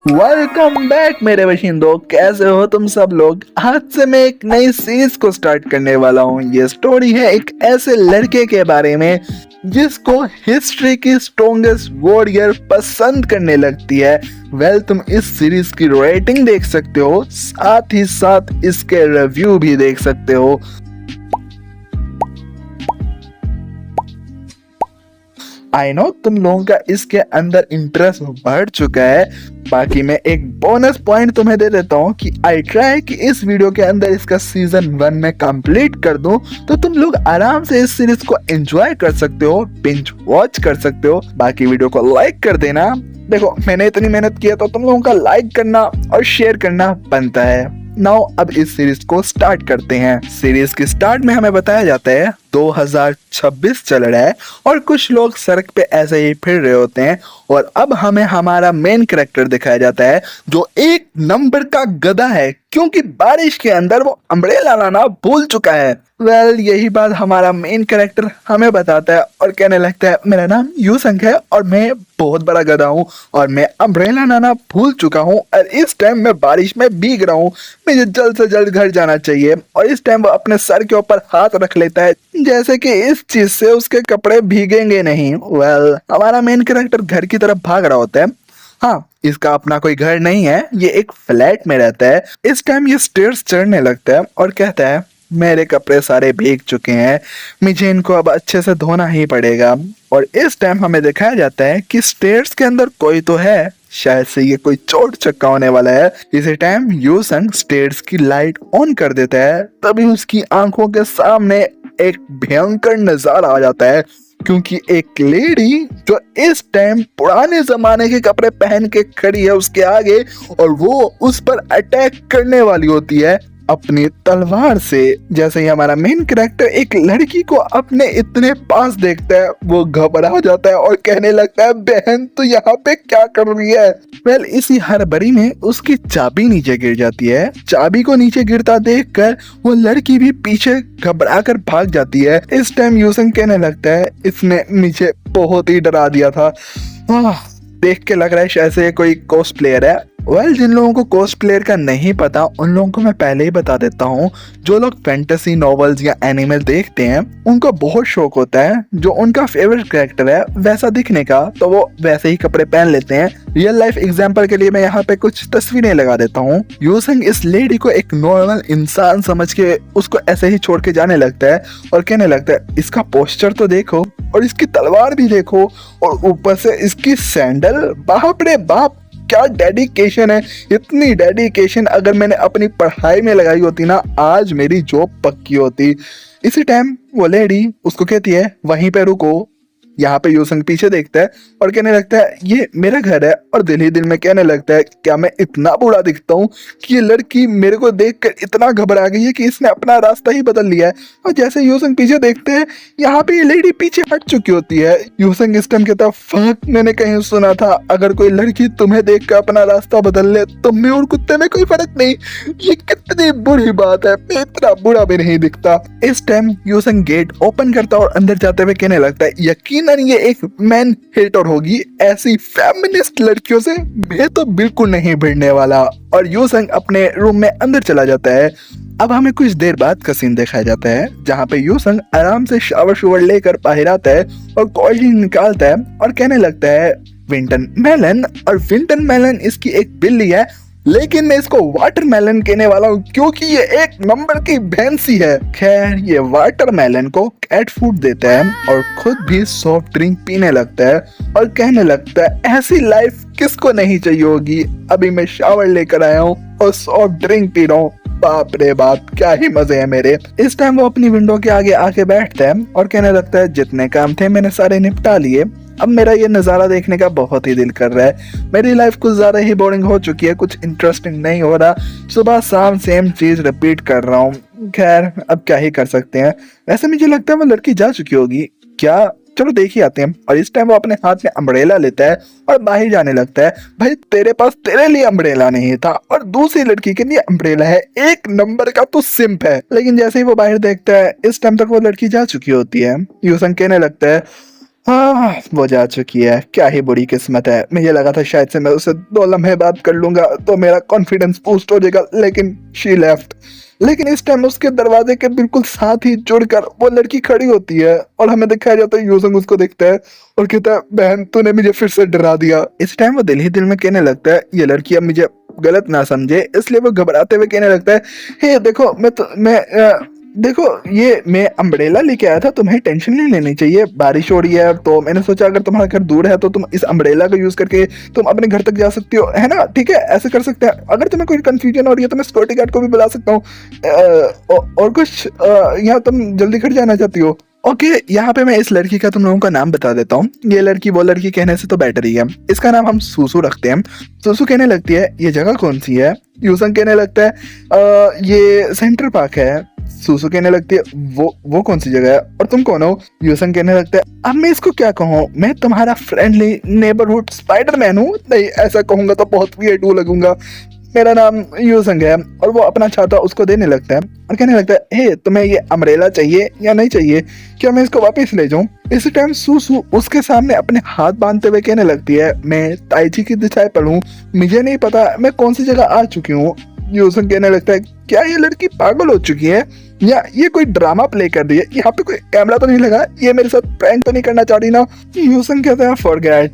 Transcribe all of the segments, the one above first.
Welcome back मेरे बशिंदो। कैसे हो तुम सब लोग। आज से मैं एक नई सीरीज को स्टार्ट करने वाला हूँ। ये स्टोरी है एक ऐसे लड़के के बारे में जिसको हिस्ट्री की स्ट्रॉन्गेस्ट वॉरियर पसंद करने लगती है। तुम इस सीरीज की रेटिंग देख सकते हो, साथ ही साथ इसके रिव्यू भी देख सकते हो। आई नो तुम लोगों का इसके अंदर इंटरेस्ट बढ़ चुका है। बाकी मैं एक बोनस पॉइंट तुम्हें दे देता हूँ कि आई ट्राई कि इस वीडियो के अंदर इसका सीजन 1 में कंप्लीट कर दूं, तो तुम लोग आराम से इस सीरीज को एंजॉय कर सकते हो, बिंज वॉच कर सकते हो। बाकी वीडियो को लाइक कर देना। देखो मैंने इतनी मेहनत किया तो तुम लोगों का लाइक करना और शेयर करना बनता है। नाउ अब इस सीरीज को स्टार्ट करते हैं। सीरीज के स्टार्ट में हमें बताया जाता है 2026 चल रहा है और कुछ लोग सड़क पे ऐसे ही फिर रहे होते हैं और अब हमें हमारा मेन कैरेक्टर दिखाया जाता है जो एक नंबर का गधा है, क्योंकि बारिश के अंदर वो अम्ब्रेला लाना भूल चुका है। यही बात हमारा मेन कैरेक्टर हमें बताता है और कहने लगता है मेरा नाम यूसंग है और मैं बहुत बड़ा गधा हूँ और मैं अम्ब्रेला लाना भूल चुका हूँ और इस टाइम मैं बारिश में भीग रहा हूँ। मुझे जल्द से जल्द घर जाना चाहिए। और इस टाइम वो अपने सर के ऊपर हाथ रख लेता है जैसे कि इस चीज से उसके कपड़े भीगेंगे नहीं। हमारा मेन कैरेक्टर घर की तरफ भाग रहा होता है। हाँ, इसका अपना कोई घर नहीं है, ये एक फ्लैट में रहता है। इस टाइम ये स्टेयर्स चढ़ने लगता है और कहता है मेरे कपड़े सारे भीग चुके हैं, मुझे इनको अब अच्छे से धोना ही पड़ेगा। और इस टाइम हमें दिखाया जाता है कि स्टेयर्स के अंदर कोई तो है, शायद से ये कोई चोट चक्का होने वाला है। इसी टाइम यूसंग स्टेयर्स की लाइट ऑन कर देता है, तभी उसकी आंखों के सामने एक भयंकर नजारा आ जाता है, क्योंकि एक लेडी जो इस टाइम पुराने जमाने के कपड़े पहन के खड़ी है उसके आगे और वो उस पर अटैक करने वाली होती है अपनी तलवार से। जैसे ही हमारा मेन कैरेक्टर एक लड़की को अपने इतने पास देखता है वो घबरा जाता है और कहने लगता है बहन तू यहाँ पे क्या कर रही है। इसी हड़बड़ी में उसकी चाबी नीचे गिर जाती है। चाबी को नीचे गिरता देखकर वो लड़की भी पीछे घबरा कर भाग जाती है। इस टाइम यूसंग कहने लगता है इसने मुझे बहुत ही डरा दिया था। देख के लग रहा है शायद से कोई कोस्ट प्लेयर है। जिन लोगों को कोस्ट प्लेयर का नहीं पता उन लोगों को मैं पहले ही बता देता हूँ। जो लोग फैंटेसी नॉवेल्स या एनिमे देखते हैं उनको बहुत शौक होता है जो उनका फेवरेट कैरेक्टर है वैसा दिखने का, तो वो वैसे ही कपड़े पहन लेते हैं। रियल लाइफ एग्जांपल के लिए मैं यहाँ पे कुछ तस्वीरें लगा देता हूँ। यूसंग इस लेडी को एक नॉर्मल इंसान समझ के उसको ऐसे ही छोड़ के जाने लगता है और कहने लगता है इसका पोस्चर तो देखो और इसकी तलवार भी देखो और ऊपर से इसकी सैंडल, बाप रे बाप क्या डेडिकेशन है। इतनी डेडिकेशन अगर मैंने अपनी पढ़ाई में लगाई होती ना आज मेरी जॉब पक्की होती। इसी टाइम वो लेडी उसको कहती है वहीं पे रुको। यहाँ पे यूसंग पीछे देखता है और कहने लगता है ये मेरा घर है और दिल ही दिल में कहने लगता है क्या मैं इतना बुरा दिखता हूँ कि ये लड़की मेरे को देखकर इतना घबरा गई है कि इसने अपना रास्ता ही बदल लिया है। और जैसे यूसंग पीछे देखते हैं यहाँ पे ये लेडी पीछे हट चुकी होती है। यूसंग इस टाइम कहता है फक, मैंने कहीं सुना था अगर कोई लड़की तुम्हें देख कर अपना रास्ता बदल ले तुम में और कुत्ते में कोई फर्क नहीं। ये कितनी बुरी बात है, मैं इतना बुरा भी नहीं दिखता। इस टाइम यूसंग गेट ओपन करता और अंदर जाते हुए कहने लगता है यकीनन ये एक मैन हेटर होगी, ऐसी फेमिनिस्ट लड़कियों से मैं तो बिल्कुल नहीं भिड़ने वाला। और यूसंग अपने रूम में अंदर चला जाता है। अब हमें कुछ देर बाद का सीन दिखाया जाता है जहाँ पे यूसंग आराम से शावर लेकर बाहर आता है और कोल्ड ड्रिंक निकालता है और कहने लगता है विंटन मेलन। और विंटन मेलन इसकी एक बिल्ली है, लेकिन मैं इसको वाटरमेलन कहने वाला हूँ क्योंकि ये एक नंबर की भैंसी है। खैर ये वाटरमेलन को कैट फूड देता है और खुद भी सॉफ्ट ड्रिंक पीने लगता है और कहने लगता है ऐसी लाइफ किसको नहीं चाहिए होगी। अभी मैं शावर लेकर आया हूँ और सॉफ्ट ड्रिंक पी रहा हूँ, बाप रे बाप क्या ही मजे हैं मेरे। इस टाइम वो अपनी विंडो के आगे आके बैठता है और कहने लगता है जितने काम थे मैंने सारे निपटा लिए, अब मेरा ये नज़ारा देखने का बहुत ही दिल कर रहा है। मेरी लाइफ कुछ ज़्यादा ही बोरिंग हो चुकी है, कुछ इंटरेस्टिंग नहीं हो रहा, सुबह शाम सेम चीज़ रिपीट कर रहा हूँ। खैर अब क्या ही कर सकते हैं। वैसे मुझे लगता है वो लड़की जा चुकी होगी क्या, चलो देख ही आते हैं। और इस टाइम वो अपने हाथ में अम्ब्रेला लेता है और बाहर जाने लगता है। भाई तेरे पास तेरे लिए अम्ब्रेला नहीं था और दूसरी लड़की के लिए अम्ब्रेला है, एक नंबर का तो सिंप है। लेकिन जैसे ही वो बाहर देखता है इस टाइम तक वो लड़की जा चुकी होती है। यूसंग कहने लगता है हाँ, वो जा चुकी है। क्या ही बुरी किस्मत है। मुझे लगा था शायद से मैं उससे 2 लम्हे बात कर लूँगा तो मेरा कॉन्फिडेंस बूस्ट हो जाएगा, लेकिन शी लेफ्ट। लेकिन इस टाइम उसके दरवाजे के बिल्कुल साथ ही जुड़कर वो लड़की खड़ी होती है और हमें दिखाया जाता है यूसुंग उसको देखता है और कहता है, बहन तूने मुझे फिर से डरा दिया। इस टाइम वो दिल ही दिल में कहने लगता है, ये लड़की अब मुझे गलत ना समझे, इसलिए वो घबराते हुए कहने लगता है, हे देखो देखो ये मैं अम्ब्रेला लेके आया था, तुम्हें टेंशन नहीं लेनी चाहिए। बारिश हो रही है तो मैंने सोचा अगर तुम्हारा घर दूर है तो तुम इस अम्ब्रेला का यूज करके तुम अपने घर तक जा सकती हो, है ना? ठीक है, ऐसे कर सकते हैं। अगर तुम्हें कोई कंफ्यूजन हो रही है तो मैं सिक्योरिटी गार्ड को भी बुला सकता हूँ। और कुछ यहाँ तुम जल्दी घर जाना चाहती हो? ओके, यहाँ पे मैं इस लड़की का तुम लोगों का नाम बता देता हूँ। ये लड़की वो लड़की कहने से तो बेटर ही है। इसका नाम हम सूसू रखते हैं। सूसू कहने लगती है, ये जगह कौन सी है? यूसंग कहने लगता है, ये सेंटर पार्क है। सूसू कहने लगती है, वो कौन सी जगह है और तुम कौन हो? यूसंग कहने लगता है, अब मैं इसको क्या कहूँ, मैं तुम्हारा फ्रेंडली नेबरहुड स्पाइडरमैन हूँ। नहीं, ऐसा कहूंगा तो बहुत वियर्ड लगूंगा। मेरा नाम यूसंग है। और वो अपना छाता उसको देने लगता है और कहने लगता है, हे तुम्हें ये अम्ब्रेला चाहिए या नहीं चाहिए? क्या मैं इसको वापस ले जाऊं? इस टाइम सूसू उसके सामने अपने हाथ बांधते हुए कहने लगती है, मैं ताइची की दिशाएं पर हूँ, मुझे नहीं पता मैं कौन सी जगह आ चुकी हूँ। यूसंग कहने लगता है, क्या ये लड़की पागल हो चुकी है या ये कोई ड्रामा प्ले कर रही है? यहाँ पे कोई कैमरा तो नहीं लगा? ये मेरे साथ प्रैंक तो नहीं करना चाह रही ना? यूसंग कहता है, फॉरगेट,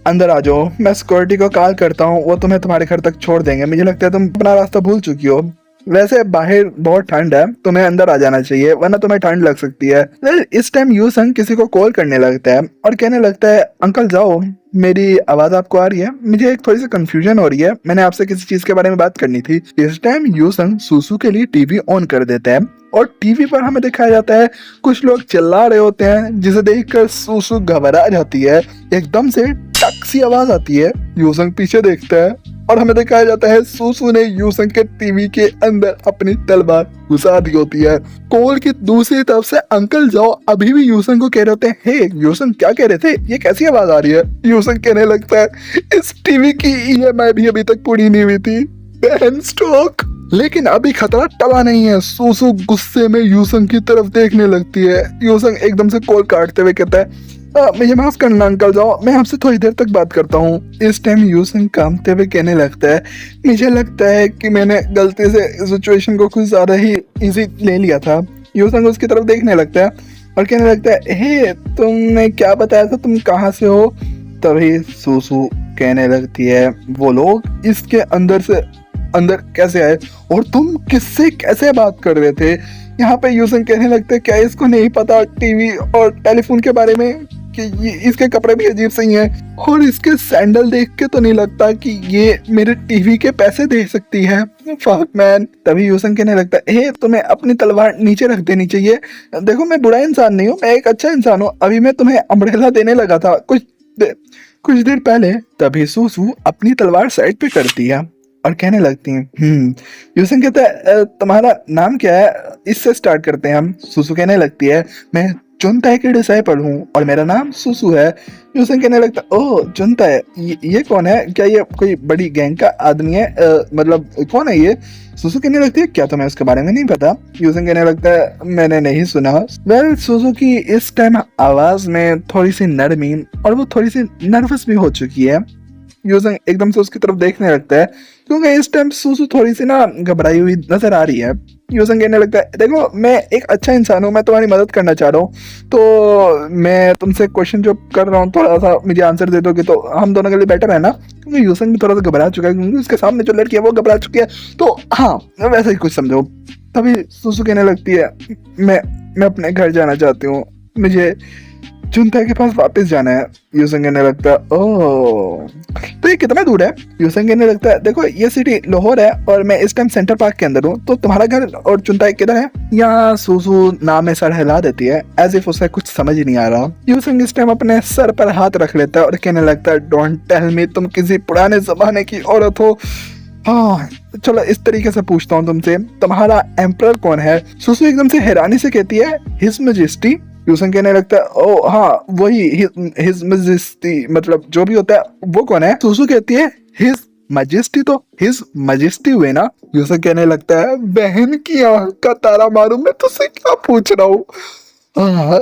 अंदर आ जाओ, मैं सिक्योरिटी को कॉल करता हूँ, वो तुम्हें तुम्हारे घर तक छोड़ देंगे। मुझे लगता है तुम अपना रास्ता भूल चुकी हो। वैसे बाहर बहुत ठंड है, तुम्हें अंदर आ जाना चाहिए वरना तुम्हें ठंड लग सकती है। इस टाइम यूसंग किसी को कॉल करने लगता है और कहने लगता है, अंकल जाओ, मेरी आवाज आपको आ रही है? मुझे एक थोड़ी सी कंफ्यूजन हो रही है, मैंने आपसे किसी चीज के बारे में बात करनी थी। इस टाइम यूसंग सूसू के लिए टीवी ऑन कर देता है और टीवी पर हमें दिखाया जाता है कुछ लोग चिल्ला रहे होते हैं, जिसे देखकर सूसू घबरा जाती है। एकदम से टक सी आवाज आती है। यूसंग पीछे देखता है और हमें दिखाया जाता है सूसू ने यूसंग के टीवी के अंदर अपनी तलवार घुसा दी होती है। कॉल की दूसरी तरफ से अंकल जाओ अभी भी यूसंग को कह रहे होते हैं, हे यूसंग क्या कह रहे थे, ये कैसी आवाज आ रही है? यूसंग कहने लगता है, इस टीवी की ईएमआई भी अभी तक पूरी नहीं हुई थी, बहन स्ट्रोक। लेकिन अभी खतरा टला नहीं है। सूसू गुस्से में यूसंग की तरफ देखने लगती है। यूसंग एकदम से कॉल काटते हुए कहता है, मुझे माफ करना अंकल जाओ, मैं आपसे थोड़ी देर तक बात करता हूँ। इस टाइम यूसंग कांपते हुए कहने लगता है, मुझे लगता है कि मैंने गलती से सिचुएशन को कुछ ज्यादा ही इजी ले लिया था। यूसंग उसकी तरफ देखने लगता है और कहने लगता है, हे तुमने क्या बताया था, तुम कहाँ से हो? तभी सूसू कहने लगती है, वो लोग इसके अंदर कैसे आए और तुम किससे कैसे बात कर रहे थे? यहाँ पे यूसंग कहने लगते हैं, क्या इसको नहीं पता टीवी और टेलीफोन के बारे में कि ये इसके कपड़े भी अजीब से ही हैं और इसके सैंडल देख के तो नहीं लगता कि ये मेरे टीवी के पैसे दे सकती है। Fuck man. तभी यूसंग कहने लगता है, हे तुम्हें अपनी तलवार नीचे रख देनी चाहिए। देखो मैं बुरा इंसान नहीं हूँ, मैं एक अच्छा इंसान हूँ। अभी मैं तुम्हें अम्ब्रेला देने लगा था कुछ देर पहले। तभी सूसू अपनी तलवार साइड पे करती है और कहने लगती हैं, यूसुन कहता है, तुम्हारा नाम क्या है? इससे स्टार्ट करते हैं हम। सुसु कहने लगती है, मैं चुनताई की डिसाइपल हूँ और मेरा नाम सुसु है। यूसुन कहने लगता है, ओह चुनताई, ये कौन है? क्या ये कोई बड़ी गैंग का आदमी है? मतलब कौन है ये? सुसु कहने लगती है, क्या तुम्हें उसके बारे में नहीं पता? यूसुन कहने लगता है, मैंने नहीं सुना। वेल सुसु की इस टाइम आवाज में थोड़ी सी नरमी और वो थोड़ी सी नर्वस भी हो चुकी है। यूसुन एकदम से उसकी तरफ देखने लगता है क्योंकि इस टाइम सुसु थोड़ी सी ना घबराई हुई नजर आ रही है। यूसुन कहने लगता है, देखो मैं एक अच्छा इंसान हूँ, मैं तुम्हारी मदद करना चाह रहा हूँ, तो मैं तुमसे क्वेश्चन जो कर रहा हूँ थोड़ा सा मुझे आंसर दे दोगे तो हम दोनों के लिए बेटर है ना? क्योंकि यूसुन भी थोड़ा सा घबरा चुका है क्योंकि उसके सामने जो लड़की है वो घबरा चुकी है। तो हाँ, वैसे ही कुछ समझो। तभी सुसु कहने लगती है, मैं अपने घर जाना चाहती हूँ, मुझे चुनताई के पास वापस जाना है। यूसुन कहने लगता है, ओह तो ये कितना दूर है? यूसुन कहने लगता है, देखो ये सिटी लाहौर है और मैं इस टाइम सेंटर पार्क के अंदर हूँ, तो तुम्हारा घर और चुनताई किधर है? यहाँ सुसु नाम में सर हिला देती है एज इफ उसे कुछ समझ ही नहीं आ रहा। यूसुन इस टाइम अपने सर पर हाथ रख लेता है और कहने लगता है, डोंट टेल मी तुम किसी पुराने जमाने की औरत हो। हाँ चलो इस तरीके से पूछता हूँ तुमसे, तुम्हारा एम्परर कौन है? सुसु एकदम से हैरानी से कहती है, हिज मैजेस्टी। यूसन कहने लगता है, ओ हाँ वही हिज मैजेस्टी, मतलब जो भी होता है वो कौन है? सुसु कहती है, हिज मैजेस्टी तो हिज मैजेस्टी हुए ना? यूसन कहने लगता है, बहन की आंख का तारा मारूं, मैं तुझसे क्या पूछ रहा हूँ?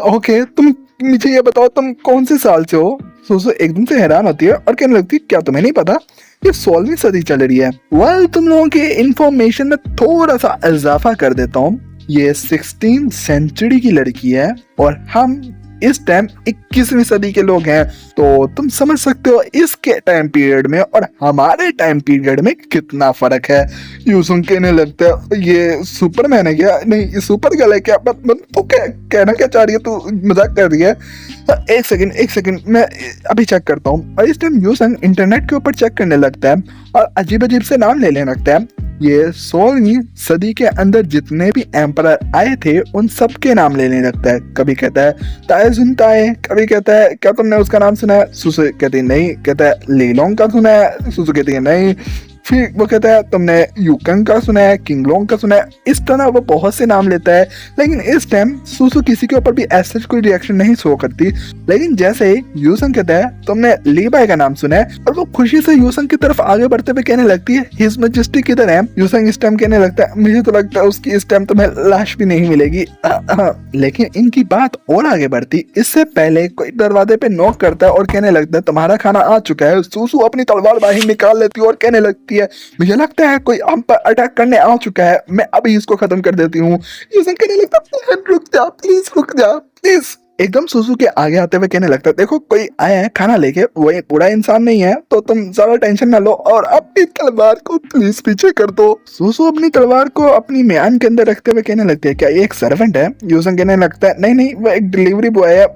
ओके तुम मुझे ये बताओ तुम कौन से साल से हो? सुसु एकदम से हैरान होती है और कहने लगती है क्या तुम्हें नहीं पता ये 16वीं सदी चल रही है? वेल तुम लोगों के इंफॉर्मेशन में थोड़ा सा इजाफा कर देता हूँ। ये 16th सेंचुरी की लड़की है और हम इस टाइम 21वीं सदी के लोग हैं, तो तुम समझ सकते हो इसके टाइम पीरियड में और हमारे टाइम पीरियड में कितना फर्क है। यूसुंग कहने लगता है ये सुपरमैन है क्या? नहीं ये सुपर गर्ल है क्या? तू क्या कहना क्या चाह रही है? तू मजाक कर रही है? एक सेकंड मैं अभी चेक करता हूँ। और इस टाइम यूसुंग इंटरनेट के ऊपर चेक करने लगता है और अजीब अजीब से नाम लेने लगता है। ये 16वीं सदी के अंदर जितने भी एम्परर आए थे उन सब के नाम लेने लगता है। कभी कहता है ताइजुन ताए, कभी कहता है क्या तुमने उसका नाम सुना है? सुसु कहती है नहीं। कहता है लीलोंग का सुना है? सुसु कहती है नहीं। फिर वो कहता है तुमने यूकंग का सुना है, किंगलोंग का सुना है? इस तरह वो बहुत से नाम लेता है, लेकिन इस टाइम सुसु किसी के ऊपर भी ऐसा कोई रिएक्शन नहीं शो करती। लेकिन जैसे ही यूसंग कहता है तुमने लीबाई का नाम सुना है, और वो खुशी से यूसंग की तरफ आगे बढ़ते हुए कहने लगती है हिज मैजेस्टी किधर है? यूसंग इस टाइम कहने लगता है मुझे तो लगता है उसकी इस टाइम तुम्हें लाश भी नहीं मिलेगी। लेकिन इनकी बात और आगे बढ़ती इससे पहले कोई दरवाजे पे नॉक करता है और कहने लगता है तुम्हारा खाना आ चुका है। सुसु अपनी तलवार बाहर निकाल लेती है और कहने लगती है मुझे लगता है कोई हम पर अटैक करने आ चुका है, मैं अभी इसको खत्म कर देती हूँ। यूसुंग कहने लगता है रुक जा प्लीज, रुक जा प्लीज। एकदम सुसु के आगे आते हुए कहने लगता है देखो कोई आया है खाना लेके, वो एक बुरा इंसान नहीं है, तो तुम ज्यादा टेंशन ना लो और अपनी तलवार को प्लीज पीछे कर दो। सुसु अपनी तलवार को अपनी म्यान के अंदर रखते हुए कहने लगती है क्या ये एक सर्वेंट है? यूसुंग कहने लगता है नहीं नहीं वो एक डिलीवरी बॉय है।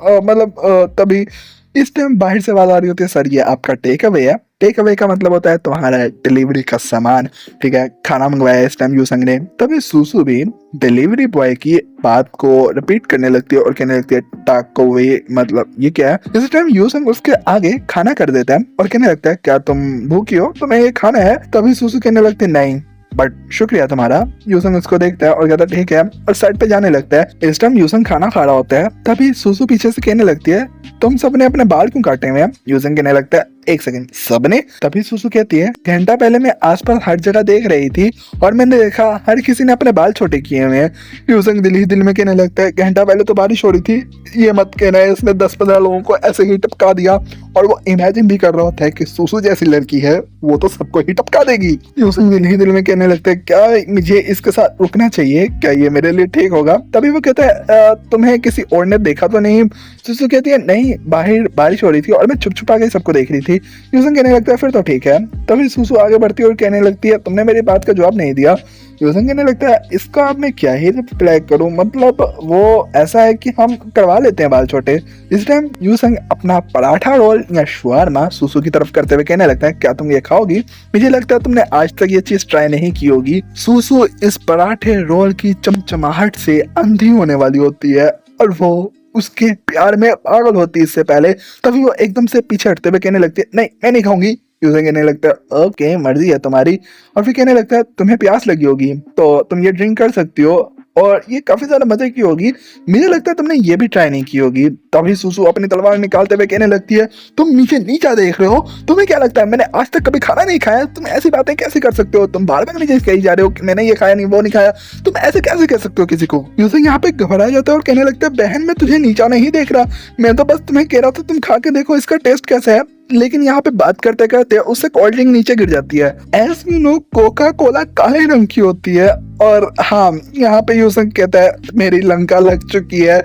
तभी इस टाइम बाहर से आवाज आ रही होती है सर ये आपका टेक अवे है। टेक अवे का मतलब होता है तुम्हारा डिलीवरी का सामान, ठीक है, खाना मंगवाया इस टाइम यूसंग ने। तभी सुसु भी डिलीवरी बॉय की बात को रिपीट करने लगती है और कहने लगती है टाको वे मतलब ये क्या है? इस टाइम यूसंग उसके आगे खाना कर देता है और कहने लगता है क्या तुम भूखी हो, तुम्हें ये खाना है? तभी सुसु कहने लगती है नहीं बट शुक्रिया तुम्हारा। यूसंग उसको देखता है और कहता है ठीक है और साइड पे जाने लगता है। इस टाइम यूसंग खाना खा रहा होता है, तभी सुसु पीछे से कहने लगती है तुम सबने अपने बाल क्यों काटे हुए हैं? यूसंग कहने लगता है एक सेकंड सबने? तभी सुसु कहती है घंटा पहले मैं आसपास हर जगह देख रही थी और मैंने देखा हर किसी ने अपने बाल छोटे किए हुए हैं। यूसंग दिल ही दिल में कहने लगता है घंटा पहले तो बारिश हो रही थी, ये मत कहना है इसने 10-15 लोगों को ऐसे ही टपका दिया। और वो इमेजिन भी कर रहा होता है कि सुसु जैसी लड़की है वो तो सबको ही टपका देगी। यूसंग दिल ही दिल में कहने लगता है क्या मुझे इसके साथ रुकना चाहिए? क्या ये मेरे लिए ठीक होगा? तभी वो कहता है तुम्हें किसी और ने देखा तो नहीं? सुसु कहती है नहीं बाहर बारिश हो रही थी और मैं छुप छुपा के सबको देख रही थी। यूसंग कहने लगता है फिर तो ठीक है। तभी सुसु आगे बढ़ती है और कहने लगती है तुमने मेरी बात का जवाब नहीं दिया। यूसंग कहने लगता है इसका अब मैं क्या ही रिप्लाई करूं, मतलब वो ऐसा है कि हम करवा लेते हैं बाल छोटे। इस टाइम यूसंग अपना पराठा रोल या शवारमा सुसु की तरफ करते हुए कहने लगता है क्या तुम ये खाओगी? मुझे लगता है तुमने आज तक ये चीज ट्राई नहीं की होगी। सुसु इस पराठे रोल की चमचमाहट से अंधी होने वाली होती है और वो उसके प्यार में पागल होती है इससे पहले। तभी वो एकदम से पीछे हटते हुए कहने लगती है नहीं मैं नहीं खाऊंगी। यूसंग कहने लगता है ओके मर्जी है तुम्हारी। और फिर कहने लगता है तुम्हें प्यास लगी होगी तो तुम ये ड्रिंक कर सकती हो और ये काफी ज्यादा मजे की होगी, मुझे लगता है तुमने ये भी ट्राई नहीं की होगी। तभी सुसु अपनी तलवार निकालते हुए कहने लगती है तुम नीचे नीचा देख रहे हो, तुम्हें क्या लगता है मैंने आज तक कभी खाना नहीं खाया? तुम ऐसी बातें कैसे कर सकते हो? तुम बार बार मुझे कही जा रहे हो कि मैंने ये खाया नहीं वो नहीं खाया, तुम ऐसे कैसे कह सकते हो किसी को? यूसंग यहाँ पे घबरा जाता है और कहने लगता है बहन मैं तुझे नीचा नहीं देख रहा, मैं तो बस तुम्हें कह रहा था तुम खा के देखो इसका टेस्ट कैसा है। लेकिन यहाँ पे बात करते करते उससे कोल्ड ड्रिंक नीचे गिर जाती है। As we know Coca Cola काले रंग की होती है और हाँ यहाँ पे यूसंग कहता है मेरी लंका लग चुकी है,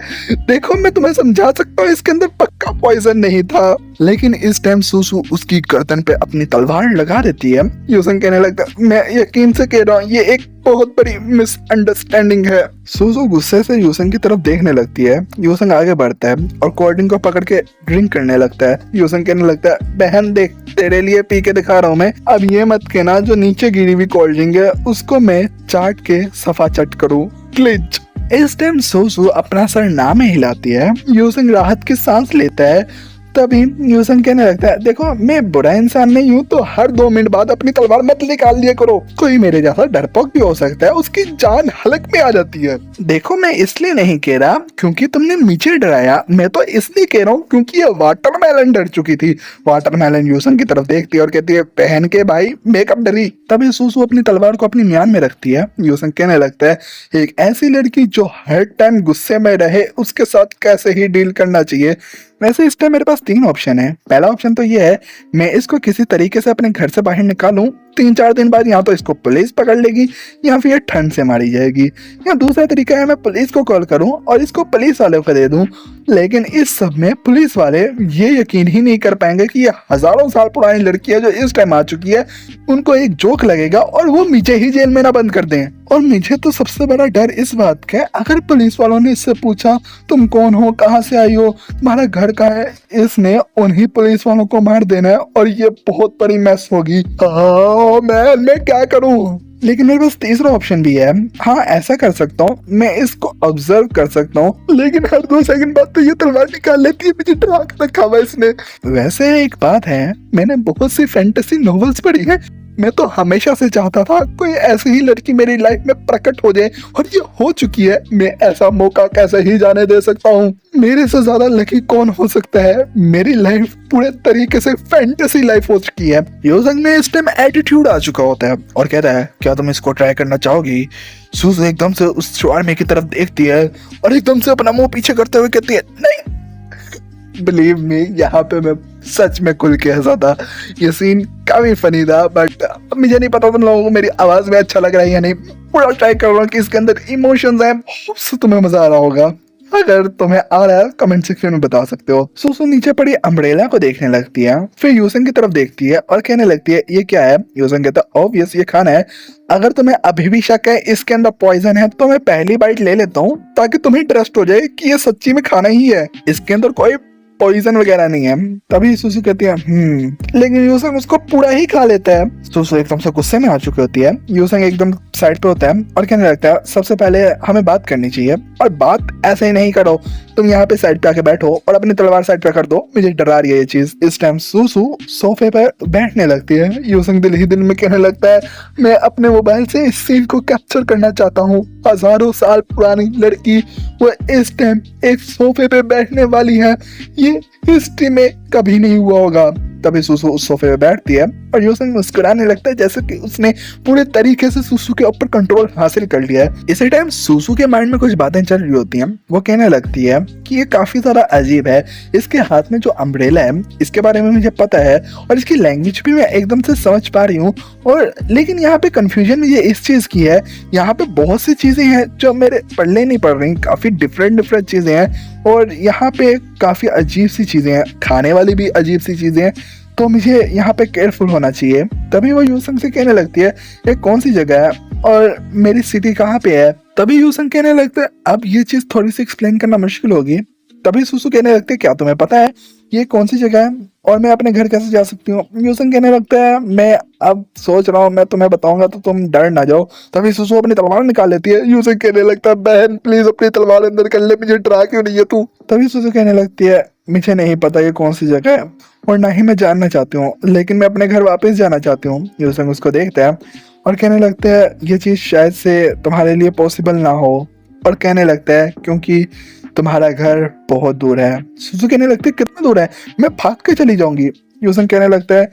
देखो मैं तुम्हें समझा सकता हूँ इसके अंदर पक्का पॉइजन नहीं था। लेकिन इस टाइम सुसु उसकी गर्दन पे अपनी तलवार लगा देती है। यूसंग कहने लगता है मैं यकीन से कह रहा हूँ ये एक बहुत बड़ी मिसअंडरस्टैंडिंग है। सुसु गुस्से से यूसंग की तरफ देखने लगती है। यूसंग आगे बढ़ता है और कोल्ड ड्रिंक को पकड़ के ड्रिंक करने लगता है। यूसंग कहने लगता है बहन देख तेरे लिए पी के दिखा रहा हूँ मैं, अब ये मत कहना जो नीचे गिरी हुई कोल्ड ड्रिंक है उसको मैं चाट के सफा चट करूँ क्लिच। इस टाइम सुसु अपना सर ना में हिलाती है। यूसंग राहत की सांस लेता है। तभी यूसन कहने लगता है, देखो मैं बुरा इंसान नहीं हूँ तो हर 2 मिनट बाद अपनी तलवार मत निकाल लिया करो। कोई मेरे जैसा डरपोक भी हो सकता है, उसकी जान हलक में आ जाती है। देखो मैं इसलिए नहीं कह रहा क्योंकि तुमने मुझे डराया, मैं तो इसलिए कह रहा हूँ क्योंकि ये वाटरमेलन डर चुकी थी। वाटरमेलन यूसन की तरफ देखती है और कहती है, पहन के भाई मेकअप डरी। तभी सुसु अपनी तलवार को अपनी म्यान में रखती है। यूसन कहने लगता है, एक ऐसी लड़की जो हर टाइम गुस्से में रहे उसके साथ कैसे ही डील करना चाहिए। वैसे इस टाइम मेरे पास 3 ऑप्शन है। पहला ऑप्शन तो ये है, मैं इसको किसी तरीके से अपने घर से बाहर निकालूं, 3-4 दिन बाद या तो इसको पुलिस पकड़ लेगी या फिर ये ठंड से मारी जाएगी। या दूसरा तरीका है, मैं पुलिस को कॉल करूं और इसको पुलिस वालों को दे दूं। लेकिन इस सब में पुलिस वाले ये यकीन ही नहीं कर पाएंगे कि ये हजारों साल पुरानी लड़की है जो इस टाइम आ चुकी है। उनको एक जोक लगेगा और वो मुझे ही जेल में ना बंद कर दें। और मुझे तो सबसे बड़ा डर इस बात का है, अगर पुलिस वालों ने इससे पूछा तुम कौन हो, कहाँ से आई हो, तुम्हारा घर कहाँ है, इसने उन्हीं पुलिस वालों को मार देना है और ये बहुत बड़ी मैस होगी। मैं क्या करूं? लेकिन मेरे पास तीसरा ऑप्शन भी है। हाँ ऐसा कर सकता हूँ, मैं इसको ऑब्जर्व कर सकता हूँ, लेकिन हर 2 सेकंड बाद तो ये तलवार निकाल लेती है, मुझे डरा के रखा हुआ इसने। वैसे एक बात है, मैंने बहुत सी फैंटेसी नॉवेल्स पढ़ी है, मैं तो हमेशा से चाहता था कोई ऐसी ही लड़की मेरी लाइफ में प्रकट हो जाए और ये हो चुकी है। मैं ऐसा मौका कैसे ही जाने दे सकता हूँ? मेरे से ज्यादा लकी कौन हो सकता है? मेरी लाइफ पूरे तरीके से फैंटेसी लाइफ हो चुकी है। यूजंग में इस टाइम एटीट्यूड आ चुका होता है और कहता है, क्या तुम इसको ट्राई करना चाहोगी? सुसु एकदम से उस शॉर्मे की तरफ देखती है और एकदम से अपना मुंह पीछे करते हुए कहती है, नहीं। बिलीव मी, यहाँ पे मैं सच में खुल के हंसा था। ये सीन काफी फनी था, बट मुझे नहीं पता तुम लोगों को मेरी आवाज में अच्छा लग रहा है या नहीं। पूरा ट्राई कर रहा हूँ कि इसके अंदर इमोशंस हैं, उससे तुम्हें मजा आ रहा होगा। अगर तुम्हें आ रहा है कमेंट सेक्शन में बता सकते हो। सुसु नीचे पड़ी अम्ब्रेला को देखने लगती है, फिर यूसन की तरफ देखती है और कहने लगती है, ये क्या है? यूसन कहता है, ऑब्वियस ये खाना है। अगर तुम्हें अभी भी शक है इसके अंदर पॉइजन है तो मैं पहली बाइट ले लेता हूँ ताकि तुम्हें ट्रस्ट हो जाए कि ये सच्ची में खाना ही है, इसके अंदर कोई पॉइजन वगैरह नहीं है। तभी सुसु कहती है लेकिन यूसंग उसको पूरा ही खा लेता है। सुसु एकदम से गुस्से में आ चुकी होती है। यूसंग एकदम साइड पे होता है और कहने लगता है, सबसे पहले हमें बात करनी चाहिए और बात ऐसे ही नहीं करो, तुम यहाँ पे साइड पे आके बैठो और अपनी तलवार साइड पे कर दो, मुझे डरा रही है ये चीज। इस टाइम सुसु सोफे पर बैठने लगती है। यूसंग दिल ही दिल में कहने लगता है, मैं अपने मोबाइल से इस सीन को कैप्चर करना चाहता हूँ। हजारों साल पुरानी लड़की वो इस टाइम एक सोफे पे बैठने वाली है, ये हिस्ट्री में कभी नहीं हुआ होगा। तभी सुसु उस सोफे पे बैठती है और यूसंग मुस्कुराने लगता है जैसे कि उसने पूरे तरीके से सुसु के ऊपर कंट्रोल हासिल कर लिया है। इसी टाइम सुसु के माइंड में कुछ बातें चल रही होती हैं। वो कहने लगती है कि ये काफी ज्यादा अजीब है, इसके हाथ में जो अम्ब्रेला है इसके बारे में मुझे पता है और इसकी लैंग्वेज भी मैं एकदम से समझ पा रही हूँ, और लेकिन यहाँ पे कंफ्यूजन मुझे इस चीज की है, यहाँ पे बहुत सी चीजें हैं जो मेरे पढ़ने नहीं पड़ रही, काफी डिफरेंट चीजें हैं और यहाँ पे काफी अजीब सी चीजें हैं, खाने वाली भी अजीब सी चीजें हैं, तो मुझे यहाँ पे केयरफुल होना चाहिए। तभी वो यूसंग से कहने लगती है, ये कौन सी जगह है और मेरी सिटी कहाँ पे है? तभी यूसंग कहने लगता है, अब ये चीज थोड़ी सी एक्सप्लेन करना मुश्किल होगी। तभी सुसु कहने लगते है, क्या तुम्हें पता है ये कौन सी जगह है और मैं अपने घर कैसे जा सकती हूँ? यूसंग कहने लगता है, मैं अब सोच रहा हूँ, मैं तुम्हें बताऊंगा तो तुम डर ना जाओ। तभी सुसु अपनी तलवार निकाल लेती है। यूसंग कहने लगता है, बहन प्लीज अपनी तलवार अंदर कर ले, मुझे डरा क्यों नहीं है तू? तभी सुसु कहने लगती है, मुझे नहीं पता ये कौन सी जगह है और ना ही मैं जानना चाहती हूँ, लेकिन मैं अपने घर वापस जाना चाहती हूँ। यूसंग उसको देखता है और कहने लगता है, ये चीज शायद से तुम्हारे लिए पॉसिबल ना हो, और कहने लगता है क्योंकि तुम्हारा घर बहुत दूर है। सुसु कहने लगती है, कितना दूर है? मैं भाग के चली जाऊंगी। यूसंग कहने लगता है,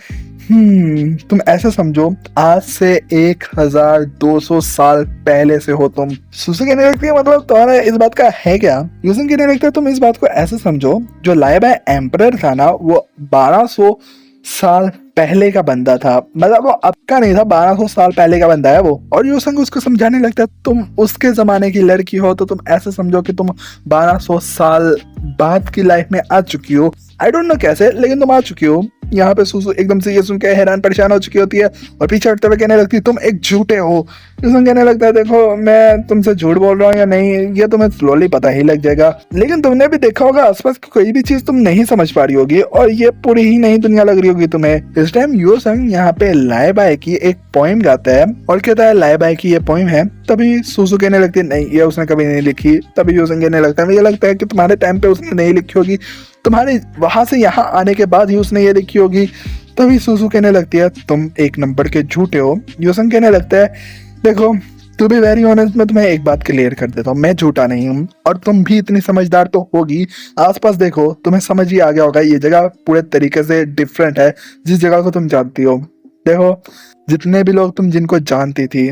तुम ऐसा समझो आज से 1200 साल पहले से हो तुम। सुसु कहने लगती है, मतलब तुम्हारा इस बात का है क्या? यूसंग कहने लगता है, तुम इस बात को ऐसे समझो, जो लाइबा एम्परर था ना वो 1200 साल पहले का बंदा था, मतलब वो अब का नहीं था, 1200 साल पहले का बंदा है वो। और यूसंग उसको समझाने लगता है, तुम उसके जमाने की लड़की हो तो तुम ऐसे समझो कि तुम 1200 साल बाद की लाइफ में आ चुकी हो। आई डोंट नो कैसे, लेकिन तुम आ चुकी हो। यहाँ पे सुसु एकदम से ये सुन के हैरान परेशान हो चुकी होती है और पीछे हटते हुए कहने लगती है, तुम एक झूठे हो। यूसंग कहने लगता है, देखो मैं तुमसे झूठ बोल रहा हूँ या नहीं ये तुम्हें स्लोली पता ही लग जाएगा, लेकिन तुमने भी देखा होगा आसपास की कोई भी चीज तुम नहीं समझ पा रही होगी और ये पूरी ही नई दुनिया लग रही होगी तुम्हें। इस टाइम यूसंग यहाँ पे लाइबाई की एक पोइम गाता है और कहता है, लाइबाई की ये पोइम है। तभी सुसु कहने लगती है, नहीं ये उसने कभी नहीं लिखी। तभी यूसंग कहने लगता है, मुझे लगता है कि तुम्हारे टाइम पे उसने नहीं लिखी होगी, तुम्हारे वहां से यहाँ आने के बाद ही उसने ये लिखी होगी। तभी सुसु कहने लगती है तुम एक नंबर के झूठे हो। यूसन कहने लगता है देखो टू बी वेरी ऑनेस्ट, मैं तुम्हें एक बात क्लियर कर देता हूँ, मैं झूठा नहीं हूँ और तुम भी इतनी समझदार तो होगी। आसपास देखो, तुम्हें समझ ही आ गया होगा ये जगह पूरे तरीके से डिफरेंट है जिस जगह को तुम जानती हो। देखो जितने भी लोग तुम जिनको जानती थी,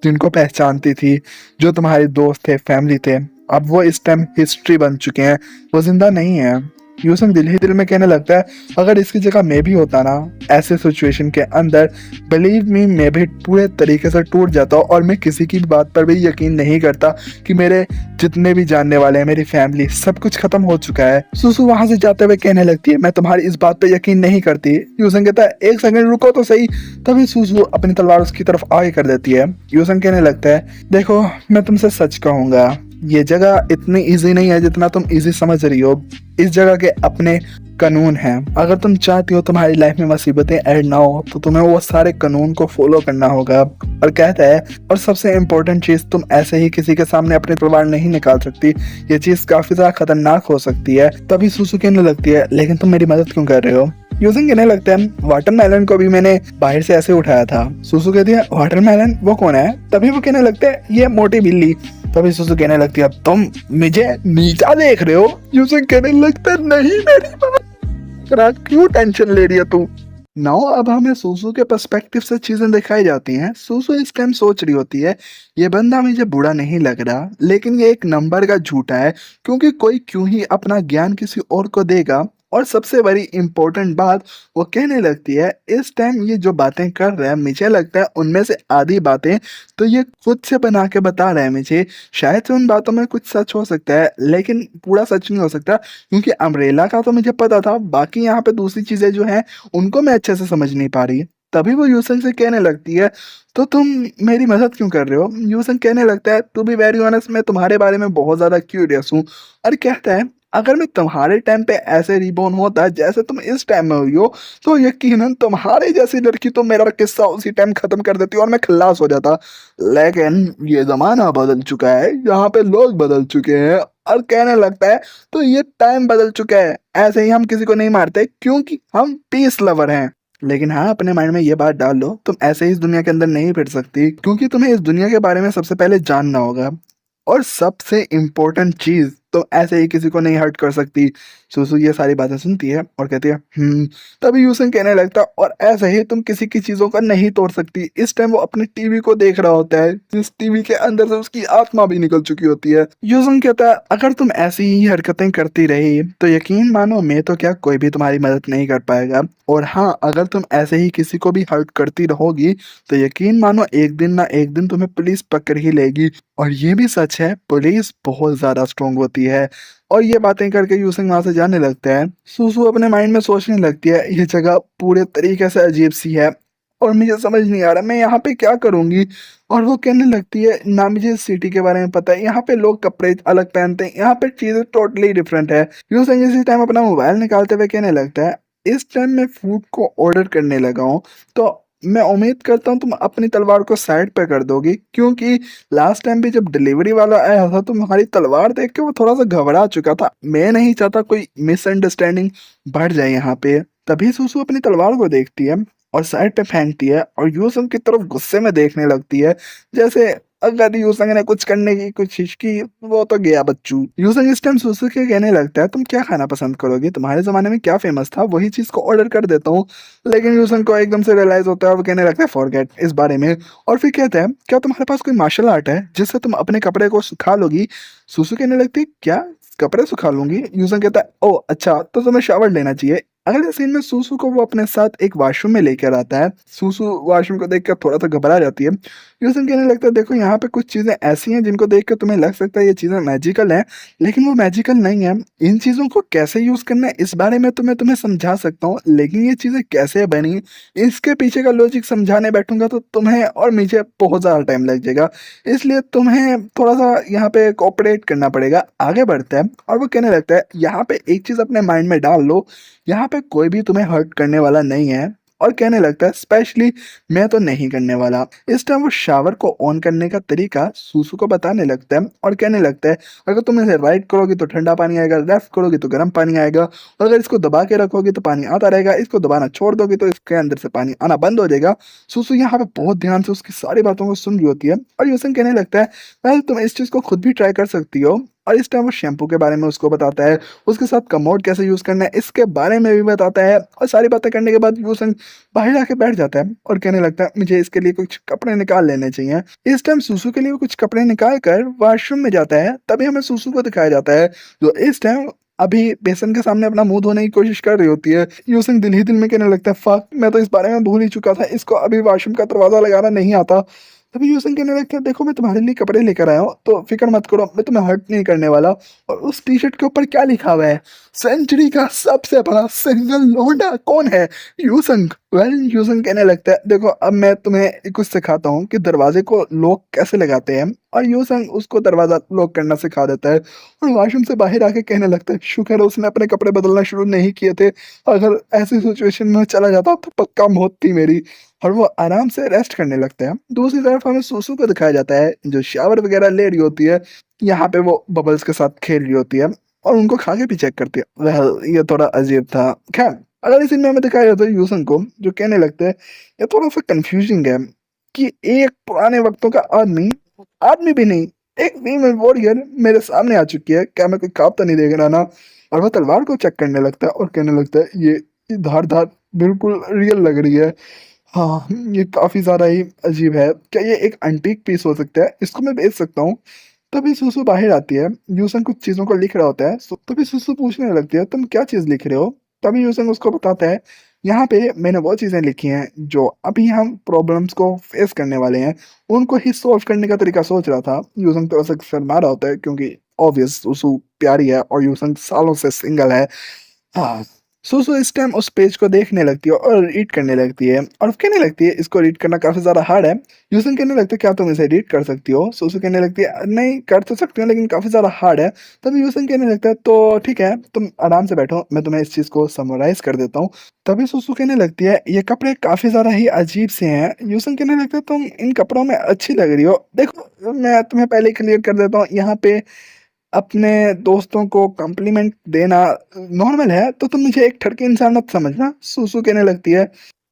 जिनको पहचानती थी, जो तुम्हारे दोस्त थे, फैमिली थे, अब वो इस टाइम हिस्ट्री बन चुके हैं, वो जिंदा नहीं है। यूसन दिल ही दिल में कहने लगता है अगर इसकी जगह मैं भी होता ना ऐसे सिचुएशन के अंदर, बिलीव मी मैं भी पूरे तरीके से टूट जाता हूँ और मैं किसी की बात पर भी यकीन नहीं करता कि मेरे जितने भी जानने वाले हैं, मेरी फैमिली, सब कुछ खत्म हो चुका है। सुसु वहां से जाते हुए कहने लगती है मैं तुम्हारी इस बात पे यकीन नहीं करती। यूसन कहता है एक सेकंड रुको तो सही। तभी सुसु अपनी तलवार उसकी तरफ आगे कर देती है। यूसन कहने लगता है देखो मैं तुमसे सच कहूंगा, ये जगह इतनी इजी नहीं है जितना तुम इजी समझ रही हो। इस जगह के अपने कानून हैं। अगर तुम चाहती हो तुम्हारी लाइफ में मुसीबतें ऐड ना हो तो तुम्हें वो सारे कानून को फॉलो करना होगा। और कहता है और सबसे इम्पोर्टेंट चीज, तुम ऐसे ही किसी के सामने अपनी तलवार नहीं निकाल सकती, ये चीज काफी ज्यादा खतरनाक हो सकती है। तभी सुसु कहने लगती है लेकिन तुम मेरी मदद क्यों कर रहे हो। यूजिंग कहने लगता है वाटरमेलन को भी मैंने बाहर से ऐसे उठाया था। सुसु कहती है वाटरमेलन वो कौन है। तभी वो कहने लगता है ये मोटी बिल्ली। तभी सुसु कहने लगती है तुम मुझे नीचा देख रहे हो। यूजिंग कहने लगता है नहीं मेरी बात, क्यों टेंशन ले रही है तू। नाउ अब हमें सुसु के पर्सपेक्टिव से चीजें दिखाई जाती हैं। सुसु इस टाइम सोच रही होती है ये बंदा मुझे बुरा नहीं लग रहा, लेकिन ये एक नंबर का झूठा है, क्योंकि कोई क्यों ही अपना ज्ञान किसी और को देगा। और सबसे बड़ी इम्पोर्टेंट बात वो कहने लगती है इस टाइम ये जो बातें कर रहा है मुझे लगता है उनमें से आधी बातें तो ये खुद से बना के बता रहा है मुझे। शायद से उन बातों में कुछ सच हो सकता है लेकिन पूरा सच नहीं हो सकता, क्योंकि अम्ब्रेला का तो मुझे पता था, बाकी यहाँ पे दूसरी चीजें जो हैं उनको मैं अच्छे से समझ नहीं पा रही। तभी वो यूसन से कहने लगती है तो तुम मेरी मदद क्यों कर रहे हो। यूसन कहने लगता है टू बी वेरी ऑनेस्ट मैं तुम्हारे बारे में बहुत ज्यादा क्यूरियस हूँ। और कहता है अगर मैं तुम्हारे टाइम पे ऐसे रिबॉर्न होता जैसे तुम इस टाइम में हुई हो तो यकीनन तुम्हारे जैसी लड़की तो मेरा किस्सा उसी टाइम खत्म कर देती और मैं खल्लास हो जाता। लेकिन ये जमाना बदल चुका है, यहाँ पे लोग बदल चुके हैं। और कहने लगता है तो ये टाइम बदल चुका है, ऐसे ही हम किसी को नहीं मारते क्योंकि हम पीस लवर हैं। लेकिन हाँ अपने माइंड में ये बात डाल लो तुम ऐसे ही इस दुनिया के अंदर नहीं फिर सकती, क्योंकि तुम्हें इस दुनिया के बारे में सबसे पहले जानना होगा। और सबसे इम्पोर्टेंट चीज तो ऐसे ही किसी को नहीं हर्ट कर सकती। सुसु ये सारी बातें सुनती है और कहती है तभी यूसन कहने लगता और ऐसे ही तुम किसी की चीजों का नहीं तोड़ सकती। इस टाइम वो अपने टीवी को देख रहा होता है जिस टीवी के अंदर से उसकी आत्मा भी निकल चुकी होती है। यूसन कहता है अगर तुम ऐसी ही हरकतें करती रही तो यकीन मानो मैं तो क्या कोई भी तुम्हारी मदद नहीं कर पाएगा। और हाँ अगर तुम ऐसे ही किसी को भी हर्ट करती रहोगी तो यकीन मानो एक दिन ना एक दिन तुम्हें पुलिस पकड़ ही लेगी। और ये भी सच है पुलिस बहुत ज्यादा स्ट्रोंग होती है। और ये बातें करके यूसिंग वहां से जाने लगता है। सुसु अपने माइंड में सोचने लगती है ये जगह पूरे तरीके से अजीब सी है और मुझे समझ नहीं आ रहा मैं यहाँ पे क्या करूंगी। और वो कहने लगती है ना मुझे इस सिटी के बारे में पता है, यहाँ पे लोग कपड़े अलग पहनते हैं, यहाँ पे चीजें टोटली डिफरेंट है। यूसिंग इसी टाइम अपना मोबाइल निकालते हुए कहने लगता है इस टाइम मैं फूड को ऑर्डर करने लगा हूँ तो मैं उम्मीद करता हूँ तुम अपनी तलवार को साइड पे कर दोगी, क्योंकि लास्ट टाइम भी जब डिलीवरी वाला आया था तो तुम्हारी तलवार देख के वो थोड़ा सा घबरा चुका था। मैं नहीं चाहता कोई मिसअंडरस्टैंडिंग बढ़ जाए यहाँ पे। तभी सुसु अपनी तलवार को देखती है और साइड पे फेंकती है और यूसंग की तरफ गुस्से में देखने लगती है, जैसे अगर यूसंग ने कुछ करने की कोशिश की वो तो गया बच्चू। यूसंग इस टाइम सुसु के कहने लगता है तुम क्या खाना पसंद करोगे, तुम्हारे जमाने में क्या फेमस था वही चीज को ऑर्डर कर देता हूँ। लेकिन यूसंग को एकदम से रियलाइज होता है और वो कहने लगता है फॉरगेट इस बारे में। और फिर कहता है क्या तुम्हारे पास कोई मार्शल आर्ट है जिससे तुम अपने कपड़े को सुखा लोगी। सुसु कहने लगती है क्या कपड़े सुखा लूंगी। यूसंग कहता है ओ अच्छा तो तुम्हें शावर लेना चाहिए। अगले सीन में सुसु को वो अपने साथ एक वॉशरूम में लेकर आता है। सुसु वॉशरूम को देखकर थोड़ा सा घबरा जाती है। यूसन कहने लगता है देखो यहाँ पे कुछ चीजें ऐसी हैं जिनको देखकर तुम्हें लग सकता है ये चीजें मैजिकल हैं, लेकिन वो मैजिकल नहीं है। इन चीजों को कैसे यूज करना है इस बारे में तो मैं तुम्हें समझा सकता हूँ, लेकिन ये चीजें कैसे बनी इसके पीछे का लॉजिक समझाने बैठूंगा तो तुम्हें और मुझे बहुत ज्यादा टाइम लग जाएगा, इसलिए तुम्हें थोड़ा सा यहाँ पे कोऑपरेट करना पड़ेगा। आगे बढ़ता है और वो कहने लगता है यहाँ पे एक चीज अपने माइंड में डाल लो, यहाँ पे कोई भी तुम्हें हर्ट करने वाला नहीं है और कहने लगता है स्पेशली मैं तो नहीं करने वाला। इस टाइम वो शावर को ऑन करने का तरीका सूसू को बताने लगता है और कहने लगता है अगर तुम इसे राइट करोगे तो ठंडा पानी आएगा, लेफ्ट करोगे तो गर्म पानी आएगा, और अगर इसको दबा के रखोगे तो पानी आता रहेगा, इसको दबाना छोड़ दोगे तो इसके अंदर से पानी आना बंद हो जाएगा। सूसू यहाँ पे बहुत ध्यान से उसकी सारी बातों को सुन रही होती है और यूसन कहने लगता है वेल तुम इस चीज को खुद भी ट्राई कर सकती हो। और इस टाइम वो शैम्पू के बारे में उसको बताता है, उसके साथ कमोड कैसे यूज करना है इसके बारे में भी बताता है, और सारी बातें करने के बाद यूसन बाहर आके बैठ जाता है और कहने लगता है मुझे इसके लिए कुछ कपड़े निकाल लेने चाहिए। इस टाइम सूसू के लिए वो कुछ कपड़े निकाल कर वॉशरूम में जाता है, तभी हमें सूसू को दिखाया जाता है जो इस टाइम अभी बेसन के सामने अपना मुंह धोने की कोशिश कर रही होती है। यूसन दिल ही दिल में कहने लगता है फक मैं तो इस बारे में भूल ही चुका था, इसको अभी वॉशरूम का दरवाजा लगाना नहीं आता। तभी यूसन कहने लगता है देखो मैं तुम्हारे लिए कपड़े लेकर आया हूँ तो फिक्र मत करो, मैं तुम्हें हर्ट नहीं करने वाला। और उस टी शर्ट के ऊपर क्या लिखा हुआ है, सेंचुरी का सबसे बड़ा सिंगल लौंडा कौन है, यूसन। वेल यूसन कहने लगता है देखो अब मैं तुम्हें कुछ सिखाता हूँ कि दरवाजे को लॉक कैसे लगाते हैं, और यूसन उसको दरवाजा लॉक करना सिखा देता है। और वॉशरूम से बाहर आके कहने लगता है शुक्र है उसने अपने कपड़े बदलना शुरू नहीं किए थे, अगर ऐसी सिचुएशन में चला जाता तो पक्का मौत थी मेरी। और वो आराम से रेस्ट करने लगता है। दूसरी तरफ हमें सूसू को दिखाया जाता है जो शावर वगैरह ले रही होती है, यहाँ पे वो बबल्स के साथ खेल रही होती है और उनको खा के भी चेक करती है। वह ये थोड़ा अजीब था। खैर अगर इस में हमें दिखाया जाता है यूसन को जो कहने लगता है ये थोड़ा सा कंफ्यूजिंग है कि एक पुराने वक्तों का आदमी, आदमी भी नहीं, एक फीमेल वॉरियर मेरे सामने आ चुकी है, क्या मैं कोई ख्वाब तो नहीं देख रहा ना। और वह तलवार को चेक करने लगता है और कहने लगता है ये धार धार बिल्कुल रियल लग रही है। हाँ ये काफी ज्यादा ही अजीब है, क्या ये एक एंटीक पीस हो सकता है, इसको मैं बेच सकता हूँ। तभी सुसु बाहर आती है, यूसन कुछ चीजों को लिख रहा होता है, तभी सुसु पूछने लगती है तुम क्या चीज लिख रहे हो। तभी यूसन उसको बताता है यहाँ पे मैंने वो चीजें लिखी हैं जो अभी हम प्रॉब्लम्स को फेस करने वाले हैं उनको ही सॉल्व करने का तरीका सोच रहा था। यूसन थोड़ा सा शर्मा रहा होता है क्योंकि ऑब्वियस सुसु प्यारी है और यूसन सालों से सिंगल है। हाँ सुसु इस टाइम उस पेज को देखने लगती है और रीड करने लगती है और कहने लगती है इसको रीड करना काफी ज्यादा हार्ड है। यूसन कहने लगता है क्या तुम इसे रीड कर सकती हो। सुसु कहने लगती है नहीं कर तो सकती हूँ लेकिन काफी ज्यादा हार्ड है। तभी यूसन कहने लगता है तो ठीक है तुम आराम से बैठो मैं तुम्हें इस चीज को समराइज कर देता हूँ। तभी सुसु कहने लगती है ये कपड़े काफी ज्यादा ही अजीब से हैं। यूसन कहने लगता है तुम इन कपड़ों में अच्छी लग रही हो। देखो मैं तुम्हें पहले क्लियर कर देता हूँ यहाँ पे अपने दोस्तों को कॉम्प्लीमेंट देना नॉर्मल है तो तुम मुझे एक ठरकी इंसान मत समझना। सूसू कहने लगती है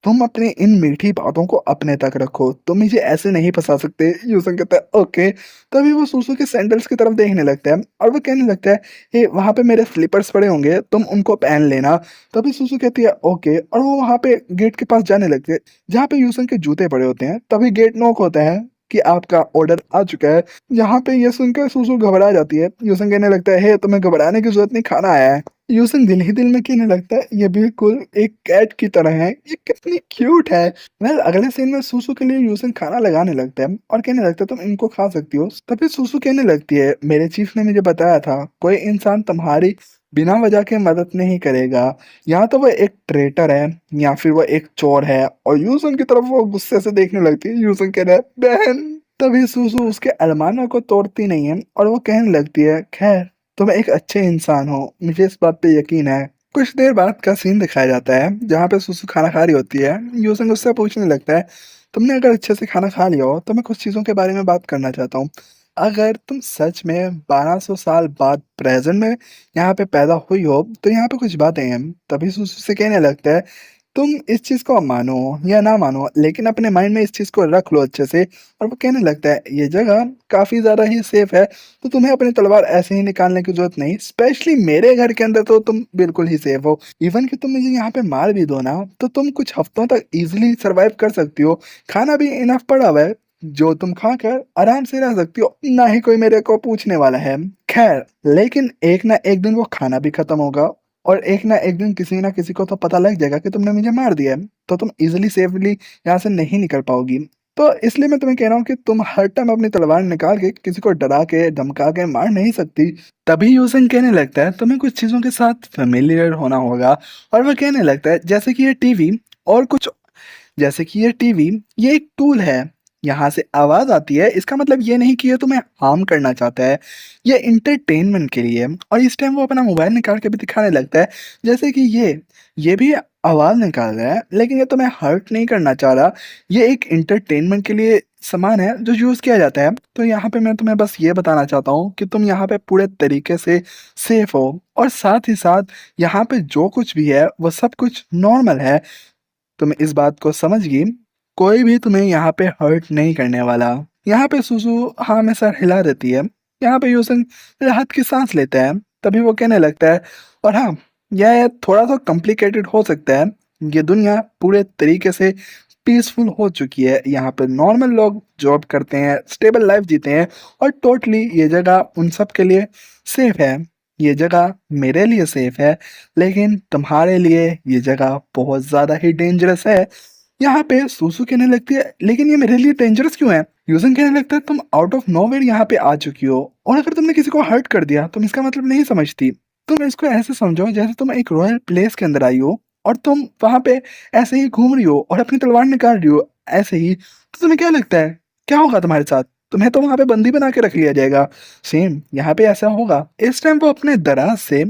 तुम अपनी इन मीठी बातों को अपने तक रखो, तुम मुझे ऐसे नहीं फंसा सकते। यूसन कहता है ओके। तभी वो सूसू के सैंडल्स की तरफ देखने लगता है और वो कहने लगता है हे वहां पे मेरे स्लीपर्स पड़े होंगे तुम उनको पहन लेना। तभी सूसू कहती है ओके और वो वहां पे गेट के पास जाने लगते हैं जहाँ पे यूसन के जूते पड़े होते हैं। तभी गेट नॉक होता है कि आपका ऑर्डर आ चुका है। यहाँ पे ये सुनकर सुसु घबरा जाती है। यूसन कहने लगता है हे तुम्हें घबराने की जरूरत नहीं, खाना आया है। यूसन दिल ही दिल में कहने लगता है ये बिल्कुल एक कैट की तरह है, ये कितनी क्यूट है। वेल अगले सीन में सुसु के लिए यूसन खाना लगाने लगता है और कहने लगता है तुम इनको खा सकती हो। तभी सुसु कहने लगती है मेरे चीफ ने मुझे बताया था कोई इंसान तुम्हारी बिना वजह के मदद नहीं करेगा, या तो वो एक ट्रेटर है या फिर वो एक चोर है। और यूसन की तरफ वो गुस्से से देखने लगती है। यूसन कह रहा है बहन। तभी सुसु उसके अरमानों को तोड़ती नहीं है और वो कहने लगती है खैर तुम एक अच्छे इंसान हो, मुझे इस बात पे यकीन है। कुछ देर बाद का सीन दिखाया जाता है जहाँ पे सुसु खाना खा रही होती है। यूसन उससे पूछने लगता है तुमने अगर अच्छे से खाना खा लिया हो तो मैं कुछ चीजों के बारे में बात करना चाहता हूँ। अगर तुम सच में 1200 साल बाद प्रेजेंट में यहाँ पे पैदा हुई हो तो यहाँ पे कुछ बातें हैं। तभी सुसु से कहने लगता है तुम इस चीज को मानो या ना मानो लेकिन अपने माइंड में इस चीज को रख लो अच्छे से। और वो कहने लगता है ये जगह काफी ज्यादा ही सेफ है तो तुम्हें अपनी तलवार ऐसे ही निकालने की जरूरत नहीं, स्पेशली मेरे घर के अंदर तो तुम बिल्कुल ही सेफ हो। इवन कि तुम मुझे यहाँ पे मार भी दो ना तो तुम कुछ हफ्तों तक इजिली सरवाइव कर सकती हो, खाना भी इनफ पड़ा हुआ है जो तुम खाकर आराम से रह सकती हो, ना ही कोई मेरे को पूछने वाला है। खैर लेकिन एक ना एक दिन वो खाना भी खत्म होगा और एक ना एक दिन किसी ना किसी को तो पता लग जाएगा कि तुमने मुझे मार दिया है, तो तुम इजिली सेफली यहाँ से नहीं निकल पाओगी। तो इसलिए मैं तुम्हें कह रहा हूँ कि तुम हर टाइम अपनी तलवार निकाल के किसी को डरा के धमका के मार नहीं सकती। तभी यूसन कहने लगता है तुम्हें कुछ चीजों के साथ फेमिलियर होना होगा। और वह कहने लगता है जैसे कि ये टीवी और कुछ, जैसे कि ये टीवी ये एक टूल है, यहाँ से आवाज आती है इसका मतलब ये नहीं कि ये तुम्हें हार्म करना चाहता है, ये इंटरटेनमेंट के लिए है। और इस टाइम वो अपना मोबाइल निकाल के भी दिखाने लगता है जैसे कि ये भी आवाज़ निकाल रहा है, लेकिन ये तुम्हें हर्ट नहीं करना चाह रहा। ये एक एंटरटेनमेंट के लिए सामान है जो यूज़ किया जाता है। तो यहाँ पे मैं तुम्हें बस ये बताना चाहता हूँ कि तुम यहाँ पे पूरे तरीके से सेफ हो, और साथ ही साथ यहाँ पे जो कुछ भी है वो सब कुछ नॉर्मल है। तुम इस बात को समझ गई, कोई भी तुम्हें यहाँ पे हर्ट नहीं करने वाला। यहाँ पे सुसु हाँ में सर हिला देती है। यहाँ पे यूसन राहत की सांस लेता है, तभी वो कहने लगता है, और हाँ, यह थोड़ा सा कॉम्प्लिकेटेड हो सकता है। ये दुनिया पूरे तरीके से पीसफुल हो चुकी है। यहाँ पे नॉर्मल लोग जॉब करते हैं, स्टेबल लाइफ जीते हैं, और टोटली ये जगह उन सब के लिए सेफ है। ये जगह मेरे लिए सेफ है, लेकिन तुम्हारे लिए ये जगह बहुत ज़्यादा ही डेंजरस है। यहाँ पे सुसु कहने लगती है, लेकिन ये मेरे लिए डेंजरस क्यों है? यूजन कहने लगता है, तुम आउट ऑफ नोवेयर यहाँ पे आ चुकी हो, और अगर तुमने किसी को हर्ट कर दिया तुम इसका मतलब नहीं समझती। तुम इसको ऐसे समझो जैसे तुम एक रॉयल प्लेस के अंदर आई हो, और तुम वहां पे ऐसे ही घूम रही हो और अपनी तलवार निकाल रही हो ऐसे ही। तो तुम्हें क्या लगता है क्या होगा तुम्हारे साथ? तुम्हें तो वहां पे बंदी बना के रख लिया जाएगा। सेम यहाँ पे ऐसा होगा। इस टाइम वो अपने दराज से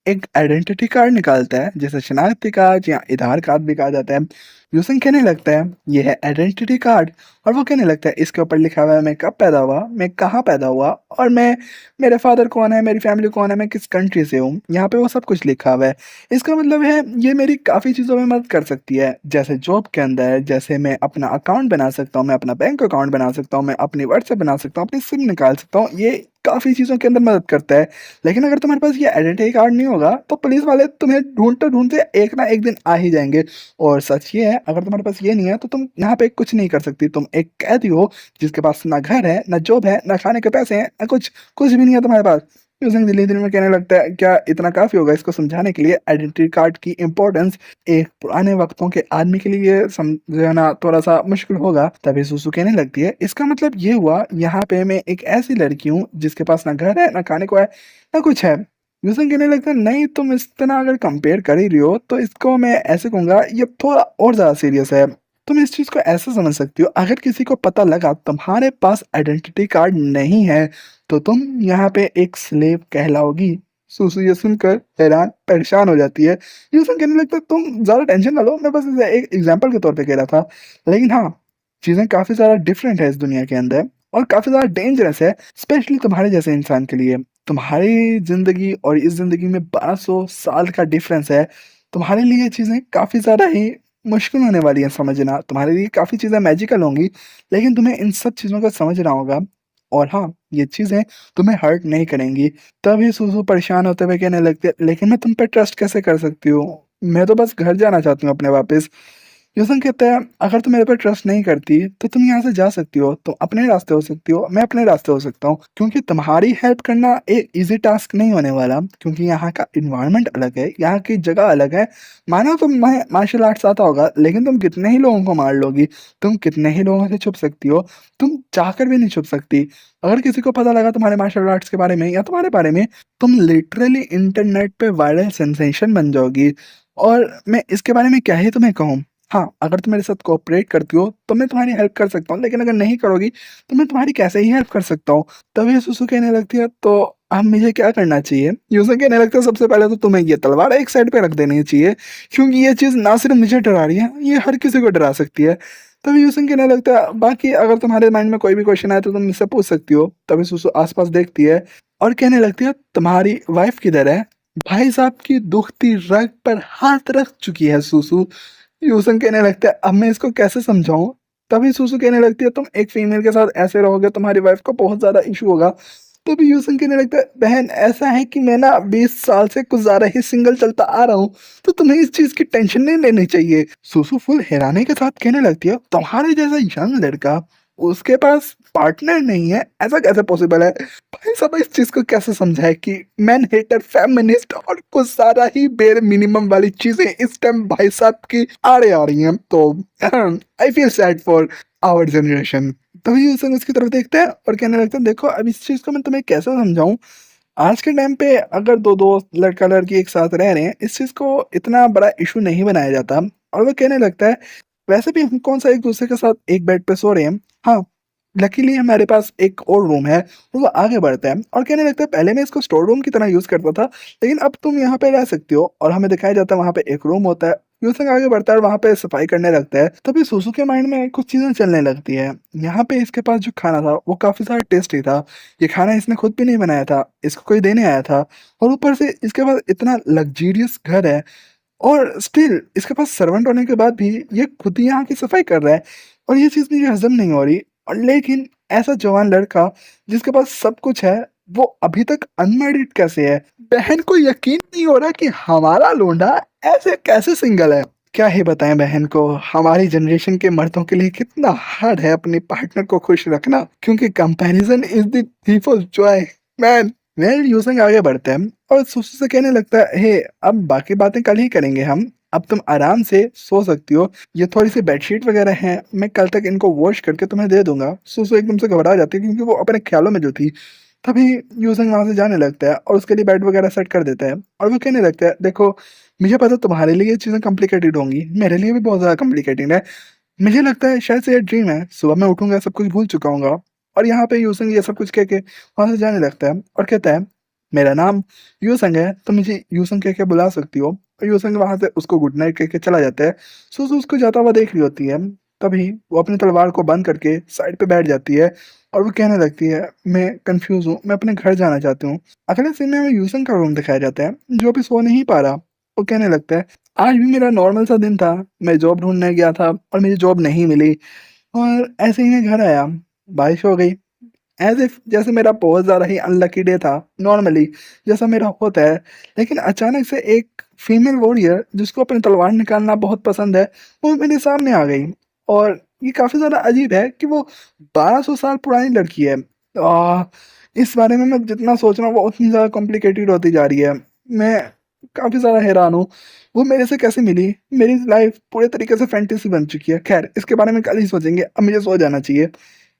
एक आइडेंटिटी कार्ड निकालता है, जैसे शनाख्ती कार्ड या आधार कार्ड भी कहा जाता है। यूसन कहने लगता है, ये है आइडेंटिटी कार्ड। और वो कहने लगता है, इसके ऊपर लिखा हुआ है मैं कब पैदा हुआ, मैं कहाँ पैदा हुआ, और मैं, मेरे फादर कौन है, मेरी फैमिली कौन है, मैं किस कंट्री से हूँ। यहाँ पे वो सब कुछ लिखा हुआ है। इसका मतलब है ये मेरी काफ़ी चीज़ों में मदद कर सकती है, जैसे जॉब के अंदर, जैसे मैं अपना अकाउंट बना सकता हूँ, मैं अपना बैंक अकाउंट बना सकता हूँ, मैं अपनी व्हाट्सएप बना सकता हूँ, अपनी सिम निकाल सकता हूँ। ये काफ़ी चीज़ों के अंदर मदद करता है। लेकिन अगर तुम्हारे पास ये आइडेंटिटी कार्ड नहीं होगा तो पुलिस वाले तुम्हें ढूंढते ढूंढते एक ना एक दिन आ ही जाएंगे। और सच ये है, अगर तुम्हारे पास ये नहीं है तो तुम यहाँ पे कुछ नहीं कर सकती। तुम एक कैदी हो जिसके पास ना घर है, ना जॉब है, ना खाने के पैसे हैं, ना कुछ कुछ भी नहीं है तुम्हारे पास। यूजिंग दिल्ली दिल में कहने लगता है, क्या इतना काफी होगा इसको समझाने के लिए आइडेंटिटी कार्ड की इंपॉर्टेंस? एक पुराने वक्तों के आदमी के लिए समझाना थोड़ा सा मुश्किल होगा। तभी सुसु कहने लगती है, इसका मतलब ये हुआ यहाँ पे मैं एक ऐसी लड़की हूँ जिसके पास ना घर है, ना खाने को है, ना कुछ है। यूसन कहने लगता है, नहीं, तुम इस तरह अगर कंपेयर कर ही रही हो तो इसको मैं ऐसे कहूंगा, ये थोड़ा और ज्यादा सीरियस है। तुम इस चीज को ऐसे समझ सकती हो, अगर किसी को पता लगा तुम्हारे पास आइडेंटिटी कार्ड नहीं है तो तुम यहाँ पे एक स्लेव कहलाओगी। सुसु ये सुनकर हैरान परेशान हो जाती है। यूसन कहने लगता है, तुम ज्यादा टेंशन ना लो, मैं बस इसे एक एग्जाम्पल के तौर पे कह रहा था। लेकिन हाँ, चीजें काफी ज्यादा डिफरेंट है इस दुनिया के अंदर, और काफी ज्यादा डेंजरस है, स्पेशली तुम्हारे जैसे इंसान के लिए। तुम्हारी जिंदगी और इस जिंदगी में 1200 साल का डिफरेंस है। तुम्हारे लिए ये चीजें काफी ज्यादा ही मुश्किल होने वाली है समझना। तुम्हारे लिए काफी चीजें मैजिकल होंगी, लेकिन तुम्हें इन सब चीजों को समझना होगा। और हाँ, ये चीजें तुम्हें हर्ट नहीं करेंगी। तभी सुसु परेशान होते हुए कहने लगते हैं, लेकिन मैं तुम पे ट्रस्ट कैसे कर सकती हूँ? मैं तो बस घर जाना चाहती हूँ अपने वापस। यूसन कहता है, अगर तुम मेरे पर ट्रस्ट नहीं करती तो तुम यहाँ से जा सकती हो, तुम अपने रास्ते हो सकती हो, मैं अपने रास्ते हो सकता हूँ। क्योंकि तुम्हारी हेल्प करना एक इजी टास्क नहीं होने वाला, क्योंकि यहाँ का इन्वायरमेंट अलग है, यहाँ की जगह अलग है। मानो तुम्हें मार्शल आर्ट्स आता होगा, लेकिन तुम कितने ही लोगों को मार लोगी, तुम कितने ही लोगों से छुप सकती हो, तुम चाहकर भी नहीं छुप सकती। अगर किसी को पता लगा तुम्हारे मार्शल आर्ट्स के बारे में या तुम्हारे बारे में, तुम लिटरली इंटरनेट पे वायरल सेंसेशन बन जाओगी। और मैं इसके बारे में क्या ही तुम्हें कहूँ। हाँ, अगर तुम मेरे साथ कोऑपरेट करती हो तो मैं तुम्हारी हेल्प कर सकता हूँ, लेकिन अगर नहीं करोगी तो मैं तुम्हारी कैसे ही हेल्प कर सकता हूँ? तभी सुसु कहने लगती है, तो अब मुझे क्या करना चाहिए? यूसन कहने लगता है, सबसे पहले तो तुम्हें ये तलवार एक साइड पे रख देनी चाहिए, क्योंकि ये चीज़ ना सिर्फ मुझे डरा रही है, ये हर किसी को डरा सकती है। तभी यूसन कहने लगता है, बाकी अगर तुम्हारे माइंड में कोई भी क्वेश्चन आए तो तुम मुझसे पूछ सकती हो। तभी सुसु आसपास देखती है और कहने लगती है, तुम्हारी वाइफ किधर है? भाई साहब की दुखती रग पर हाथ रख चुकी है सुसु। यूसन कहने लगता है, अब मैं इसको कैसे समझाऊं? तभी सुसु कहने लगती है, तुम एक फीमेल के साथ ऐसे रहोगे तुम्हारी वाइफ को बहुत ज्यादा इशू होगा। तभी यूसन कहने लगता है, बहन ऐसा है कि मैं ना 20 साल से कुछ ज्यादा ही सिंगल चलता आ रहा हूँ, तो तुम्हें इस चीज की टेंशन नहीं लेनी चाहिए। सुसु फुल हैरानी के साथ कहने लगती है, तुम्हारे जैसा यंग लड़का, उसके पास पार्टनर नहीं है, ऐसा कैसे पॉसिबल है? भाई साहब इस चीज को कैसे समझाए कि मैन हेटर, फेमिनिस्ट और कुछ सारा ही बेर मिनिमम वाली चीजें इस टाइम भाई साहब की आड़े आ रही हैं। तो I feel sad for our generation. तभी यूसन उसकी तरफ देखता है और कहने लगता है, देखो अब इस चीज को मैं तुम्हें कैसे समझाऊं? आज के टाइम पे अगर दो दोस्त, लड़का लड़की एक साथ रह रहे हैं, इस चीज को इतना बड़ा इशू नहीं बनाया जाता। और वो कहने लगता है, वैसे भी हम कौन सा एक दूसरे के साथ एक बेड पे सो रहे हैं। हाँ, लकीली हमारे पास एक और रूम है। और वो आगे बढ़ता है और कहने लगता है, पहले मैं इसको स्टोर रूम की तरह यूज करता था, लेकिन अब तुम यहाँ पे रह सकती हो। और हमें दिखाया जाता है वहाँ पे एक रूम होता है, यूसुंग आगे बढ़ता है और वहाँ पे सफाई करने लगता है। तभी सुसु के माइंड में कुछ चीजें चलने लगती है। यहाँ पे इसके पास जो खाना था वो काफी सारा टेस्टी था। ये खाना इसने खुद भी नहीं बनाया था, इसको कोई देने आया था। और ऊपर से इसके पास इतना लग्जरियस घर है और स्टिल इसके पास सर्वेंट होने के बाद भी ये खुद ही यहाँ की सफाई कर रहा है। और ये चीज़ मुझे हजम नहीं हो रही। और लेकिन ऐसा जवान लड़का जिसके पास सब कुछ है, वो अभी तक अनमैरिड कैसे है? बहन को यकीन नहीं हो रहा कि हमारा लोंडा ऐसे कैसे सिंगल है। क्या ही बताएं बहन को, हमारी जनरेशन के मर्दों के लिए कितना हार्ड है अपने पार्टनर को खुश रखना, क्योंकि comparison is the thief of Joy man. Well using आगे बढ़ते हैं और सुसु से कहने लगता है, हे अब बाकी बातें कल ही करेंगे हम, अब तुम आराम से सो सकती हो। ये थोड़ी सी बेडशीट वगैरह हैं, मैं कल तक इनको वॉश करके तुम्हें दे दूंगा। सुसु एकदम से घबरा जाती है क्योंकि वो अपने ख्यालों में जो थी। तभी यूजिंग वहां से जाने लगता है और उसके लिए बेड वगैरह सेट कर देता है। और वो कहने लगता है, देखो मुझे पता तुम्हारे लिए ये चीज़ें कॉम्प्लिकेटेड होंगी, मेरे लिए भी बहुत ज़्यादा कॉम्प्लिकेटेड है। मुझे लगता है शायद से ये ड्रीम है, सुबह मैं उठूंगा सब कुछ भूल चुका हूँगा। और यहाँ पे यूसंग ये सब कुछ कह के वहां से जाने लगता है और कहता है, मेरा नाम यूसंग है, तो मुझे यूसंग कह के बुला सकती हो। और यूसंग वहां से उसको गुड नाइट कह के चला जाता है। सुसु उसको जाता हुआ देख रही होती है। तभी वो अपनी तलवार को बंद करके साइड पे बैठ जाती है और वो कहने लगती है, मैं कंफ्यूज हूँ, मैं अपने घर जाना चाहती हूँ। अगले सीन में हमें यूसंग का रूम दिखाया जाता है जो अभी सो नहीं पा रहा। वो कहने लगता है, आज भी मेरा नॉर्मल सा दिन था, मैं जॉब ढूंढने गया था और मुझे जॉब नहीं मिली और ऐसे ही मैं घर आया, बारिश हो गई। एज इफ जैसे मेरा बहुत ज़्यादा ही अनलकी डे था नॉर्मली, जैसा मेरा होता है। लेकिन अचानक से एक फीमेल वॉरियर जिसको अपनी तलवार निकालना बहुत पसंद है, वो मेरे सामने आ गई। और ये काफ़ी ज़्यादा अजीब है कि वो 1200 साल पुरानी लड़की है। आ, इस बारे में मैं जितना सोच रहा हूँ वो उतनी ज़्यादा कॉम्प्लिकेटेड होती जा रही है। मैं काफ़ी ज़्यादा हैरान हूँ, वो मेरे से कैसे मिली। मेरी लाइफ पूरे तरीके से फैंटेसी बन चुकी है। खैर इसके बारे में कल ही सोचेंगे, अब मुझे सो जाना चाहिए।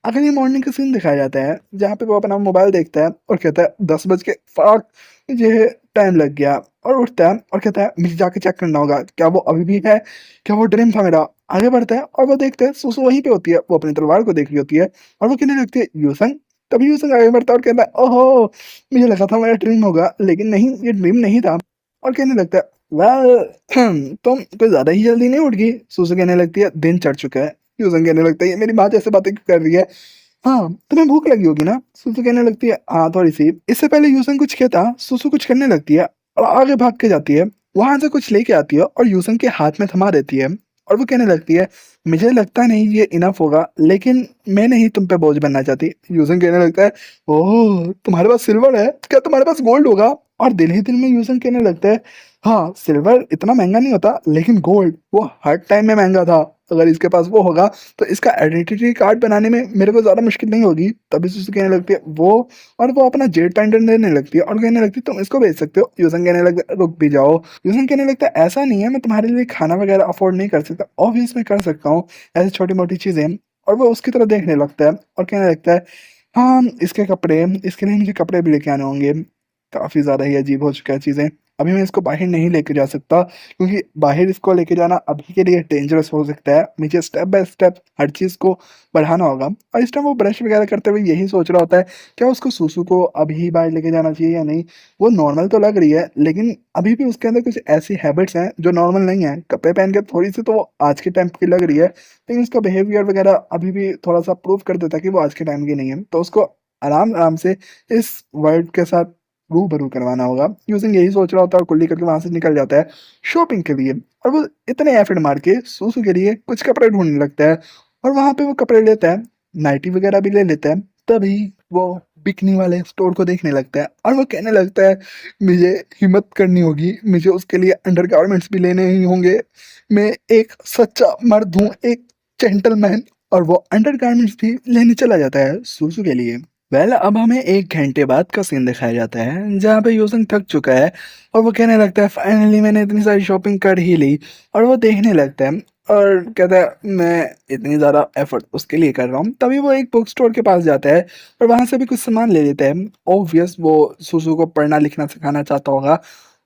अगली मॉर्निंग का सीन दिखाया जाता है जहाँ पे वो अपना मोबाइल देखता है और कहता है, 10 बज के फाक मुझे टाइम लग गया। और उठता है और कहता है, मुझे जाके चेक करना होगा क्या वो अभी भी है, क्या वो ड्रीम था मेरा। आगे बढ़ता है और वो देखता है सुसु वहीं पे होती है, वो अपनी तलवार को देख रही होती है और वो कहने लगती है, यूसंग। तभी यूसंग आगे बढ़ता है और कहता है, ओहो मुझे लगा था मेरा ड्रीम होगा, लेकिन नहीं ये ड्रीम नहीं था। और कहने लगता है, वेल तुम कुछ ज्यादा ही जल्दी नहीं उठ गई। सुसु कहने लगती है, दिन चढ़ चुका है। यूजन कहने लगता है, ये मेरी माँ जैसे बातें क्यों कर रही है। हाँ तुम्हें भूख लगी होगी ना। सुसु कहने लगती है, हाँ थोड़ी सी। इससे पहले यूसन कुछ कहता, सुसु कुछ करने लगती है और आगे भाग के जाती है। वहां से कुछ लेके आती है और यूसन के हाथ में थमा देती है। और वो कहने लगती है, मुझे लगता नहीं ये इनफ होगा, लेकिन मैं नहीं तुम पे बोझ बनना चाहती। यूसन कहने लगता है, ओह तुम्हारे पास सिल्वर है, क्या तुम्हारे पास गोल्ड होगा। और दिल ही दिल में यूसन कहने लगता है, हाँ सिल्वर इतना महंगा नहीं होता, लेकिन गोल्ड वो हर टाइम में महंगा था। अगर इसके पास वो होगा तो इसका आइडेंटिटी कार्ड बनाने में मेरे को ज्यादा मुश्किल नहीं होगी। तभी सुसु कहने लगती है वो, और वो अपना जेड पेंडेंट देने लगती है और कहने लगती है, तुम इसको बेच सकते हो। यूसन कहने लगता है, रुक भी जाओ। यूसन कहने लगता है, ऐसा नहीं है, मैं तुम्हारे लिए खाना वगैरह अफोर्ड नहीं कर सकता, ऑब्वियस मैं कर सकता हूँ ऐसी छोटी मोटी चीजें। और वो उसकी तरह देखने लगता है और कहने लगता है, हाँ इसके कपड़े, इसके लिए मुझे कपड़े भी लेके आने होंगे। काफी ज्यादा ही अजीब हो चुका है चीजें। अभी मैं इसको बाहर नहीं लेके जा सकता क्योंकि बाहर इसको लेके जाना अभी के लिए डेंजरस हो सकता है। मुझे स्टेप बाय स्टेप हर चीज़ को बढ़ाना होगा। और इस टाइम वो ब्रश वगैरह करते हुए यही सोच रहा होता है, क्या उसको सुसु को अभी ही बाहर लेके जाना चाहिए या नहीं। वो नॉर्मल तो लग रही है, लेकिन अभी भी उसके अंदर कुछ ऐसी हैबिट्स हैं जो नॉर्मल नहीं है। कपड़े पहन के थोड़ी सी तो वो आज के टाइम की लग रही है, लेकिन उसका बिहेवियर वगैरह अभी भी थोड़ा सा प्रूव कर देता है कि वो आज के टाइम की नहीं है। तो उसको आराम आराम से इस वर्ल्ड के साथ रूबरू करवाना होगा। यूजिंग यही सोच रहा होता है और कुल्ली करके वहां से निकल जाता है शॉपिंग के लिए। और वो इतने एफर्ट मार के सूसू के लिए कुछ कपड़े ढूंढने लगता है और वहां पे वो कपड़े लेता है, नाइटी वगैरह भी ले लेता है। तभी वो बिकनी वाले स्टोर को देखने लगता है और वो कहने लगता है, मुझे हिम्मत करनी होगी, मुझे उसके लिए अंडरगारमेंट्स भी लेने ही होंगे। मैं एक सच्चा मर्द हूँ, एक जेंटलमैन। और वो अंडरगारमेंट्स भी लेने चला जाता है सूसू के लिए। अब हमें 1 घंटे बाद का सीन दिखाया जाता है जहाँ पे यूसन थक चुका है और वो कहने लगता है, फाइनली मैंने इतनी सारी शॉपिंग कर ही ली। और वो देखने लगता है और कहता है, मैं इतनी ज़्यादा एफर्ट उसके लिए कर रहा हूँ। तभी वो एक बुक स्टोर के पास जाता है और वहाँ से भी कुछ सामान ले लेता है। ऑब्वियस वो सुसु को पढ़ना लिखना सिखाना चाहता होगा।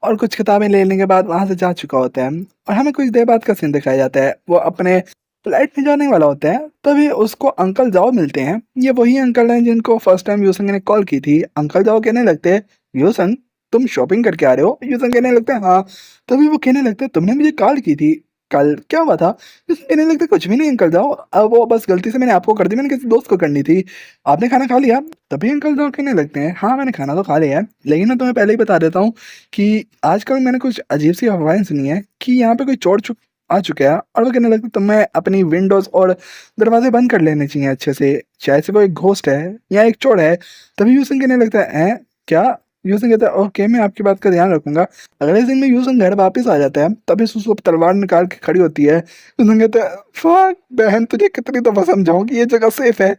और कुछ किताबें लेने के बाद वहाँ से जा चुका होता है और हमें कुछ देर बाद का सीन दिखाया जाता है। वो अपने फ्लाइट में जाने वाला होता है, तभी उसको अंकल जाओ मिलते हैं। ये वही अंकल हैं जिनको फर्स्ट टाइम यूसंग ने कॉल की थी। अंकल जाओ कहने लगते हैं, यूसंग तुम शॉपिंग करके आ रहे हो? यूसन कहने लगता है हाँ। तभी वो कहने लगता है तुमने मुझे कॉल की थी, कल क्या हुआ था? यूसन कहने लगता है कुछ भी नहीं अंकल जाओ, अब वो बस गलती से मैंने आपको कर दी, मैंने किसी दोस्त को करनी थी। आपने खाना खा लिया? तभी अंकल जाओ कहने लगते हैं हाँ मैंने खाना तो खा लिया है, लेकिन मैं तुम्हें पहले ही बता देता हूँ कि आजकल मैंने कुछ अजीब सी अफवाहें सुनी है कि यहाँ पे कोई चोर आ चुका है। और वो कहने लगता है तुम्हें अपनी विंडोज और दरवाजे बंद कर लेने चाहिए अच्छे से, चाहे से वो एक घोस्ट है या एक चोर है। तभी यूसन कहने लगता है हैं क्या? यूसन कहता है ओके मैं आपकी बात का ध्यान रखूंगा। अगले दिन में यूसन घर वापस आ जाता है, तभी सुसु तलवार निकाल के खड़ी होती है। यूसन कहता है फक बहन तुझे कितनी दफा समझाऊं कि ये जगह सेफ है।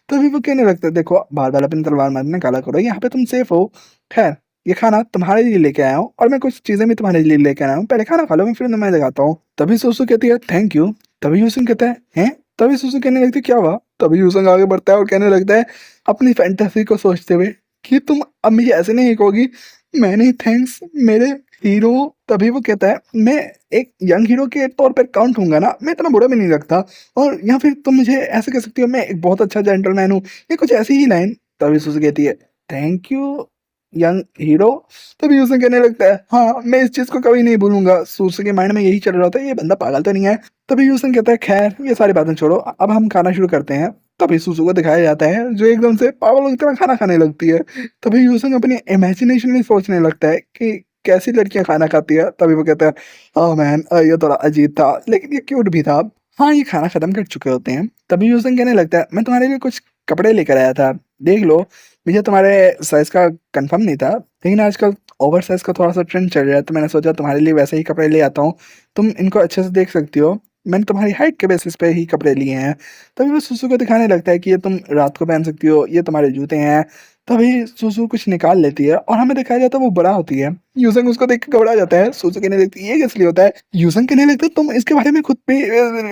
तभी वो कहने लगता है देखो बार बार अपनी तलवार मत निकाला करो, यहाँ पे तुम सेफ हो। खैर ये खाना तुम्हारे लिए लेके आया हूँ और मैं कुछ चीजें भी तुम्हारे लिए लेके आया हूँ, पहले खाना खा लो मैं फिर मैं दिखाता हूँ। तभी सुसु कहती है थैंक यू। तभी यूसन कहता है हैं? तभी सुसु कहने लगती है क्या हुआ? तभी यूसन आगे बढ़ता है और कहने लगता है अपनी फैंटेसी को सोचते हुए कि तुम अब मुझे ऐसे नहीं कहोगी मैनी थैंक्स मेरे हीरो। तभी वो कहता है मैं एक यंग हीरो के तौर पर काउंट होऊंगा ना, मैं इतना बुरा भी नहीं लगता, और या फिर तुम मुझे ऐसे कह सकती हो मैं एक बहुत अच्छा जेंटलमैन हूँ, ये कुछ ऐसी ही लाइन। तभी सुसु कहती है थैंक यू यंग हीरो। तभी यूसन कहने लगता है हाँ मैं इस चीज को कभी नहीं भूलूंगा। सूसु के माइंड में यही चल रहा था ये बंदा पागल तो नहीं है। तभी यूसन कहता है खैर ये सारी बातें छोड़ो, अब हम खाना शुरू करते हैं। तभी सुसु को दिखाया जाता है जो एकदम से पागल की तरह खाना खाने लगती है। तभी यूसन अपनी इमेजिनेशन में सोचने लगता है कि कैसी लड़कियां खाना खाती है। तभी वो कहता है ओह मैन ये थोड़ा अजीब था लेकिन ये क्यूट भी था। हाँ ये खाना खत्म कर चुके होते हैं। तभी यूसन कहने लगता है मैं तुम्हारे लिए कुछ कपड़े लेकर आया था, देख लो। मुझे तुम्हारे साइज का कंफर्म नहीं था, लेकिन आजकल ओवर साइज का थोड़ा सा ट्रेंड चल रहा है, तो मैंने सोचा तुम्हारे लिए वैसे ही कपड़े ले आता हूँ, तुम इनको अच्छे से देख सकती हो। मैंने तुम्हारी हाइट के बेसिस पे ही कपड़े लिए हैं। तभी वो सुसु को दिखाने लगता है कि ये तुम रात को पहन सकती हो, ये तुम्हारे जूते हैं। तभी सुसु कुछ निकाल लेती है और हमें दिखाया जाता है वो बड़ा होती है। यूजंग उसको देख के घबरा जाता है। सुसु कहने लगती है ये किस लिए होता है? यूजंग कहने लगता है तुम इसके बारे में खुद भी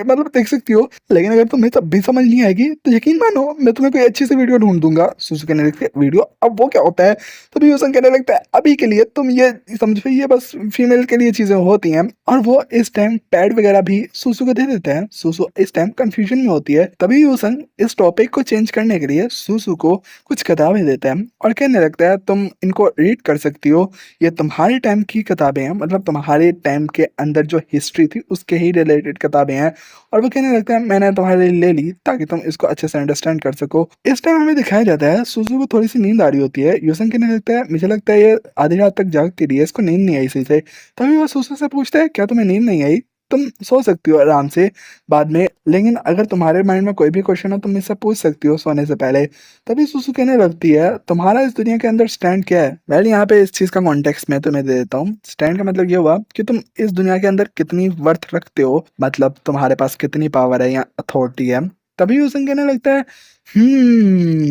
मतलब देख सकती हो, लेकिन अगर तुम्हें तब भी समझ नहीं आएगी तो यकीन मानो मैं तुम्हें कोई अच्छी सी वीडियो ढूंढ दूंगा। सुसु कहने लगती है वीडियो, अब वो क्या होता है? तभी यूजंग कहने लगता है अभी के लिए तुम ये समझो ये बस फीमेल के लिए चीजें होती हैं। और वो इस टाइम पैड वगैरह भी सुसु को दे देते हैं। सुसु इस टाइम कंफ्यूजन में होती है। तभी यूजंग इस टॉपिक को चेंज करने के लिए सुसु को कुछ किताबें देता है और कहने लगता है तुम इनको रीड कर सकती हो, ये तुम्हारे टाइम की किताबें हैं, मतलब तुम्हारे टाइम के अंदर जो हिस्ट्री थी उसके ही रिलेटेड किताबें हैं। और वो कहने लगता है मैंने तुम्हारे लिए ले ली ताकि तुम इसको अच्छे से अंडरस्टैंड कर सको। इस टाइम हमें दिखाया जाता है सुसु को थोड़ी सी नींद आ रही होती है। यूसन कहने लगता है मुझे लगता है ये आधी रात तक जागती रही है, इसको नींद नहीं आई सही से। तभी वो सुसु से पूछता है क्या तुम्हें नींद नहीं आई? तुम सो सकती हो आराम से बाद में, लेकिन अगर तुम्हारे माइंड में कोई भी क्वेश्चन हो तुम मुझसे पूछ सकती हो सोने से पहले। तभी सुसु कहने लगती है तुम्हारा इस दुनिया के अंदर स्टैंड क्या है? वेल यहाँ पे इस चीज का कॉन्टेक्स्ट मैं तुम्हें दे देता हूँ। स्टैंड का मतलब ये हुआ कि तुम इस दुनिया के अंदर कितनी वर्थ रखते हो, मतलब तुम्हारे पास कितनी पावर है या अथॉरिटी है। तभी यूसन कहने लगता है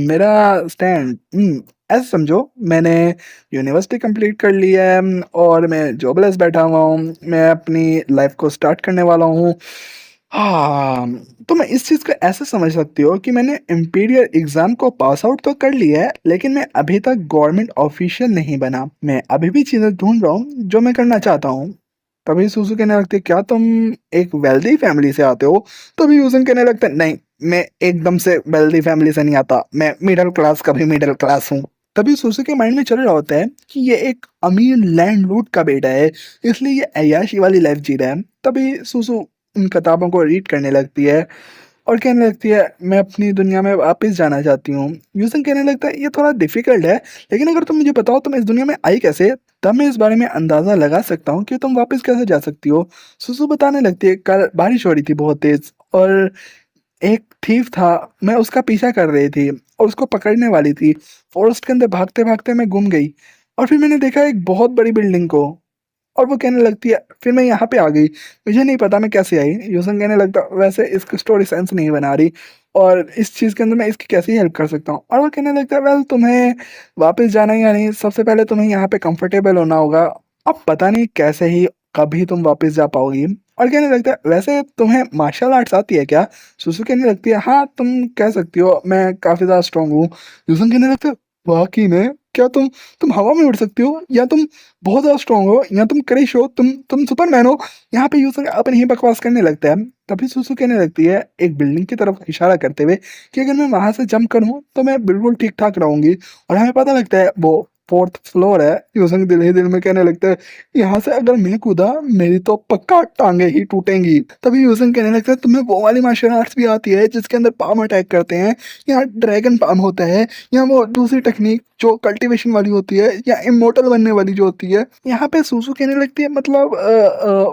मेरा स्टैंड ऐसे समझो मैंने यूनिवर्सिटी कंप्लीट कर ली है और मैं जॉबलेस बैठा हुआ हूँ, मैं अपनी लाइफ को स्टार्ट करने वाला हूँ। हाँ तो मैं इस चीज को ऐसे समझ सकती हो कि मैंने इम्पीरियल एग्जाम को पास आउट तो कर लिया है, लेकिन मैं अभी तक गवर्नमेंट ऑफिशियल नहीं बना, मैं अभी भी चीजें ढूंढ रहा हूँ जो मैं करना चाहता हूँ। तभी सुसु कहने लगती है क्या तुम एक वेल्दी फैमिली से आते हो? तभी यूजन कहने लगता है नहीं मैं एकदम से वेल्दी फैमिली से नहीं आता, मैं मिडिल क्लास का भी मिडिल क्लास हूँ। तभी सुसु के माइंड में चल रहा होता है कि ये एक अमीर लैंडलॉर्ड का बेटा है, इसलिए ये अय्याशी वाली लाइफ जी रहा है। तभी सुसु उन किताबों को रीड करने लगती है और कहने लगती है मैं अपनी दुनिया में वापस जाना चाहती हूँ। यूसन कहने लगता है ये थोड़ा डिफिकल्ट है, लेकिन अगर तुम मुझे बताओ तुम इस दुनिया में आई कैसे, तब मैं इस बारे में अंदाजा लगा सकता हूँ कि तुम वापस कैसे जा सकती हो। सुसु बताने लगती है कल बारिश हो रही थी बहुत तेज और एक थीफ था, मैं उसका पीछा कर रही थी और उसको पकड़ने वाली थी। फॉरेस्ट के अंदर भागते भागते मैं गुम गई और फिर मैंने देखा एक बहुत बड़ी बिल्डिंग को। और वो कहने लगती है फिर मैं यहाँ पे आ गई, मुझे नहीं पता मैं कैसे आई। यूसन कहने लगता वैसे इसकी स्टोरी सेंस नहीं बना रही और इस चीज़ के अंदर मैं इसकी कैसे हेल्प कर सकता हूँ। और वो कहने लगता है वेल तुम्हें वापस जाना है या नहीं, सबसे पहले तुम्हें यहाँ पे कंफर्टेबल होना होगा, अब पता नहीं कैसे ही कभी तुम वापस जा पाओगी। और कहने लगता है वैसे तुम्हें मार्शल आर्ट्स आती है क्या? सुसु कहने लगती है हाँ तुम कह सकती हो मैं काफ़ी ज़्यादा स्ट्रांग हूँ। यूसन कहने लगता है वाकई में क्या तुम हवा में उड़ सकती हो, या तुम बहुत ज्यादा स्ट्रांग हो, या तुम क्रिश हो, तुम सुपरमैन हो। यहाँ पे यूसन अपनी ही बकवास करने लगता है। तभी सुसु कहने लगती है एक बिल्डिंग की तरफ इशारा करते हुए कि अगर मैं वहां से जंप करूँ तो मैं बिल्कुल ठीक ठाक रहूंगी। और हमें पता लगता है वो 4th फ्लोर है। यूसुंग दिल ही दिल में कहने लगता है यहाँ से अगर मैं कूदा मेरी तो पक्का टांगे ही टूटेंगी। तभी यूसुंग कहने लगता है तुम्हें वो वाली मार्शल आर्ट्स भी आती है जिसके अंदर पाम अटैक करते हैं, या ड्रैगन पाम होता है, या वो दूसरी टेक्निक जो कल्टीवेशन वाली होती है, या इमोर्टल बनने वाली जो होती है। यहाँ पे सूसू कहने लगती है मतलब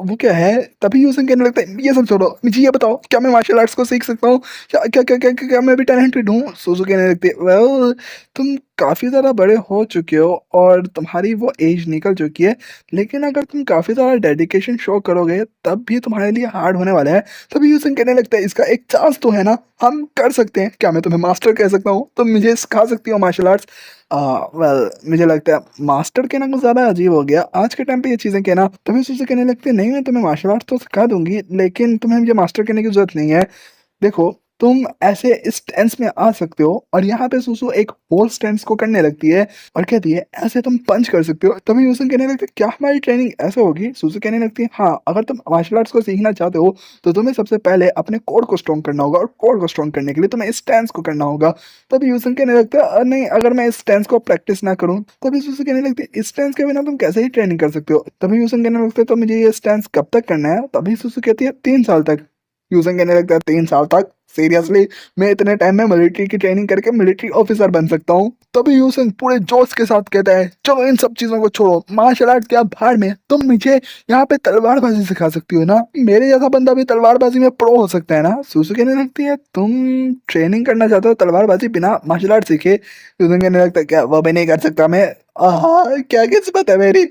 वो क्या है। तभी यूसन कहने लगता है ये सब छोड़ो, मुझे ये बताओ क्या मैं मार्शल आर्ट्स को सीख सकता हूँ, क्या क्या क्या क्या, क्या, क्या मैं भी टैलेंटेड हूँ। सूसू कहने लगती है वेल तुम काफ़ी ज़्यादा बड़े हो चुके हो और तुम्हारी वो एज निकल चुकी है, लेकिन अगर तुम काफ़ी ज़्यादा डेडिकेशन शो करोगे तब भी तुम्हारे लिए हार्ड होने वाला है। तभी यूसन कहने लगता है इसका एक चांस तो है ना, हम कर सकते हैं, क्या मैं तुम्हें मास्टर कह सकता हूँ, तुम मुझे सिखा सकती हो मार्शल आर्ट्स। वेल मुझे लगता है मास्टर कहना कुछ ज़्यादा अजीब हो गया आज के टाइम पे ये चीज़ें कहना। तभी उससे कहने लगती है नहीं मैं तुम्हें मार्शल आर्ट्स तो सिखा दूंगी लेकिन तुम्हें मुझे मास्टर कहने की जरूरत नहीं है। देखो तुम ऐसे इस स्टेंस में आ सकते हो, और यहाँ पे सुसु एक होल स्टेंस को करने लगती है और कहती है ऐसे तुम पंच कर सकते हो। तभी यूसन कहने लगती है क्या हमारी ट्रेनिंग ऐसे होगी। सुसु कहने लगती है हाँ अगर तुम मार्शल आर्ट्स को सीखना चाहते हो तो तुम्हें सबसे पहले अपने कोर को स्ट्रॉन्ग करना होगा, और कोर को स्ट्रॉन्ग करने के लिए तुम्हें इस स्टेंस को करना होगा। तभी यूसन कहने लगता है नहीं अगर मैं इस स्टेंस को प्रैक्टिस ना करूँ। तभी सुसु कहने लगती है इस स्टेंस के बिना तुम कैसे ही ट्रेनिंग कर सकते हो। तभी यूसन कहने लगता है तो मुझे ये स्टेंस कब तक करना है। तभी सुसु कहती है 3 साल तक। यूसन कहने लगता है 3 साल तक, सीरियसली मैं इतने टाइम में मिलिट्री की ट्रेनिंग करके मिलिट्री ऑफिसर बन सकता हूँ। तभी यूसन पूरे जोश के साथ कहता है चलो इन सब चीजों को छोड़ो, मार्शल आर्ट क्या भाड़ में, तुम मुझे यहाँ पे तलवारबाजी सिखा सकती हो ना, मेरे जैसा बंदा भी तलवारबाजी में प्रो हो सकता है ना। सुसु कहने लगती है तुम ट्रेनिंग करना चाहते हो तलवारबाजी बिना मार्शल आर्ट सीखे। यूसन कहने लगता है क्या वो भी नहीं कर सकता मैं, हाँ क्या किस्मत है मेरी।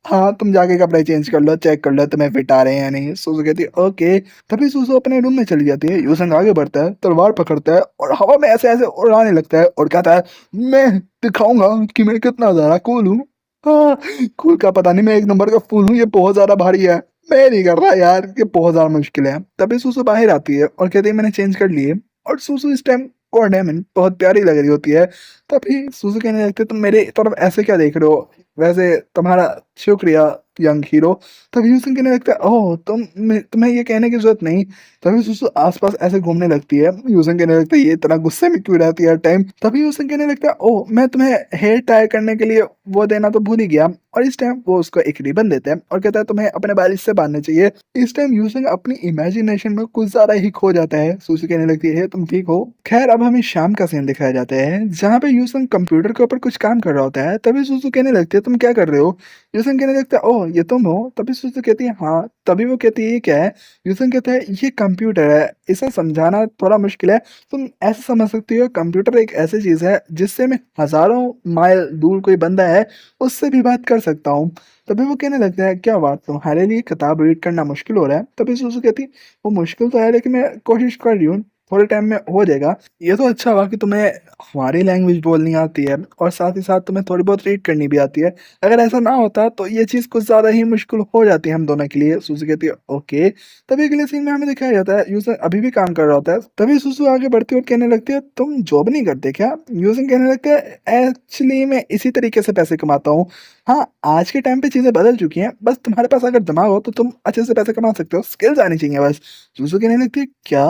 हाँ तुम जाके कपड़े चेंज कर लो, चेक कर लो तुम्हें फिट आ रहे हैं या नहीं। सुसु कहती है ओके। तभी सुसु अपने रूम में चली जाती है। यूसंग आगे बढ़ता है, तलवार पकड़ता है और हवा में ऐसे ऐसे उड़ाने लगता है और कहता है मैं दिखाऊंगा कि मैं कितना ज्यादा कूल हूँ। हाँ कूल का पता नहीं, मैं एक नंबर का फूल हूँ, ये बहुत ज्यादा भारी है, मैं नहीं कर रहा यार, ये बहुत ज्यादा मुश्किल है। तभी सुसु बाहर आती है और कहती है मैंने चेंज कर लिए, और सुसु इस टाइम कोर्डेमन बहुत प्यारी लग रही होती है। तभी सुसु कहने लगते तुम मेरे तरफ ऐसे क्या देख रहे हो, वैसे तुम्हारा शुक्रिया यंग हीरो। तभी यूसन कहने लगता है ओह तुम्हें ये कहने की जरूरत नहीं। तभी सुसु आसपास ऐसे घूमने लगती है। यूसन कहने लगता है ये इतना गुस्से में क्यों रहती है हर टाइम। तभी यूसन कहने लगता है ओह मैं तुम्हें हेयर टाई करने के लिए वो देना तो भूल ही गया, और इस टाइम वो उसको एक रिबन देता है और कहता है तुम्हें अपने बाल इससे बांधने चाहिए। इस टाइम यूसन अपनी इमेजिनेशन में कुछ ज्यादा ही खो जाता है। सुसु कहने लगती है तुम ठीक हो। खैर अब हमें शाम का सीन दिखाया जाता है जहाँ पे यूसन कंप्यूटर के ऊपर कुछ काम कर रहा होता है। तभी सुसु कहने लगती है तुम क्या कर रहे हो। यूसन कहने लगता है ओह ये तुम हो। तभी सुसु कहती है हाँ। तभी वो कहती है ये क्या है। यूसन कहता है ये कंप्यूटर है, इसे समझाना थोड़ा मुश्किल है, तुम ऐसे समझ सकती हो कंप्यूटर एक ऐसी चीज है जिससे मैं हजारों माइल दूर कोई बंदा है उससे भी बात कर सकता हूँ। तभी वो कहने लगता है क्या बात तुम्हारे लिए किताब रीड करना मुश्किल हो रहा है। तभी सुसु कहती वो मुश्किल तो है लेकिन मैं कोशिश कर रही हूँ, थोड़े टाइम में हो जाएगा। ये तो अच्छा हुआ कि तुम्हें हमारी लैंग्वेज बोलनी आती है और साथ ही साथ तुम्हें थोड़ी बहुत रीड करनी भी आती है। अगर ऐसा ना होता तो ये चीज़ कुछ ज़्यादा ही मुश्किल हो जाती है हम दोनों के लिए। सुसु कहती है ओके। तभी अगले सीन में हमें दिखाया जाता है यूसन अभी भी काम कर रहा होता है। तभी सुसु आगे बढ़ती है और कहने लगती है तुम जॉब नहीं करते क्या। यूसन कहने लगता है एक्चुअली मैं इसी तरीके से पैसे कमाता हूँ। हाँ आज के टाइम पे चीज़ें बदल चुकी हैं, बस तुम्हारे पास अगर दिमाग हो तो तुम अच्छे से पैसे कमा सकते हो, स्किल्स आनी चाहिए बस। सुसु कहने लगती है क्या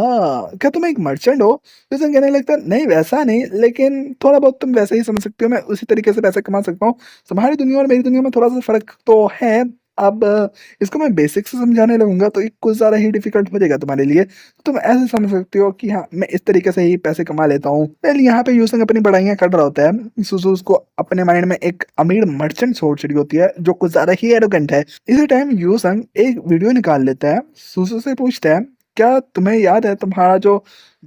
क्या तुम एक मर्चेंट हो। यूसन कहने लगता है नहीं वैसा नहीं, लेकिन थोड़ा बहुत तुम वैसे ही समझ सकते हो, मैं उसी तरीके से पैसे कमा सकता हूँ। तुम्हारी दुनिया और मेरी दुनिया में थोड़ा सा फर्क तो है। अब इसको मैं बेसिक से समझाने लगूंगा तो ये कुछ ज़्यादा ही डिफिकल्ट हो जाएगा तुम्हारे लिए। तुम ऐसे समझ सकते हो कि हाँ मैं इस तरीके से ही पैसे कमा लेता हूँ। पहले यहाँ पे यूसन अपनी बड़ाइयाँ कर रहा होता है। सुसु उसको अपने माइंड में एक अमीर मर्चेंट सोच रही होती है जो कुछ ज़्यादा ही एरोगेंट है। इसी टाइम यूसन एक वीडियो निकाल लेता है, सुसु से पूछता है क्या तुम्हें याद है तुम्हारा जो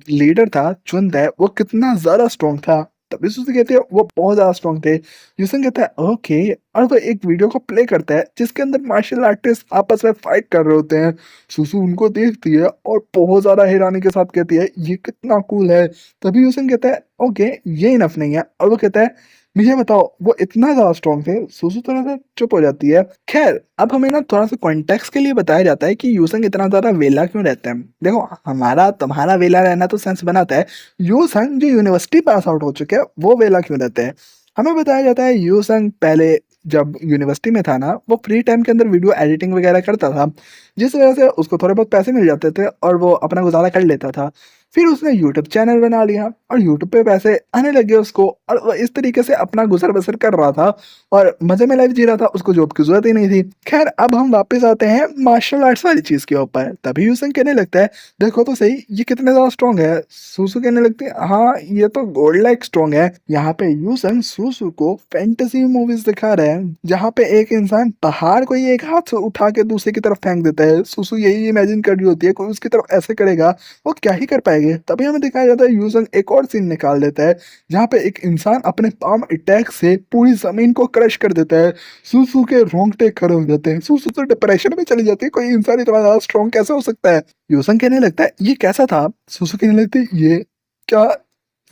लीडर था चुंद है वो कितना ज्यादा स्ट्रॉन्ग था। तभी सुसु कहते हैं वो बहुत ज्यादा स्ट्रॉन्ग थे। यूसन कहता है ओके, और वो एक वीडियो को प्ले करता है जिसके अंदर मार्शल आर्टिस्ट आपस में फाइट कर रहे होते हैं। सुसु उनको देखती है और बहुत ज्यादा हैरानी के साथ कहती है ये कितना कूल है। तभी यूसन कहता है ओके ये इनफ नहीं है, और वो कहता है मुझे बताओ वो इतना ज्यादा स्ट्रॉन्ग थे। सुसु थोड़ा सा चुप हो जाती है। खैर अब हमें ना थोड़ा सा कॉन्टेक्स्ट के लिए बताया जाता है कि यूसंग इतना ज्यादा वेला क्यों रहता है। देखो हमारा तुम्हारा वेला रहना तो सेंस बनाता है, यूसंग जो यूनिवर्सिटी पास आउट हो चुके हैं वो वेला क्यों रहते हैं। हमें बताया जाता है यूसंग पहले जब यूनिवर्सिटी में था ना वो फ्री टाइम के अंदर वीडियो एडिटिंग वगैरह करता था, जिस वजह से उसको थोड़े बहुत पैसे मिल जाते थे और वो अपना गुजारा कर लेता था। फिर उसने यूट्यूब चैनल बना लिया और यूट्यूब पे पैसे आने लगे उसको, और वो इस तरीके से अपना गुजर बसर कर रहा था और मजे में लाइफ जी रहा था, उसको जॉब की जरूरत ही नहीं थी। खैर, अब हम वापस आते हैं मार्शल आर्ट्स वाली चीज के ऊपर। तभी यूसन कहने लगता है, देखो तो सही ये कितने ज्यादा स्ट्रांग है। सुसु कहने लगती है, हाँ ये तो गोल्ड लाइक स्ट्रांग है। यहाँ पे यूसन सुसु को फैंटेसी मूवीज दिखा रहे हैं जहाँ पे एक इंसान पहाड़ को ही एक हाथ से उठा के दूसरे की तरफ फेंक देता है। सुसु यही इमेजिन कर रही होती है कोई उसकी तरफ ऐसे करेगा, वो क्या ही कर पाएंगे। तभी हमें दिखाया जाता है यूसन एक और सीन निकाल देता है जहाँ पे एक इंसान अपने पाम अटैक से पूरी जमीन को क्रश कर देता है। सुसु के रोंगटे खड़े हो जाते हैं, सुसु तो डिप्रेशन में चली जाती है, कोई इंसान इतना ज्यादा स्ट्रॉन्ग कैसे हो सकता है। यूसन कहने लगता है, ये कैसा था। सुसु कहने लगती है, ये क्या,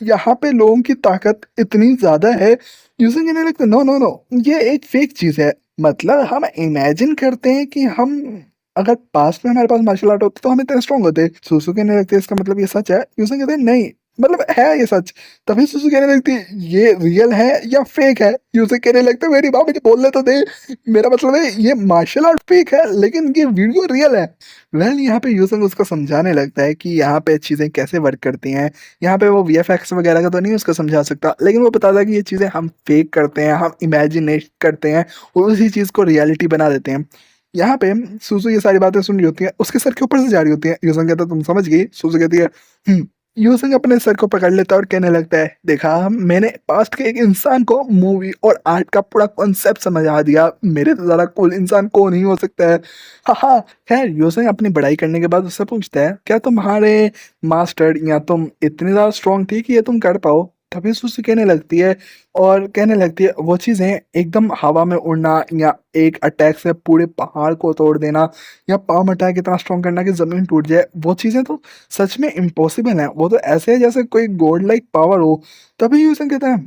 यहाँ पे लोगों की ताकत इतनी ज्यादा है। यूसन कहने लगता है, नो नो नो, ये एक फेक चीज है। मतलब हम इमेजिन करते हैं कि हम अगर पास्ट में हमारे पास मार्शल आर्ट होता तो हम इतने स्ट्रांग होते। सुसु कहने लगते हैं, इसका मतलब ये सच है। यूसन कहते हैं, नहीं मतलब है ये सच। तभी सुसु कहने लगती है, ये रियल है या फेक है। यूसन कहने लगते हैं, मेरी माँ मुझे बोलने तो दे, मेरा मतलब है ये मार्शल आर्ट फेक है लेकिन ये वीडियो रियल है। वेल, यहाँ पे यूसन उसको समझाने लगता है कि यहाँ पे चीजें कैसे वर्क करती हैं। यहाँ पे वो वीएफएक्स वगैरह का तो नहीं उसको समझा सकता, लेकिन वो बताता है कि ये चीजें हम फेक करते हैं, हम इमेजिनेट करते हैं और उसी चीज को रियलिटी बना देते हैं। यहाँ पे सुसु ये सारी बातें सुन रही होती है, उसके सर के ऊपर से जा रही होती है। यूसन कहता है, तुम समझ गई। सुसु कहती है, हम्म। यूसन अपने सर को पकड़ लेता है और कहने लगता है, देखा मैंने पास्ट के एक इंसान को मूवी और आर्ट का पूरा कॉन्सेप्ट समझा दिया, मेरे तो ज्यादा कूल इंसान कौन ही हो सकता है। हाँ हाँ। खैर, यूसन अपनी पढ़ाई करने के बाद उससे पूछता है, क्या तुम्हारे मास्टर या तुम इतनी ज्यादा स्ट्रांग थी कि ये तुम कर पाओ। तभी सुसु कहने लगती है और कहने लगती है, वो चीजें एकदम हवा में उड़ना या एक अटैक से पूरे पहाड़ को तोड़ देना या पाम अटैक इतना स्ट्रॉन्ग करना कि जमीन टूट जाए, वो चीजें तो सच में इम्पॉसिबल है। वो तो ऐसे है जैसे कोई गॉड लाइक पावर हो। तभी यूसन कहता है,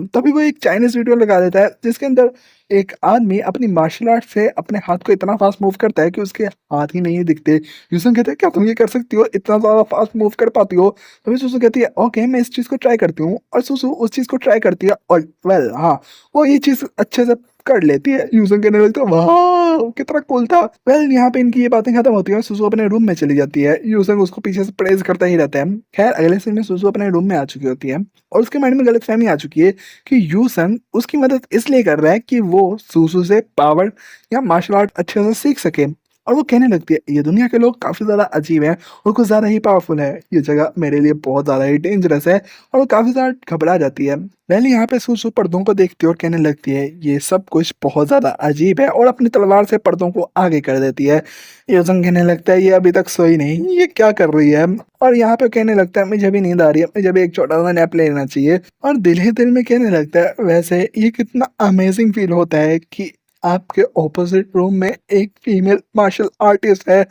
तभी वो एक चाइनीज वीडियो लगा देता है जिसके अंदर एक आदमी अपनी मार्शल आर्ट से अपने हाथ को इतना फास्ट मूव करता है कि उसके हाथ ही नहीं दिखते। यूसन कहते हैं, क्या तुम ये कर सकती हो, इतना ज्यादा फास्ट मूव कर पाती हो। तभी सुसु कहती है, ओके मैं इस चीज को ट्राई करती हूँ, और सुसु उस चीज को ट्राई करती है और वेल हाँ, वो ये चीज अच्छे से कर लेती है। यूसन कहने लगता है, वाह कितना कूल था। वेल, यहाँ पे इनकी ये बातें खत्म होती है और सुसु अपने रूम में चली जाती है। यूसन उसको पीछे से प्रेज करता ही रहता है। खैर, अगले सीन में सुसु अपने रूम में आ चुकी होती है और उसके माइंड में गलतफहमी आ चुकी है कि यूसन उसकी मदद इसलिए कर रहा है कि वो सुसु से पावर या मार्शल आर्ट अच्छे से सीख सके। और वो कहने लगती है, ये दुनिया के लोग काफी ज्यादा अजीब हैं और कुछ ज्यादा ही पावरफुल है, ये जगह मेरे लिए बहुत ज्यादा ही डेंजरस है। और वो काफी ज्यादा घबरा जाती है। पहले यहाँ पे सुसु पर्दों को देखती है और कहने लगती है, ये सब कुछ बहुत ज्यादा अजीब है, और अपनी तलवार से पर्दों को आगे कर देती है। योजन कहने लगता है, ये अभी तक सोई नहीं, ये क्या कर रही है। और यहाँ पे कहने लगता है, मुझे भी नींद आ रही है, मुझे भी एक छोटा सा नैप लेना चाहिए। और दिल ही दिल में कहने लगता है, वैसे ये कितना अमेजिंग फील होता है कि आपके ऑपोजिट रूम में एक फीमेल मार्शल आर्टिस्ट है।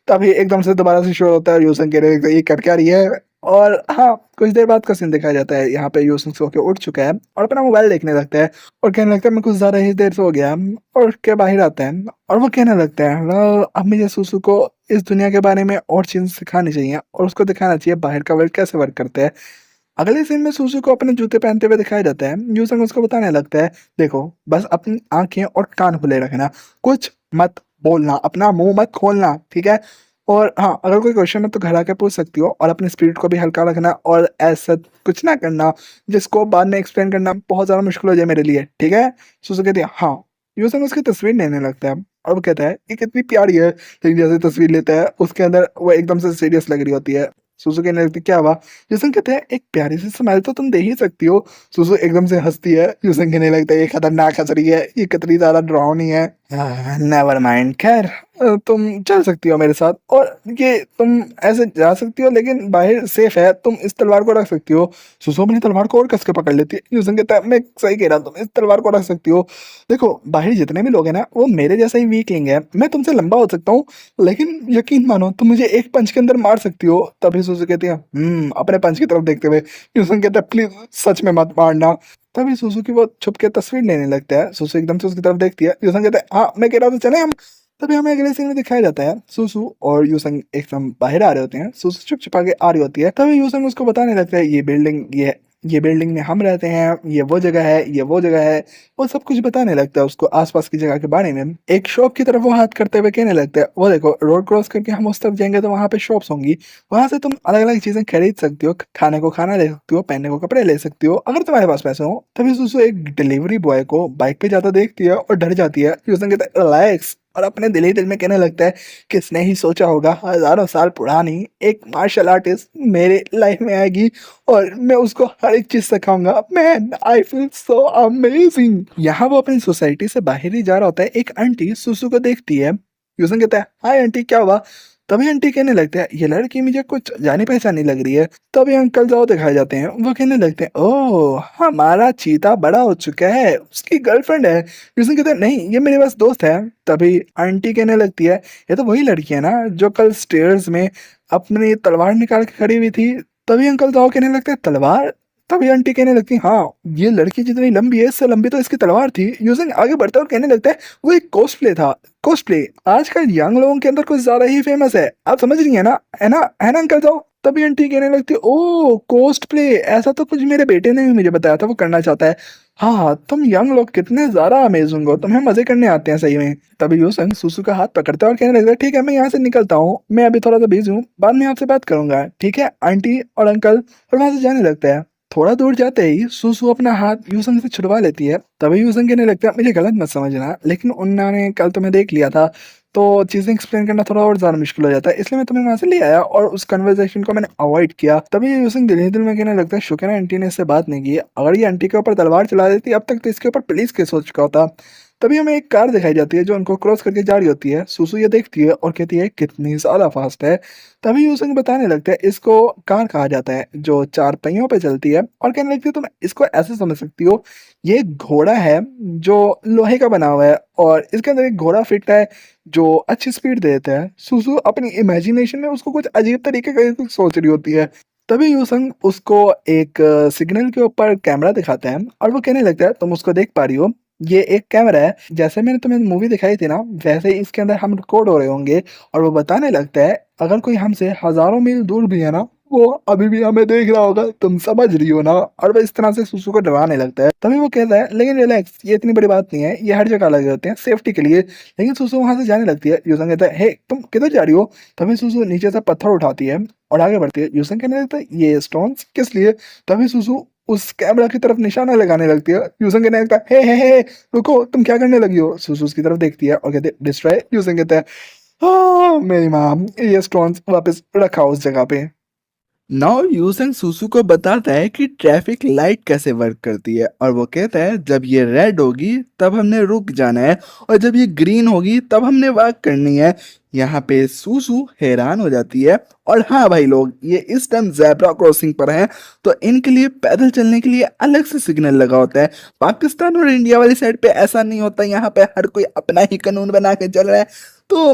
तभी एकदम से दोबारा से शो होता है और यूसन कहने लगता है, ये कर क्या रही है। और हाँ, कुछ देर बाद का सीन दिखाया जाता है। यहाँ पे यूसन सो के उठ चुका है और अपना मोबाइल देखने लगता है और कहने लगता है, मैं कुछ ज्यादा ही देर सो गया। और उठ के बाहर आता है और वो कहने लगता है, "well, अब मुझे सुसु को इस दुनिया के बारे में और चीज सिखानी चाहिए और उसको दिखाना चाहिए बाहर का वर्ल्ड कैसे वर्क करता है। अगले सीन में सुसु को अपने जूते पहनते हुए दिखाया जाता है। यूसन उसको बताने लगता है, देखो बस अपनी आंखें और कान खुले रखना, कुछ मत बोलना, अपना मुंह मत खोलना, ठीक है। और हाँ, अगर कोई क्वेश्चन है तो घर आके पूछ सकती हो, और अपने स्पिरिट को भी हल्का रखना और ऐसा कुछ ना करना जिसको बाद में एक्सप्लेन करना बहुत ज्यादा मुश्किल हो जाए मेरे लिए, ठीक है। सुसु कहती है, हाँ। यूसन उसकी तस्वीर लेने लगता है और वो कहता है, ये कितनी प्यारी है, लेकिन जैसे तस्वीर लेता है उसके अंदर वो एकदम से सीरियस लग रही होती है। सुसु कहने लगती, क्या हुआ। यूसन कहते हैं, एक प्यारी सी स्माइल तो तुम दे ही सकती हो। सुसु एकदम से हंसती है। यूसन कहने लगता है, ये खतरनाक हंस रही है, ये कितनी ज्यादा डरावनी है। नेवर माइंड, खैर तुम चल सकती हो मेरे साथ, और ये तुम ऐसे जा सकती हो लेकिन बाहर सेफ है, तुम इस तलवार को रख सकती हो। सुसु अपनी तलवार को और कस के पकड़ लेती है। यूसन कहता है, मैं सही कह रहा हूँ, तुम इस तलवार को रख सकती हो। देखो बाहर जितने भी लोग हैं ना, वो मेरे जैसा ही वीकलिंग है, मैं तुमसे लंबा हो सकता हूँ लेकिन यकीन मानो तुम मुझे एक पंच के अंदर मार सकती हो। तभी सुसु कहती है, अपने पंच की तरफ देखते हुए। यूसन कहता है, प्लीज सच में मत मारना। तभी सुसु की वो छुप के तस्वीर लेने लगता है। सुसु एकदम से उसकी तरफ देखती है। यूसन कहता है, हाँ मैं कह रहा था चले हम। तभी हमें अगले सीन में दिखाया जाता है, सुसु और यूसन एकदम बाहर आ रहे होते हैं। सुसु छुप छुपा के आ रही होती है। तभी यूसन उसको बताने लगता है, ये बिल्डिंग ये ये बिल्डिंग में हम रहते हैं, ये वो जगह है, ये वो जगह है। वो सब कुछ बताने लगता है उसको आसपास की जगह के बारे में। एक शॉप की तरफ वो हाथ करते हुए कहने लगता है, वो देखो रोड क्रॉस करके हम उस तरफ जाएंगे तो वहाँ पे शॉप्स होंगी। वहाँ से तुम अलग अलग चीजें खरीद सकती हो, खाने को खाना ले सकती हो, पहनने को कपड़े ले सकती हो, अगर तुम्हारे पास पैसे हो। तभी सुसु एक डिलीवरी बॉय को बाइक पे जाता देखती है और डर जाती है। फिर उसने कहता है रिलैक्स, और अपने दिल ही दिल में कहने लगता है, किसने ही सोचा होगा हजारों साल पुरानी एक मार्शल आर्टिस्ट मेरे लाइफ में आएगी और मैं उसको हर एक चीज सिखाऊंगा। Man I feel so amazing. यहाँ वो अपनी सोसाइटी से बाहर ही जा रहा होता है, एक आंटी सुसु को देखती है। यूसन कहता है, हाय आंटी क्या हुआ? तभी आंटी कहने लगते हैं, ये लड़की मुझे कुछ जानी पहचानी लग रही है। तभी अंकल जाओ दिखाए जाते हैं, वो कहने लगते हैं, ओह हमारा चीता बड़ा हो चुका है, उसकी गर्लफ्रेंड है। यूसन कहते हैं, नहीं ये मेरे पास दोस्त है। तभी आंटी कहने लगती है, ये तो वही लड़की है ना जो कल स्टेयर्स में अपनी तलवार निकाल के खड़ी हुई थी। तभी अंकल जाओ कहने लगते हैं, तलवार? तभी आंटी कहने लगती है, हाँ ये लड़की जितनी लंबी है इससे लंबी तो इसकी तलवार थी। यूजिंग आगे बढ़ता है और कहने लगता है, वो एक कॉस्प्ले था। कॉस्प्ले आजकल यंग लोगों के अंदर कुछ ज्यादा ही फेमस है, आप समझ रही है ना? है ना अंकल जाओ? तभी आंटी कहने लगती है, ओ कॉस्प्ले, ऐसा तो कुछ मेरे बेटे ने भी मुझे बताया था वो करना चाहता है। हाँ तुम यंग लोग कितने ज्यादा अमेजिंग हो, तुम्हें मजे करने आते हैं सही में। तभी यूसंग सुसु का हाथ पकड़ता है और कहने लगता है, ठीक है मैं यहाँ से निकलता हूँ, मैं अभी थोड़ा सा बिजी हूँ, बाद में आपसे बात करूंगा, ठीक है आंटी और अंकल। और वहां से जाने लगता है। थोड़ा दूर जाते ही सुसु अपना हाथ यूसंग से छुड़वा लेती है। तभी यूसंग कहने लगता है, मुझे गलत मत समझना, लेकिन उन्होंने कल तुम्हें देख लिया था तो चीजें एक्सप्लेन करना थोड़ा और ज्यादा मुश्किल हो जाता है, इसलिए मैं तुम्हें वहां से ले आया और उस कन्वर्सेशन को मैंने अवॉइड किया। तभी यूसंग दिल ही दिल में कहने लगता है, शुक्र है आंटी ने इससे बात नहीं की, अगर ये आंटी के ऊपर तलवार चला देती अब तक तो इसके ऊपर पुलिस केस हो चुका होता। तभी हमें एक कार दिखाई जाती है जो उनको क्रॉस करके जा रही होती है। सुसु ये देखती है और कहती है, कितनी ज्यादा फास्ट है। तभी यूसंग बताने लगता है, इसको कार कहा जाता है जो चार पहियों पे चलती है, और कहने लगती है, तुम इसको ऐसे समझ सकती हो, ये एक घोड़ा है जो लोहे का बना हुआ है और इसके अंदर एक घोड़ा फिट है जो अच्छी स्पीड देता है। सुसु अपनी इमेजिनेशन में उसको कुछ अजीब तरीके का कुछ सोच रही होती है। तभी यूसंग उसको एक सिग्नल के ऊपर कैमरा दिखाता है और वो कहने लगता है, तुम उसको देख पा रही हो, ये एक कैमरा है, जैसे मैंने तुम्हें मूवी दिखाई थी ना वैसे ही इसके अंदर हम रिकॉर्ड हो रहे होंगे। और वो बताने लगता है, अगर कोई हमसे हजारों मील दूर भी है ना, वो अभी भी हमें देख रहा होगा, तुम समझ रही हो ना? और वो इस तरह से सुसु को डराने लगता है। तभी वो कहता है, लेकिन रिलैक्स, ये इतनी बड़ी बात नहीं है, ये हर जगह लगे होते हैं सेफ्टी के लिए। लेकिन सुसु वहां से जाने लगती है। यूसंग कहता है, हे तुम किधर जा रही हो? तभी सुसु नीचे से पत्थर उठाती है और आगे बढ़ती है। यूसंग कहने लगता है, ये स्टोन्स किस लिए? तभी सुसु उस कैमरा की तरफ निशाना लगाने लगती है। यूसंग कहने लगता है, हे रुको, तुम क्या करने लगी हो? सुसु उसकी तरफ देखती है और कहते हैं, डिस्ट्रॉय। यूसंग कहता है, हाँ मेरी माँ, ये स्टोन्स वापस रखा उस जगह पे। नाउ यूसेंग सुसु को बताता है कि ट्रैफिक लाइट कैसे वर्क करती है, और वो कहता है, जब ये रेड होगी तब हमने रुक जाना है और जब ये ग्रीन होगी तब हमने वॉक करनी है। यहाँ पे सुसु हैरान हो जाती है। और हाँ भाई लोग, ये इस टाइम ज़ेब्रा क्रॉसिंग पर हैं तो इनके लिए पैदल चलने के लिए अलग से सिग्नल लगा होता है। पाकिस्तान और इंडिया वाली साइड पे ऐसा नहीं होता, यहाँ पे हर कोई अपना ही कानून बना के चल रहा है। तो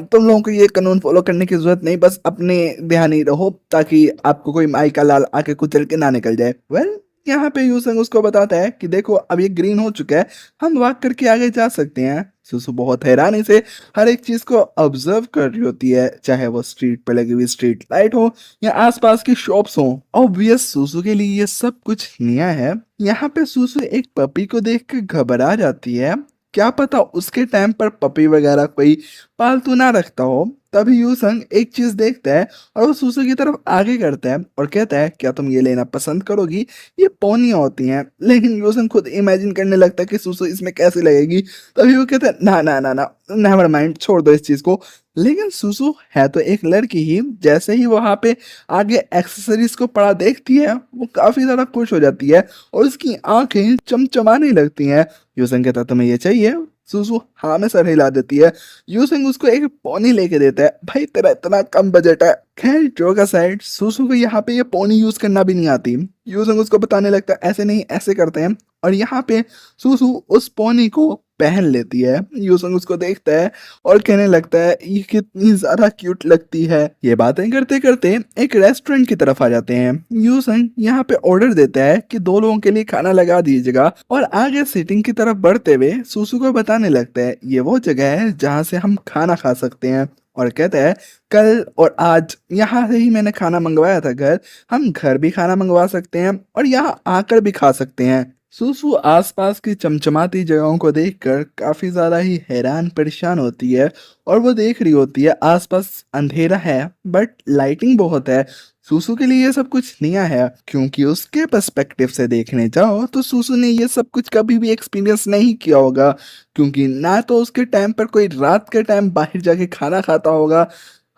तुम लोगों को ये कानून फॉलो करने की जरूरत नहीं, बस अपने ध्यान ही रहो ताकि आपको कोई माई का लाल आके कुचल के ना निकल जाए। वेल यहाँ पे यूसंग उसको बताता है कि देखो अब ये ग्रीन हो चुका है, हम वॉक करके आगे जा सकते हैं। सुसु बहुत हैरानी से हर एक चीज को ऑब्जर्व कर रही होती है, चाहे वो स्ट्रीट पे लगी हुई स्ट्रीट लाइट हो या आसपास की शॉप्स हो। ऑब्वियस सुसु के लिए ये सब कुछ नया है। यहाँ पे सुसु एक पपी को देख के घबरा जाती है, क्या पता उसके टाइम पर पपी वगैरह कोई पालतू ना रखता हो। तभी यूसंग एक चीज देखता है और वो सुसु की तरफ आगे करता है और कहता है, क्या तुम ये लेना पसंद करोगी? ये पोनियां होती हैं। लेकिन यूसंग खुद इमेजिन करने लगता है कि सुसु इसमें कैसी लगेगी। तभी वो कहता है, ना ना ना ना, नेवर माइंड, छोड़ दो इस चीज को। लेकिन सुसु है तो एक लड़की ही, जैसे ही वहां पे आगे एक्सेसरीज को पड़ा देखती है वो काफी ज्यादा खुश हो जाती है और उसकी आंखें चमचमाने लगती हैं। यूसंग कहता है, तुम्हें ये चाहिए? सुसु हाँ में सर हिला देती है। यूसंग उसको एक पोनी लेके देता है। भाई तेरा इतना कम बजट है। खैर जोक असाइड, सुसु को यहाँ पे ये पोनी यूज करना भी नहीं आती। यूसंग उसको बताने लगता है, ऐसे नहीं ऐसे करते हैं, और यहाँ पे सुसु उस पोनी को पहन लेती है। यूसंग उसको देखता है और कहने लगता है, ये कितनी ज्यादा क्यूट लगती है। ये बातें करते करते एक रेस्टोरेंट की तरफ आ जाते हैं। यूसंग यहाँ पे ऑर्डर देता है कि 2 लोगों के लिए खाना लगा दीजिएगा, और आगे सीटिंग की तरफ बढ़ते हुए सुसु को बताने लगता है, ये वो जगह है जहाँ से हम खाना खा सकते हैं। और कहता है कल और आज यहाँ से ही मैंने खाना मंगवाया था घर, हम घर भी खाना मंगवा सकते हैं और यहाँ आकर भी खा सकते हैं। सुसु आसपास की चमचमाती जगहों को देखकर काफी ज्यादा ही हैरान परेशान होती है और वो देख रही होती है आसपास अंधेरा है बट लाइटिंग बहुत है। सुसु के लिए ये सब कुछ नया है क्योंकि उसके पर्सपेक्टिव से देखने जाओ तो सुसु ने ये सब कुछ कभी भी एक्सपीरियंस नहीं किया होगा, क्योंकि ना तो उसके टाइम पर कोई रात के टाइम बाहर जाके खाना खाता होगा,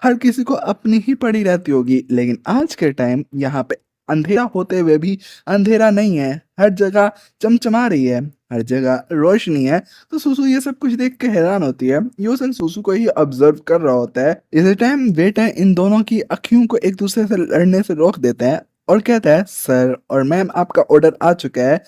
हर किसी को अपनी ही पड़ी रहती होगी। लेकिन आज के टाइम यहाँ पे अंधेरा होते हुए भी अंधेरा नहीं है, हर जगह चमचमा रही है, हर जगह रोशनी है। तो सुसु ये सब कुछ देख के हैरान होती है। यूसन सुसु को ही ऑब्जर्व कर रहा होता है। इस टाइम वेटर इन दोनों की अखियों को एक दूसरे से लड़ने से रोक देते हैं और कहता है सर और मैम आपका ऑर्डर आ चुका है।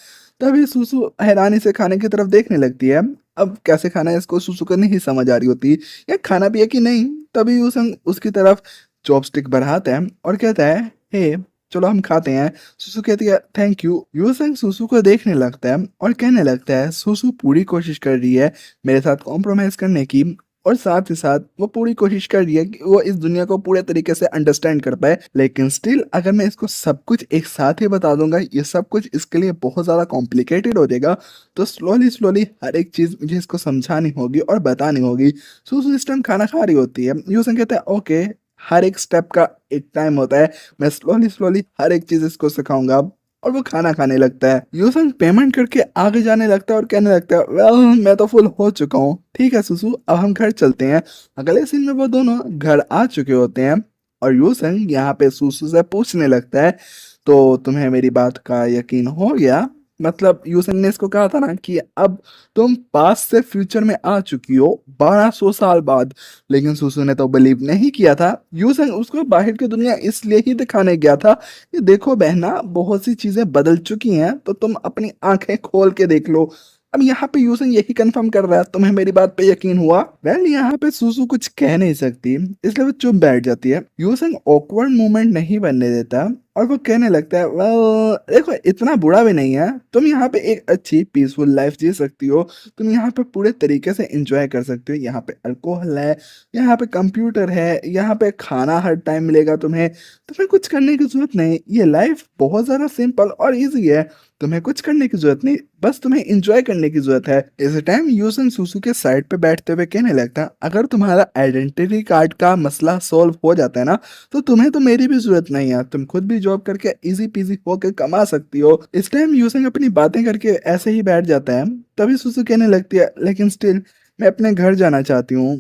तभी सुसु हैरानी से खाने की तरफ देखने लगती है। अब कैसे खाना है इसको सुसु को नहीं समझ आ रही होती, या खाना भी है कि नहीं। तभी यूसन उसकी तरफ चॉपस्टिक बढ़ाता है और कहता है हे चलो हम खाते हैं। सुसु कहती है थैंक यू। यूसंग सुसु को देखने लगता है और कहने लगता है सुसु पूरी कोशिश कर रही है मेरे साथ कॉम्प्रोमाइज करने की, और साथ ही साथ वो पूरी कोशिश कर रही है कि वो इस दुनिया को पूरे तरीके से अंडरस्टैंड कर पाए। लेकिन स्टिल अगर मैं इसको सब कुछ एक साथ ही बता दूंगा, ये सब कुछ इसके लिए बहुत ज़्यादा कॉम्प्लिकेटेड हो जाएगा। तो स्लोली स्लोली हर एक चीज़ मुझे इसको समझानी होगी और बतानी होगी। सुसु इस टाइम खाना खा रही होती है। यूसन कहता है ओके, हर एक स्टेप का एक टाइम होता है, मैं स्लोली स्लोली हर एक चीज़ इसको सिखाऊंगा। और वो खाना खाने लगता है। यूसन पेमेंट करके आगे जाने लगता है और कहने लगता है वेल मैं तो फुल हो चुका हूँ, ठीक है सुसु अब हम घर चलते हैं। अगले सीन में वो दोनों घर आ चुके होते हैं और यूसन यहाँ पे सुसु से पूछने लगता है तो तुम्हें मेरी बात का यकीन हो गया? मतलब यूसन ने इसको कहा था ना कि अब तुम पास्ट से फ्यूचर में आ चुकी हो 1200 साल बाद, लेकिन सुसु ने तो बिलीव नहीं किया था। यूसन उसको बाहर की दुनिया इसलिए ही दिखाने गया था कि देखो बहना बहुत सी चीजें बदल चुकी हैं, तो तुम अपनी आंखें खोल के देख लो। अब यहाँ पे यूसन यही कंफर्म कर रहा है तुम्हें मेरी बात पे यकीन हुआ? वेल यहाँ पे सुसु कुछ कह नहीं सकती, इसलिए वो चुप बैठ जाती है। यूसन ऑकवर्ड मोमेंट नहीं बनने देता और वो कहने लगता है वेल देखो इतना बुरा भी नहीं है, तुम यहाँ पे एक अच्छी पीसफुल लाइफ जी सकती हो, तुम यहाँ पे पूरे तरीके से एंजॉय कर सकते हो। यहाँ पे अल्कोहल है, यहाँ पे कंप्यूटर है, यहाँ पे खाना हर टाइम मिलेगा तुम्हें, तुम्हें कुछ करने की जरूरत नहीं। ये लाइफ बहुत ज़्यादा सिंपल और ईजी है, तुम्हें कुछ करने की जरूरत नहीं, बस तुम्हें एंजॉय करने की जरूरत है। इस टाइम यूसन सुसु के साइड पे बैठते हुए कहने लगता अगर तुम्हारा आइडेंटिटी कार्ड का मसला सॉल्व हो जाता है ना, तो तुम्हें तो मेरी भी जरूरत नहीं है, तुम खुद भी जॉब करके इजी पीजी होकर कमा सकती हो। इस टाइम यूसन अपनी बातें करके ऐसे ही बैठ जाता है। तभी सुसु कहने लगती है लेकिन स्टिल मैं अपने घर जाना चाहती हूँ,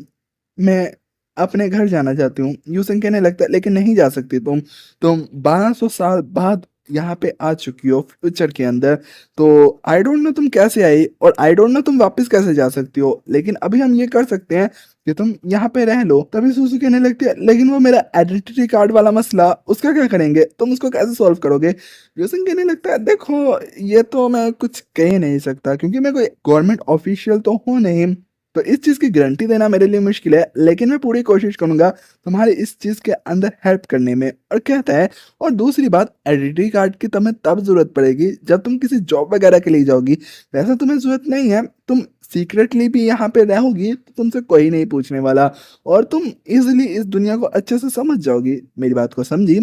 मैं अपने घर जाना चाहती हूँ। यूसन कहने लगता है लेकिन नहीं जा सकती तुम 1200 साल बाद यहाँ पे आ चुकी हो फ्यूचर के अंदर, तो आई डोंट नो तुम कैसे आई और आई डोंट नो तुम वापस कैसे जा सकती हो, लेकिन अभी हम ये कर सकते हैं कि तुम यहाँ पे रह लो। तभी सुसु कहने लगती है लेकिन वो मेरा आइडेंटिटी कार्ड वाला मसला उसका क्या करेंगे, तुम उसको कैसे सॉल्व करोगे? यूसन कहने लगता है देखो ये तो मैं कुछ कह ही नहीं सकता क्योंकि मैं कोई गवर्नमेंट ऑफिशियल तो हूँ नहीं, तो इस चीज़ की गारंटी देना मेरे लिए मुश्किल है, लेकिन मैं पूरी कोशिश करूंगा तुम्हारी इस चीज़ के अंदर हेल्प करने में। और कहता है और दूसरी बात आइडेंटिटी कार्ड की तुम्हें तब जरूरत पड़ेगी जब तुम किसी जॉब वगैरह के लिए जाओगी, वैसे तुम्हें जरूरत नहीं है, तुम सीक्रेटली भी यहाँ पे रहोगी तो तुमसे कोई नहीं पूछने वाला और तुम इजिली इस दुनिया को अच्छे से समझ जाओगी। मेरी बात को समझी?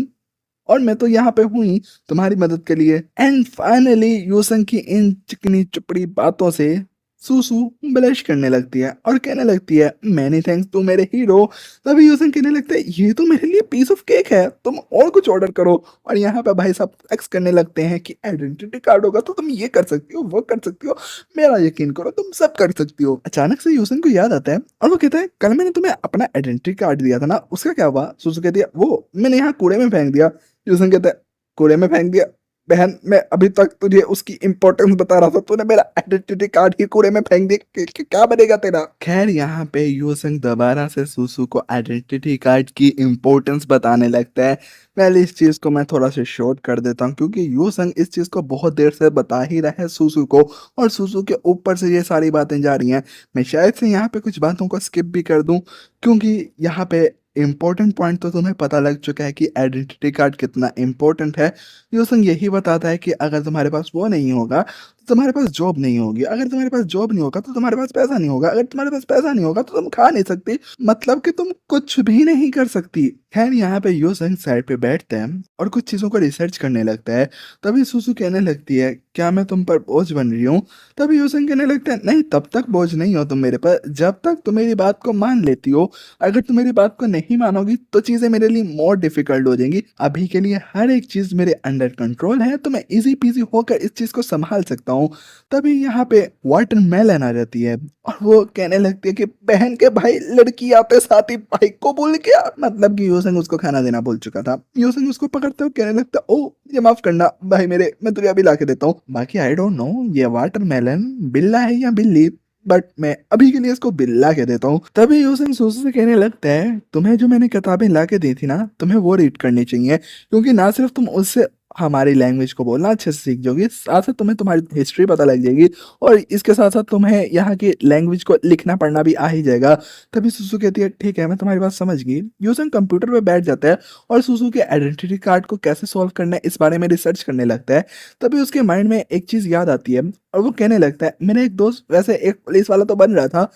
और मैं तो यहाँ पे हूँ ही तुम्हारी मदद के लिए। एंड फाइनली यूसन की इन चिकनी चुपड़ी बातों से सुसु ब्लश करने लगती है और कहने लगती है मैनी थैंक्स तू मेरे हीरो। तभी यूसन कहने लगता है ये तो मेरे लिए पीस ऑफ केक है, तुम और कुछ ऑर्डर करो। और यहाँ पे भाई साहब एक्स करने लगते हैं कि आइडेंटिटी कार्ड होगा तो तुम ये कर सकती हो वो कर सकती हो, मेरा यकीन करो तुम सब कर सकती हो। अचानक से यूसन को याद आता है और वो कहता है कल मैंने तुम्हें अपना आइडेंटिटी कार्ड दिया था ना, उसका क्या हुआ? सुसु कहती है वो मैंने यहाँ कूड़े में फेंक दिया। यूसन कहता है कूड़े में फेंक दिया? बहन मैं अभी तक तुझे उसकी इंपॉर्टेंस बता रहा था, तूने मेरा आइडेंटिटी कार्ड ही कूड़े में फेंक दिया, क्या बनेगा तेरा? खैर यहाँ पे यूसंग दोबारा से सुसु को आइडेंटिटी कार्ड की इंपॉर्टेंस बताने लगता है। पहले इस चीज को मैं थोड़ा सा शॉर्ट कर देता हूँ क्योंकि यूसंग इस चीज को बहुत देर से बता ही रहा है सुसु को और सुसु के ऊपर से ये सारी बातें जा रही हैं। मैं शायद से यहाँ पे कुछ बातों को स्किप भी कर दूं क्योंकि यहाँ पे इम्पोर्टेंट पॉइंट तो तुम्हें पता लग चुका है कि आइडेंटिटी कार्ड कितना इम्पोर्टेंट है। यूसंग यही बताता है कि अगर तुम्हारे पास वो नहीं होगा तो तुम्हारे पास जॉब नहीं होगी, अगर तुम्हारे पास जॉब नहीं होगा तो तुम्हारे पास पैसा नहीं होगा, अगर तुम्हारे पास पैसा नहीं होगा तो तुम खा नहीं सकती, मतलब कि तुम कुछ भी नहीं कर सकती। खैर यहाँ पे यूसुंग साइड पे बैठते हैं और कुछ चीज़ों को रिसर्च करने लगता है। तभी सुसु कहने लगती है, क्या मैं तुम पर बोझ बन रही हूँ? तभी यूसुंग कहने लगता है, नहीं, तब तक बोझ नहीं हो तुम मेरे पर जब तक तुम मेरी बात को मान लेती हो। अगर तुम मेरी बात को नहीं मानोगी तो चीज़ें मेरे लिए मोर डिफिकल्ट हो जाएंगी। अभी के लिए हर एक चीज़ मेरे अंडर कंट्रोल है, तो मैं इजी पीजी होकर इस चीज़ को संभाल सकता हूँ। तभी यहाँ पे वाटरमेलन आ जाती है और वो कहने लगती है कि बहन के भाई लड़की आते साथ ही भाई को भूल गया, मतलब कि यूसुंग उसको खाना देना भूल चुका था। यूसुंग उसको पकड़ते हुए कहने लगता है, ओ ये माफ करना भाई मेरे, मैं तुझे अभी लाके देता हूँ। बाकी आई डोंट नो ये वाटरमेलन बिल्ला है या बिल्ली, बट मैं अभी के लिए इसको बिल्ला कह देता हूँ। तभी यूसुंग सुसु से कहने लगता है, तुम्हें जो मैंने किताबें ला के दी थी ना, तुम्हें वो रीड करनी चाहिए, क्योंकि ना सिर्फ तुम उससे हमारी लैंग्वेज को बोलना अच्छे से सीख जाओगी, साथ साथ तुम्हें तुम्हारी हिस्ट्री पता लग जाएगी और इसके साथ साथ तुम्हें यहाँ की लैंग्वेज को लिखना पढ़ना भी आ ही जाएगा। तभी सुसु कहती है, ठीक है, मैं तुम्हारी बात समझ गई। यूसुंग कंप्यूटर पे बैठ जाता है और सुसु के आइडेंटिटी कार्ड को कैसे सॉल्व करना है इस बारे में रिसर्च करने लगता है। तभी उसके माइंड में एक चीज़ याद आती है और वो कहने लगता है, मेरा एक दोस्त वैसे एक पुलिस वाला तो बन रहा था,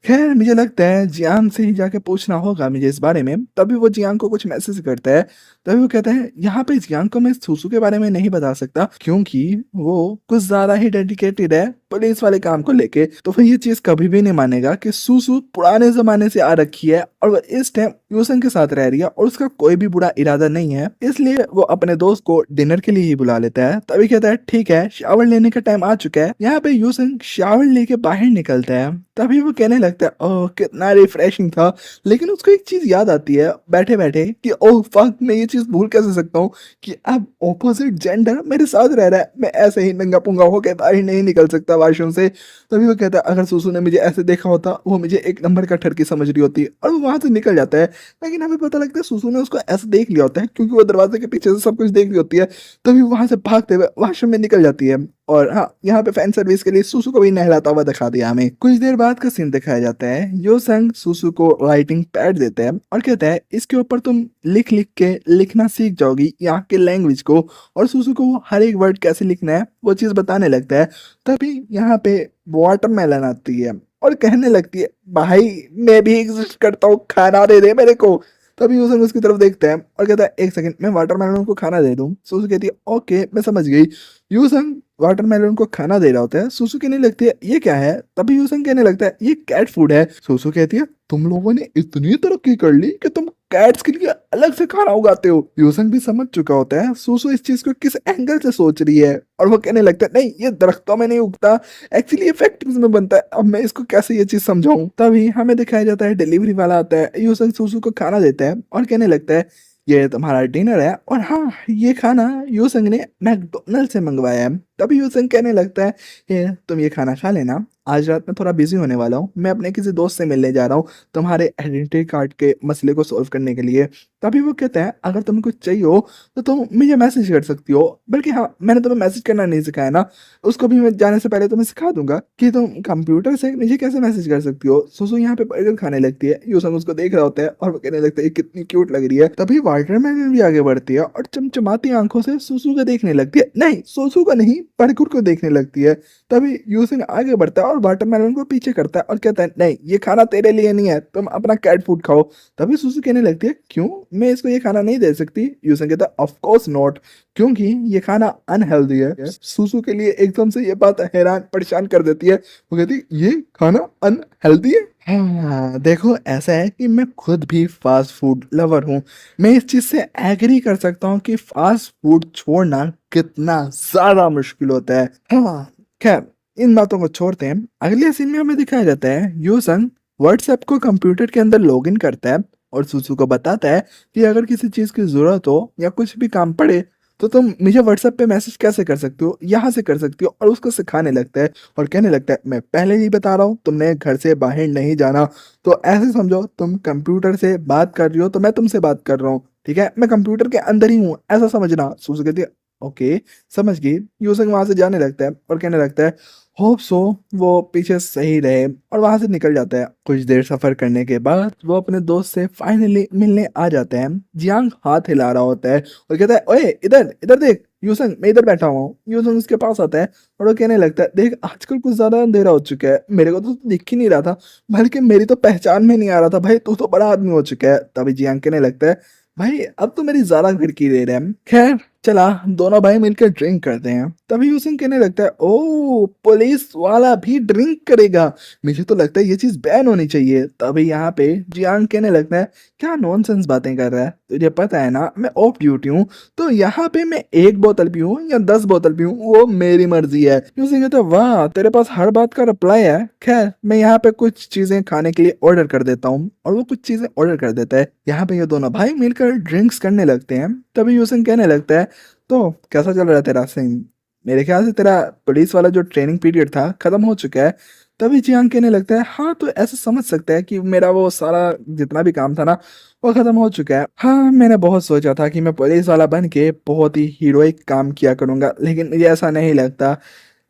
खैर मुझे लगता है जियांग से ही जाके पूछना होगा मुझे इस बारे में। तभी वो जियांग को कुछ मैसेज करता है। तभी वो कहता है, यहाँ पे जियांग को मैं सुसु के बारे में नहीं बता सकता क्योंकि वो कुछ ज्यादा ही डेडिकेटेड है पुलिस वाले काम को लेके, तो फिर ये चीज कभी भी नहीं मानेगा कि सुसु पुराने जमाने से आ रखी है और वो इस टाइम यूसुंग के साथ रह रही है और उसका कोई भी बुरा इरादा नहीं है, इसलिए वो अपने दोस्त को डिनर के लिए ही बुला लेता है। तभी कहता है, ठीक है, शावर लेने का टाइम आ चुका है। यहाँ पे यूसुंग शावर लेके बाहर निकलता है। तभी वो कहने लगता है, ओह कितना रिफ्रेशिंग था, लेकिन उसको एक चीज याद आती है बैठे बैठे कि ओह फक, मैं ये चीज भूल कैसे सकता हूँ कि अब ऑपोजिट जेंडर मेरे साथ रह रहा है, मैं ऐसे ही नंगा पुंगा होकर बाहर नहीं निकल सकता वॉशरूम से। तभी वो कहता है, अगर सुसु ने मुझे ऐसे देखा होता वो मुझे एक नंबर का ठरकी समझ रही होती, और वो वहां से निकल जाता है। लेकिन हमें पता लगता है सुसु ने उसको ऐसे देख लिया होता है क्योंकि वो दरवाजे के पीछे से सब कुछ देख रही होती है। तभी वहां से भागते हुए वॉशरूम में निकल जाती है। और हाँ, यहाँ पे फैन सर्विस के लिए सुसु को भी नहलाता हुआ दिखा दिया हमें। कुछ देर बाद का सीन दिखाया जाता है। यूसुंग सुसु को राइटिंग पैड देता है और कहता है, इसके ऊपर तुम लिख लिख के लिखना सीख जाओगी यहाँ के लैंग्वेज को, और सुसु को हर एक वर्ड कैसे लिखना है वो चीज बताने लगता है। तभी यहाँ पे वाटरमेलन आती है और कहने लगती है, भाई मैं भी एग्जिस्ट करता हूँ, खाना दे दे मेरे को। तभी यूसुंग उसकी तरफ देखता है और कहता है, एक सेकंड, मैं वाटरमेलन को खाना दे दूं? सुसु कहती है, ओके मैं समझ गई। यूसुंग वाटरमेलन को खाना दे रहा होता है। सुसु कहने लगती है, ये क्या है? तभी यूसुंग कहने लगता है, ये कैट फूड है। सुसु कहती है, तुम लोगों ने इतनी तरक्की कर ली कि तुम कैट्स के लिए अलग से खाना उगाते हो। यूसुंग भी समझ चुका होता है सुसु इस चीज को किस एंगल से सोच रही है, और वो कहने लगता है, नहीं ये दरख्तों में नहीं उगता, एक्चुअली ये फैक्ट्रीज में बनता है। अब मैं इसको कैसे ये चीज समझाऊं? तभी हमें दिखाया जाता है डिलीवरी वाला आता है। यूसुंग सुसु को खाना देता है और कहने लगता है, ये तुम्हारा डिनर है, और हाँ ये खाना यूसुंग ने मैकडोनल्ड से मंगवाया है। तभी यूसुंग कहने लगता है, ये तुम ये खाना खा लेना, आज रात में थोड़ा बिजी होने वाला हूँ, मैं अपने किसी दोस्त से मिलने जा रहा हूँ तुम्हारे आइडेंटिटी कार्ड के मसले को सॉल्व करने के लिए। तभी वो कहता है, अगर तुम्हें कुछ चाहिए हो तो तुम मुझे मैसेज कर सकती हो, बल्कि हाँ मैंने तुम्हें मैसेज करना नहीं सिखाया ना, उसको भी मैं जाने से पहले तुम्हें सिखा दूंगा कि तुम कंप्यूटर से मुझे कैसे मैसेज कर सकती हो। सुसु यहाँ पे बर्गर खाने लगती है। यूसुंग उसको देख रहा होता है और वो कहने लगता है, कितनी क्यूट लग रही है। तभी वाटरमेलन भी आगे बढ़ती है और चमचमाती आंखों से सुसु को देखने लगती है, नहीं सुसु को नहीं, पार्कुर को देखने लगती है। तभी यूसुंग आगे बढ़ता है और वाटरमेलन को पीछे करता है और कहता है, नहीं ये खाना तेरे लिए नहीं है, तुम अपना कैट फूड खाओ। तभी सुसु कहने लगती है, क्यों, मैं इसको ये खाना नहीं दे सकती? यूसुंग कहता है, ऑफ कोर्स नॉट, क्योंकि ये खाना अनहेल्दी है। सुसु के लिए एकदम से ये बात हैरान परेशान कर देती है। वो कहती है, ये खाना अनहेल्दी है? हाँ देखो, ऐसा है कि मैं खुद भी फास्ट फूड लवर हूँ, मैं इस चीज से एग्री कर सकता हूँ कि फास्ट फूड छोड़ना कितना ज्यादा मुश्किल होता है। हाँ खैर, इन बातों को छोड़ते हैं। अगले सीन में हमें दिखाया जाता है यूसुंग व्हाट्सएप को कंप्यूटर के अंदर लॉगिन करता है और सुसु को बताता है कि अगर किसी चीज की जरूरत हो या कुछ भी काम पड़े तो तुम मुझे व्हाट्सएप पे मैसेज कैसे कर सकते हो, यहाँ से कर सकती हो, और उसको सिखाने लगता है और कहने लगता है, मैं पहले ही बता रहा हूँ तुमने घर से बाहर नहीं जाना, तो ऐसे समझो तुम कंप्यूटर से बात कर रही हो तो मैं तुमसे बात कर रहा हूँ, ठीक है, मैं कंप्यूटर के अंदर ही हूँ, ऐसा समझना। सुसु कहती है, ओके समझ गई। यूसुंग वहां से जाने लगता है और कहने लगता है, होप सो वो पीछे सही रहे और वहां से निकल जाता है। कुछ देर सफर करने के बाद वो अपने दोस्त से फाइनली मिलने आ जाते हैं। जियांग हाथ हिला रहा होता है और कहता है, ओए इधर इधर देख यूसंग, मैं इधर बैठा हुआ हूँ। यूसंग उसके पास आता है और वो कहने लगता है, देख आजकल कुछ ज्यादा अंधेरा हो चुका है, मेरे को तो दिख ही नहीं रहा था, बल्कि मेरी तो पहचान में नहीं आ रहा था भाई, तू तो बड़ा आदमी हो चुका है। तभी जियांग कहने लगता है, भाई अब तो मेरी ज्यादा खिड़की दे रहे हैं। खैर चला, दोनों भाई मिलकर ड्रिंक करते हैं। तभी यूसिन कहने लगता है, ओ पुलिस वाला भी ड्रिंक करेगा, मुझे तो लगता है ये चीज बैन होनी चाहिए। तभी यहाँ पे जियांग कहने लगता है, क्या नॉनसेंस बातें कर रहा है, तुझे पता है ना मैं ऑफ ड्यूटी हूँ, तो यहाँ पे मैं 1 बोतल पीऊँ या 10 बोतल पीऊँ वो मेरी मर्जी है। यूसिन कहता है, वाह तेरे पास हर बात का रिप्लाई है। खैर मैं यहाँ पे कुछ चीजें खाने के लिए ऑर्डर कर देता हूँ, और वो कुछ चीजें ऑर्डर कर देता है। यहाँ पे ये दोनों भाई मिलकर ड्रिंक्स करने लगते हैं। तभी यूसिन कहने लगता है, तो कैसा चल रहा है तेरा सीन, मेरे ख्याल से तेरा पुलिस वाला जो ट्रेनिंग पीरियड था खत्म हो चुका है। तभी जियांग कहने लगता है, हाँ तो ऐसा समझ सकता है कि मेरा वो सारा जितना भी काम था ना वो खत्म हो चुका है। हाँ मैंने बहुत सोचा था कि मैं पुलिस वाला बन के बहुत ही हीरोइक काम किया करूंगा, लेकिन मुझे ऐसा नहीं लगता।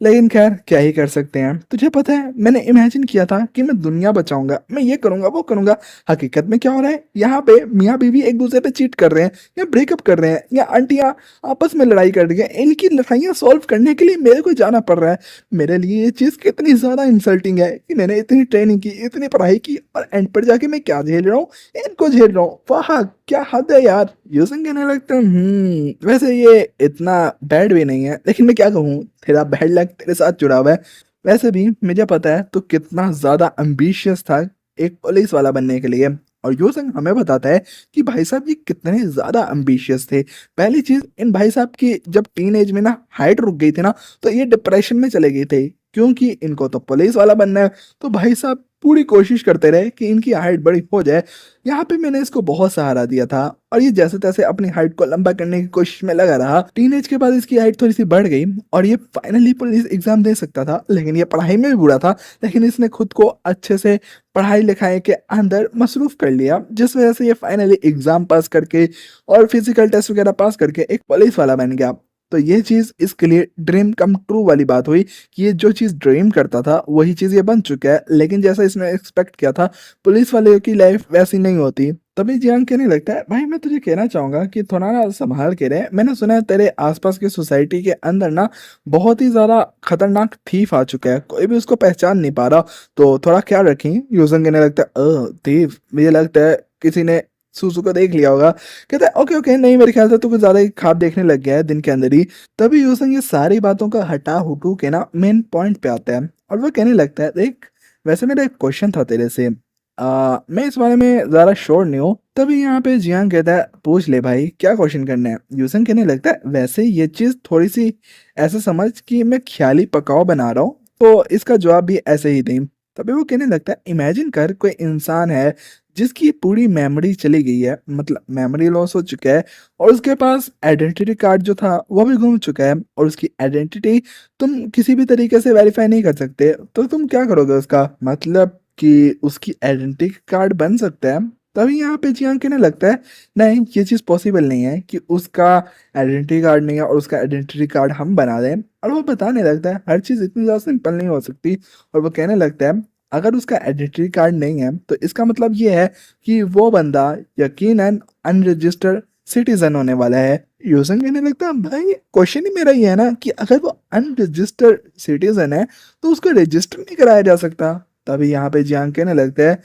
लेकिन खैर क्या ही कर सकते हैं। तुझे पता है मैंने इमेजिन किया था कि मैं दुनिया बचाऊंगा, मैं ये करूंगा वो करूंगा। हकीकत में क्या हो रहा है, यहाँ पे मियाँ बीवी एक दूसरे पे चीट कर रहे हैं या ब्रेकअप कर रहे हैं या आंटियां आपस में लड़ाई कर रही है। इनकी लड़ाइयाँ सॉल्व करने के लिए मेरे को जाना पड़ रहा है। मेरे लिए ये चीज़ कितनी ज़्यादा इंसल्टिंग है कि मैंने इतनी ट्रेनिंग की, इतनी पढ़ाई की, और एंड पर जाके मैं क्या झेल रहा हूँ, इनको झेल रहा हूँ। वाह क्या हद है यार। यूसिंग कहने लगता है, वैसे ये इतना बैड भी नहीं है, लेकिन मैं क्या कहूँ, तेरा बैड लक तेरे साथ जुड़ा हुआ है। वैसे भी मुझे पता है तो कितना ज्यादा एम्बिशियस था एक पुलिस वाला बनने के लिए। और यूसिंग हमें बताता है कि भाई साहब ये कितने ज्यादा एम्बिशियस थे। पहली चीज, इन भाई साहब की जब टीन एज में ना हाइट रुक गई थी ना, तो ये डिप्रेशन में चले गए थे, क्योंकि इनको तो पुलिस वाला बनना है। तो भाई साहब पूरी कोशिश करते रहे कि इनकी हाइट बड़ी हो जाए। यहाँ पे मैंने इसको बहुत सहारा दिया था, और ये जैसे तैसे अपनी हाइट को लंबा करने की कोशिश में लगा रहा। टीनेज के बाद इसकी हाइट थोड़ी सी बढ़ गई और ये फाइनली पुलिस एग्जाम दे सकता था, लेकिन ये पढ़ाई में भी बुरा था। लेकिन इसने खुद को अच्छे से पढ़ाई लिखाई के अंदर मसरूफ कर लिया, जिस वजह से ये फाइनली एग्जाम पास करके और फिजिकल टेस्ट वगैरह पास करके एक पुलिस वाला बन गया। तो ये चीज इसके लिए ड्रीम कम ट्रू वाली बात हुई कि ये जो चीज ड्रीम करता था वही चीज ये बन चुका है। लेकिन जैसा इसने एक्सपेक्ट किया था, पुलिस वाले की लाइफ वैसी नहीं होती। तभी जियांग कहने लगता है, भाई मैं तुझे कहना चाहूंगा कि थोड़ा ना संभाल के रहे। मैंने सुना है तेरे आसपास की सोसाइटी के अंदर ना बहुत ही ज्यादा खतरनाक थीफ आ चुका है, कोई भी उसको पहचान नहीं पा रहा, तो थोड़ा ख्याल रखें। यूजन कहने लगता है, थीफ, मुझे लगता है किसी ने सूसू को देख लिया होगा। कहता है, ओके ओके, नहीं मेरे ख्याल से तो कुछ ज्यादा ही ख्वाब देखने लग गया है दिन के अंदर ही। तभी यूसंग ये सारी बातों का हटा हुटू के ना मेन पॉइंट पे आता है, और वो कहने लगता है, देख वैसे मेरा एक क्वेश्चन था तेरे से, मैं इस बारे में ज्यादा श्योर नहीं हूँ। तभी यहाँ पे जियांग कहता है, पूछ ले भाई क्या क्वेश्चन करना है। यूसंग कहने लगता है, वैसे ये चीज थोड़ी सी ऐसे समझ कि मैं ख्याली पकाओ बना रहा हूँ, तो इसका जवाब भी ऐसे ही दे। तभी वो कहने लगता है, इमेजिन कर कोई इंसान है जिसकी पूरी मेमोरी चली गई है, मतलब मेमोरी लॉस हो चुका है, और उसके पास आइडेंटिटी कार्ड जो था वो भी गुम चुका है, और उसकी आइडेंटिटी तुम किसी भी तरीके से वेरीफाई नहीं कर सकते, तो तुम क्या करोगे उसका, मतलब कि उसकी आइडेंटिटी कार्ड बन सकता है। तभी यहाँ पे जियांग कहने लगता है, नहीं ये चीज़ पॉसिबल नहीं है कि उसका आइडेंटिटी कार्ड नहीं है और उसका आइडेंटिटी कार्ड हम बना दें। और वो बताने लगता है, हर चीज़ इतनी ज़्यादा सिंपल नहीं हो सकती। और वो कहने लगता है, अगर उसका आइडेंटिटी कार्ड नहीं है तो इसका मतलब ये है कि वो बंदा यकीनन अनरजिस्टर्ड सिटीजन होने वाला है। यूजन कहने लगता है, भाई क्वेश्चन ही मेरा ये है ना कि अगर वो अनरजिस्टर्ड सिटीजन है तो उसको रजिस्टर नहीं कराया जा सकता। तभी यहाँ पे जियांग कहने लगता है,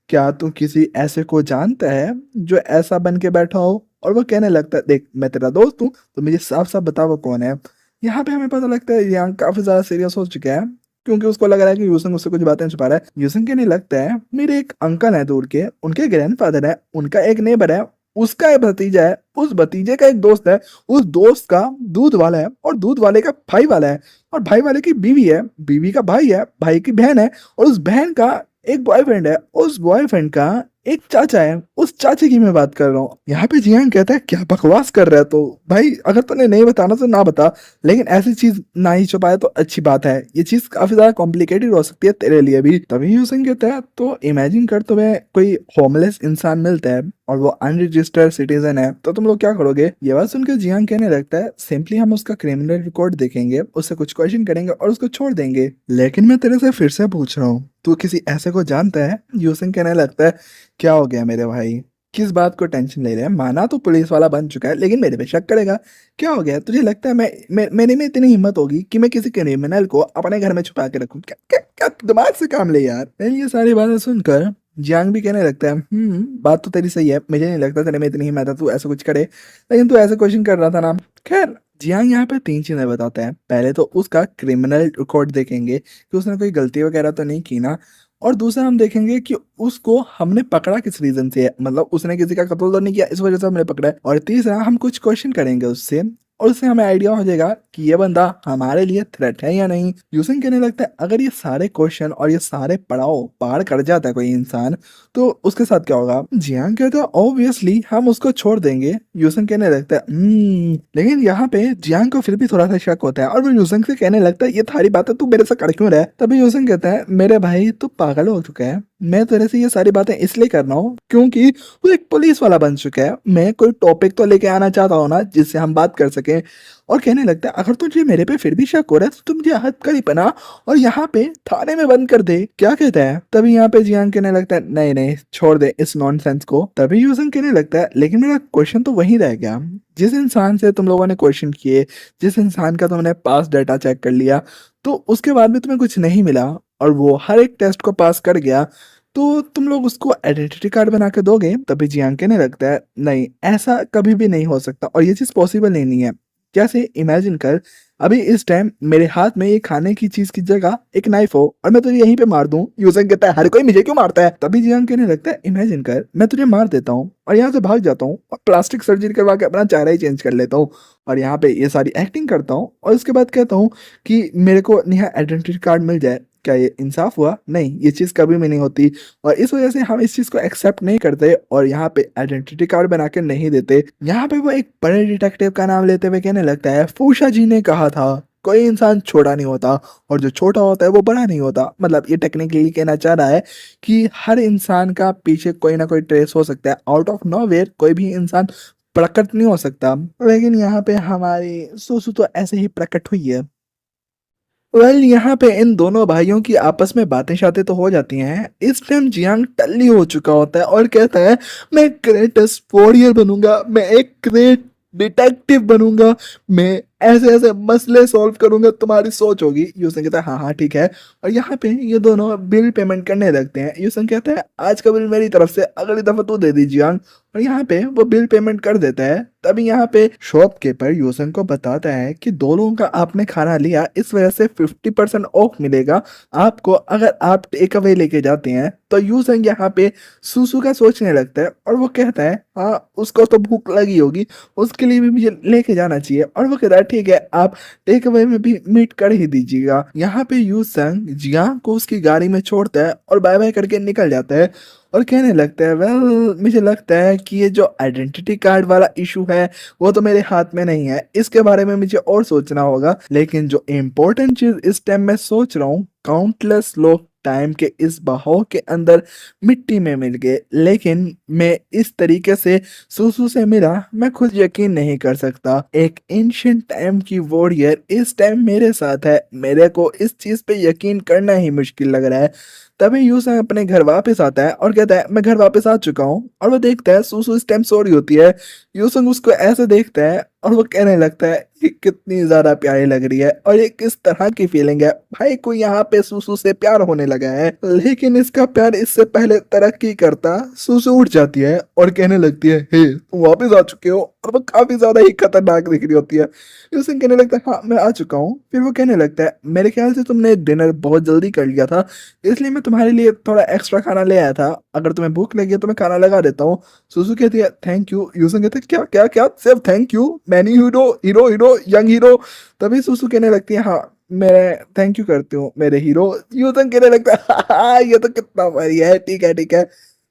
क्या तू किसी ऐसे को जानता है जो ऐसा बन के बैठा हो। और वो कहने लगता है, देख मैं तेरा दोस्त हूँ तो मुझे साफ साफ बता वो कौन है। यहाँ पे हमें पता लगता है जियांग काफी ज्यादा सीरियस हो चुका है, क्योंकि उसको लग रहा है कि यूसुंग उससे कुछ बातें छुपा रहा है। यूसुंग के नहीं लगता है, मेरे एक अंकल है दूर के, उनके ग्रैंडफादर है, उनका एक नेबर है, उसका एक भतीजा है, उस भतीजे का एक दोस्त है, उस दोस्त का दूध वाला है, और दूध वाले का भाई वाला है, और भाई वाले की बीवी है, बीवी का भाई है, भाई की बहन है, और उस बहन का एक बॉयफ्रेंड है, उस बॉयफ्रेंड का एक चाचा है, उस चाचे की मैं बात कर रहा हूँ। यहाँ पे जियांग कहता है क्या बकवास कर रहा है, तो भाई अगर तूने नहीं बताना तो ना बता, लेकिन ऐसी चीज ना ही छुपाए तो अच्छी बात है। ये चीज काफी ज्यादा कॉम्प्लिकेटेड हो सकती है तेरे लिए भी। तभी यूसिंग कहता है तो इमेजिन कर तुम्हें कोई होमलेस इंसान मिलता है और वो अनरजिस्टर्ड सिटीजन है, तो तुम लोग क्या करोगे? ये बात सुनकर जियांग कहने लगता है सिंपली हम उसका क्रिमिनल रिकॉर्ड देखेंगे, उससे कुछ क्वेश्चन करेंगे और उसको छोड़ देंगे। लेकिन मैं तेरे से फिर से पूछ रहा हूँ, तू किसी ऐसे को जानता है? यूसिंग कहने लगता है क्या हो गया मेरे भाई, किस बात को टेंशन ले रहे हैं? माना तो पुलिस वाला बन चुका है, लेकिन मेरे पे शक करेगा? क्या हो गया? तुझे लगता है मेरे में इतनी हिम्मत होगी कि मैं किसी क्रिमिनल को अपने घर में छुपा के रखूं? क्या क्या क्या दिमाग से काम ले यार। Well, ये सारी बातें सुनकर जियांग भी कहने लगता है बात तो तेरी सही है, मुझे नहीं लगता तेरे में इतनी हिम्मत है तू ऐसा कुछ करे, लेकिन तू ऐसे क्वेश्चन कर रहा था ना। खैर, जियांग यहाँ पे 3 चीजें बताता है। पहले तो उसका क्रिमिनल रिकॉर्ड देखेंगे कि उसने कोई गलती वगैरह तो नहीं की ना, और दूसरा हम देखेंगे कि उसको हमने पकड़ा किस रीजन से है, मतलब उसने किसी का कत्ल तो नहीं किया इस वजह से हमने पकड़ा है। और तीसरा हम कुछ क्वेश्चन करेंगे उससे, और उससे हमें आइडिया हो जाएगा कि ये बंदा हमारे लिए थ्रेट है या नहीं। यूसिंग कहने लगता है अगर ये सारे क्वेश्चन और ये सारे पड़ाव पार कर जाता है कोई इंसान, तो उसके साथ क्या होगा? जियांग कहता है ऑब्वियसली हम उसको छोड़ देंगे। यूसिंग कहने लगता है लेकिन यहाँ पे जियांग को फिर भी थोड़ा सा शक होता है और वो यूसिंग से कहने लगता है ये सारी बातें तू मेरे से कर क्यों रहा है? तभी यूसिंग कहता है मेरे भाई तू पागल हो चुका है, मैं तेरे से ये सारी बातें इसलिए कर रहा हूँ क्योंकि वो एक पुलिस वाला बन चुका है। मैं कोई टॉपिक तो लेके आना चाहता हूँ ना जिससे हम बात कर सकें। और कहने लगता है अगर तुझे मेरे पे फिर भी शक हो रहा है तो तुम मुझे हथकड़ी पहना और यहाँ पे थाने में बंद कर दे। क्या कहता है? तभी यहाँ पे जियांग कहने लगता है नहीं नहीं छोड़ दे इस नॉनसेंस को। तभी यूजन कहने लगता है लेकिन मेरा क्वेश्चन तो वही रह गया, जिस इंसान से तुम लोगों ने क्वेश्चन किए, जिस इंसान का तुमने पास डाटा चेक कर लिया, तो उसके बाद भी तुम्हें कुछ नहीं मिला और वो हर एक टेस्ट को पास कर गया, तो तुम लोग उसको आइडेंटिटी कार्ड बना के दोगे? तभी जियांग कहने लगता है नहीं ऐसा कभी भी नहीं हो सकता और ये चीज पॉसिबल ही नहीं है। जैसे इमेजिन कर अभी इस टाइम मेरे हाथ में ये खाने की चीज की जगह एक नाइफ हो और मैं तुझे यहीं पे मार दूं। यूजन कहता है हर कोई मुझे क्यों मारता है? तभी जियांग कहने लगता है इमेजिन कर मैं तुझे मार देता हूँ और यहाँ से भाग जाता हूँ और प्लास्टिक सर्जरी करवा के अपना चेहरा ही चेंज कर लेता हूँ और यहाँ पे ये सारी एक्टिंग करता हूँ और उसके बाद कहता हूँ कि मेरे को यहाँ आइडेंटिटी कार्ड मिल जाए। क्या ये इंसाफ हुआ? नहीं, ये चीज कभी भी नहीं होती और इस वजह से हम इस चीज को एक्सेप्ट नहीं करते और यहाँ पे आइडेंटिटी कार्ड बना के नहीं देते। यहाँ पे वो एक बड़े डिटेक्टिव का नाम लेते हुए कहने लगता है फूशा जी ने कहा था कोई इंसान छोटा नहीं होता और जो छोटा होता है वो बड़ा नहीं होता। मतलब ये टेक्निकली कहना चाह रहा है कि हर इंसान का पीछे कोई ना कोई ट्रेस हो सकता है, आउट ऑफ नोवेयर कोई भी इंसान प्रकट नहीं हो सकता। लेकिन यहाँ पे हमारी सुसु तो ऐसे ही प्रकट हुई है। यहाँ पे इन दोनों भाइयों की आपस में बातें शातें तो हो जाती हैं। इस टाइम जियांग टल्ली हो चुका होता है और कहता है मैं ग्रेटेस्ट वॉरियर बनूंगा, मैं एक ग्रेट डिटेक्टिव बनूंगा, मैं ऐसे ऐसे मसले सॉल्व करूंगा, तुम्हारी सोच होगी। यूसन कहता है हाँ हाँ ठीक है। और यहाँ पे ये दोनों बिल पेमेंट करने लगते हैं। यूसन कहता है आज का बिल मेरी तरफ से, अगली दफा तू दे दी जियांग। और यहाँ पे वो बिल पेमेंट कर देता है। तभी यहाँ पे शॉपकीपर यूसन को बताता है कि 2 लोगों का आपने खाना लिया, इस वजह से 50% ऑफ मिलेगा आपको अगर आप टेक अवे लेके जाते हैं। तो यूसन यहाँ पे सुसु का सोचने लगता है और वो कहता है हाँ उसको तो भूख लगी होगी, उसके लिए भी मुझे लेके जाना चाहिए। और वो कहता है ठीक है आप टेक अवे में भी मीट कर ही दीजिएगा। यहाँ पे यूसन जियांग को उसकी गाड़ी में छोड़ता है और बाय बाय करके निकल जाता है और कहने लगता है वेल मुझे लगता है कि ये जो आइडेंटिटी कार्ड वाला इशू है वो तो मेरे हाथ में नहीं है, इसके बारे में मुझे और सोचना होगा। लेकिन जो इम्पोर्टेंट चीज इस टाइम मैं सोच रहा हूँ, काउंटलेस लोग टाइम के इस बहाव के अंदर मिट्टी में मिल गए, लेकिन मैं इस तरीके से सुसु से मिला मैं खुद यकीन नहीं कर सकता। एक एंशिएंट टाइम की वॉरियर इस टाइम मेरे साथ है, मेरे को इस चीज पे यकीन करना ही मुश्किल लग रहा है। तभी यूसन अपने घर वापस आता है और कहता है मैं घर वापस आ चुका हूँ। और वो देखता है सुसु इस टाइम सो रही होती है। यूसन उसको ऐसे देखता है और वो कहने लगता है ये कितनी ज्यादा प्यारी लग रही है और ये किस तरह की फीलिंग है। भाई को यहाँ पे सुसु से प्यार होने लगा है, लेकिन इसका प्यार इससे पहले तरक्की करता। सुसु उठ जाती है और कहने लगती है हे तुम वापस आ चुके हो, और वो काफी ज्यादा ही खतरनाक दिख रही होती है। यूसन कहने लगता है हाँ मैं आ चुका हूँ। फिर वो कहने लगता है मेरे ख्याल से तुमने डिनर बहुत जल्दी कर लिया था, इसलिए मैं तुम्हारे लिए थोड़ा एक्स्ट्रा खाना ले आया था, अगर तुम्हें भूख लगी है तो मैं खाना लगा देता हूँ। सुसु कहती है थैंक यू। यूसन कहते क्या क्या क्या सिर्फ thank you? Many hero hero hero young hero. तभी सुसु कहने लगती है हाँ मैं थैंक यू करती हूँ मेरे हीरो। यूसन कहने लगता है हाँ ये तो कितना बढ़िया है, ठीक है ठीक है।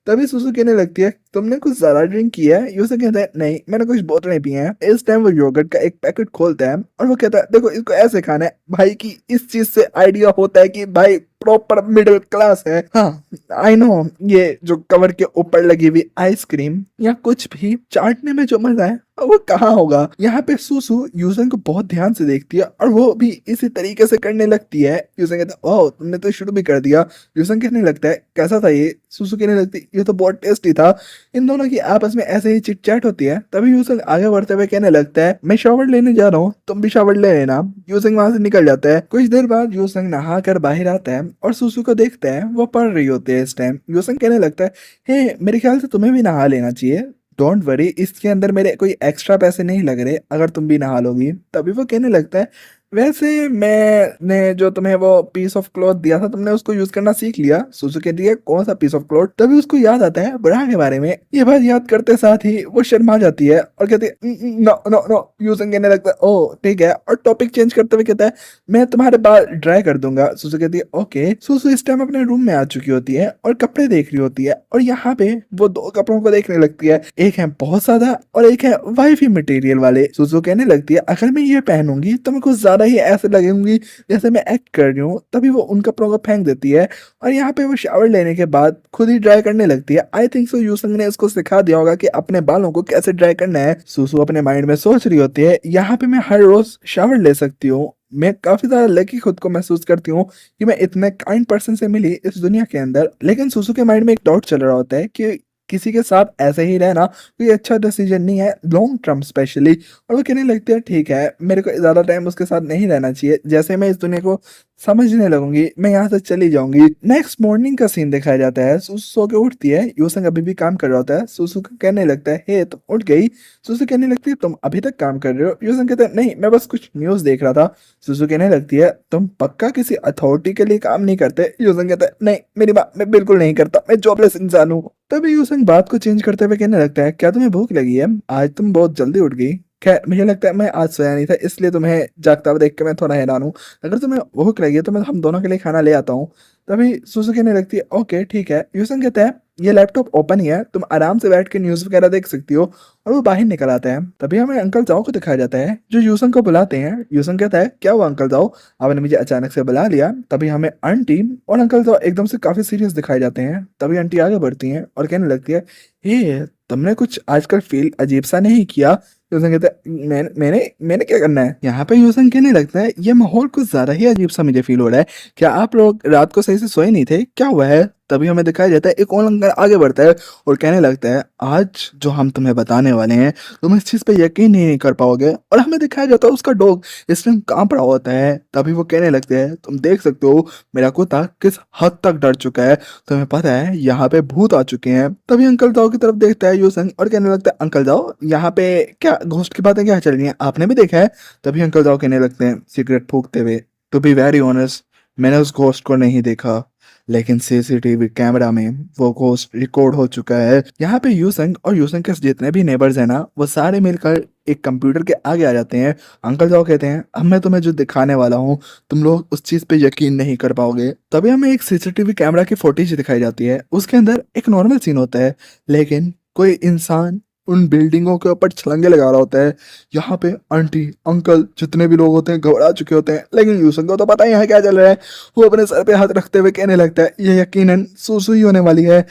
तभी सुसु कहने लगती है तुमने कुछ ज्यादा ड्रिंक किया है। यूसन कहता है नहीं, मैंने कुछ बोतलें पी हैं। इस टाइम वो योगर्ट का एक पैकेट खोलता है और वो कहता है देखो इसको ऐसे खाना है भाई। की इस चीज से आइडिया होता है कि भाई प्रॉपर मिडिल क्लास है। हाँ आई नो, ये जो कवर के ऊपर लगी हुई आइसक्रीम या कुछ भी चाटने में जो मजा है वो कहाँ होगा। यहाँ पे सुसु यूसन को बहुत ध्यान से देखती है और वो भी इसी तरीके से करने लगती है। यूसन कहता है ओह तुमने तो शुरू भी कर दिया। यूसन कहने लगता है कैसा था ये। सुसु कहने लगती है ये तो बहुत टेस्टी था। इन दोनों की आपस में ऐसे ही चिट चैट होती है। तभी यूसन आगे बढ़ते हुए कहने लगता है मैं शावर लेने जा रहा हूँ, तुम भी शावर ले लेना। यूसन वहां से निकल जाता है। कुछ देर बाद यूसन नहा कर बाहर आता है और सुसु को देखता है वो पढ़ रही होती है। इस टाइम यूसन कहने लगता है हे मेरे ख्याल से तुम्हें भी नहा लेना चाहिए। डोंट वरी, इसके अंदर मेरे कोई एक्स्ट्रा पैसे नहीं लग रहे अगर तुम भी नहा लोगी। तभी वो कहने लगता है वैसे मैंने जो तुम्हें वो पीस ऑफ क्लॉथ दिया था तुमने उसको यूज करना सीख लिया। सुसु कहती है कौन सा पीस ऑफ क्लॉथ। तभी उसको याद आता है ब्रा के बारे में। ये बात याद करते साथ ही वो शर्मा जाती है और कहती है नो नो नो। यूसन कहने लगता है ओह ठीक है और टॉपिक चेंज करते हुए कहता है मैं तुम्हारे बाल ड्राई कर दूंगा। सुसु कहती है ओके। सुसु इस टाइम अपने रूम में आ चुकी होती है और कपड़े देख रही होती है और यहाँ पे वो दो कपड़ों को देखने लगती है। एक है बहुत ज्यादा और एक है वाइफी मटेरियल वाले। सुसु कहने लगती है अगर मैं ये पहनूंगी तो मैं कुछ ज्यादा ही ऐसे लगूंगी जैसे मैं एक्ट कर रही हूँ। तभी वो उन कपड़ों को फेंक देती है और यहाँ पे वो शावर लेने के बाद खुद ही ड्राई करने लगती है। आई थिंक सो यूसंग ने इसको सिखा दिया होगा कि अपने बालों को कैसे ड्राई करना है। सुसु अपने माइंड में सोच रही होती है यहाँ पे मैं हर रोज शावर ले सकती हूँ। मैं काफी ज्यादा लकी खुद को महसूस करती हूँ कि मैं इतने काइंड पर्सन से मिली इस दुनिया के अंदर। लेकिन सुसु के माइंड में एक डाउट चल रहा होता है कि किसी के साथ ऐसे ही रहना कोई अच्छा डिसीजन नहीं है लॉन्ग टर्म स्पेशली। और वो कहने लगती है ठीक है मेरे को ज्यादा टाइम उसके साथ नहीं रहना चाहिए। जैसे मैं इस दुनिया को समझने लगूंगी मैं यहाँ से चली जाऊंगी। नेक्स्ट मॉर्निंग का सीन दिखाया जाता है। सुसु सो के उठती है। यूसंग अभी भी काम कर रहा होता है। सुसु कहने लगता है हे तुम उठ गई। सुसु कहने लगती है तुम अभी तक काम कर रहे हो। यूसंग कहता है नहीं मैं बस कुछ न्यूज देख रहा था। सुसु कहने लगती है तुम पक्का किसी अथॉरिटी के लिए काम नहीं करते। यूसंग कहता है नहीं मेरी बात मैं बिल्कुल नहीं करता, मैं जॉबलेस इंसान हूँ। तभी यूसंग बात को चेंज करते हुए कहने लगता है क्या तुम्हें भूख लगी है? आज तुम बहुत जल्दी उठ गई। खैर मुझे लगता है मैं आज सोया नहीं था इसलिए तुम्हें जागता हुआ देख के मैं थोड़ा हैरान हूँ। अगर तुम्हें भूख लगी है तो मैं हम दोनों के लिए खाना ले आता हूँ। तभी सुसु कहने लगती है ओके ठीक है। यूसंग कहता है ये लैपटॉप ओपन ही है, तुम आराम से बैठ के न्यूज वगैरह देख सकती हो। और वो बाहर निकल आता है। तभी हमें अंकल जाओ को दिखाया जाता है जो यूसंग को बुलाते हैं। यूसंग कहता है क्या हुआ अंकल जाओ, आपने मुझे अचानक से बुला लिया। तभी हमें आंटी और अंकल जाओ एकदम से काफी सीरियस दिखाई जाते हैं। तभी आंटी आगे बढ़ती हैं और कहने लगती है हे तुमने कुछ आजकल फील अजीब सा नहीं किया। यूसंग कहता है मैंने मैंने क्या करना है। यहाँ पे यूसंग कहने लगता है ये माहौल कुछ ज्यादा ही अजीब सा मुझे फील हो रहा है। क्या आप लोग रात को सही से सोए नहीं थे, क्या हुआ है? तभी हमें दिखाया जाता है एक और अंकल आगे बढ़ता है और कहने लगता है आज जो हम तुम्हें बताने वाले हैं तुम इस चीज पे यकीन ही नहीं कर पाओगे। और हमें दिखाया जाता है उसका डॉग इस टाइम कांप रहा होता है। तभी वो कहने लगते हैं तुम देख सकते हो मेरा कुत्ता किस हद तक डर चुका है, तुम्हें पता है यहाँ पे भूत आ चुके हैं। तभी अंकल जाओ की तरफ देखता है यूसंग और कहने लगता है अंकल जाओ यहाँ पे क्या घोस्ट की बातें क्या चल रही हैं, आपने भी देखा है? तभी अंकल जाओ कहने लगते हैं सिगरेट फूकते हुए टू बी वेरी ऑनेस्ट मैंने उस घोस्ट को नहीं देखा लेकिन सीसीटीवी कैमरा में वो घोस्ट रिकॉर्ड हो चुका है। यहाँ पे यूसंग और यूसंग के जितने भी नेबर्स हैं ना वो सारे मिलकर एक कंप्यूटर के आगे आ जाते हैं। अंकल जाओ कहते हैं अब मैं तुम्हें जो दिखाने वाला हूँ तुम लोग उस चीज पे यकीन नहीं कर पाओगे। तभी हमें एक सीसीटीवी कैमरा की फुटेज दिखाई जाती है। उसके अंदर एक नॉर्मल सीन होता है लेकिन कोई इंसान उन बिल्डिंगों के ऊपर छलांगे लगा रहा होता है। यहाँ पे आंटी अंकल जितने भी लोग होते हैं घबरा चुके होते हैं। लेकिन यूसंग को तो पता ही है क्या चल रहा है। वो अपने सर पे हाथ रखते हुए कहने लगता है ये यकीनन सुसु ही होने वाली है।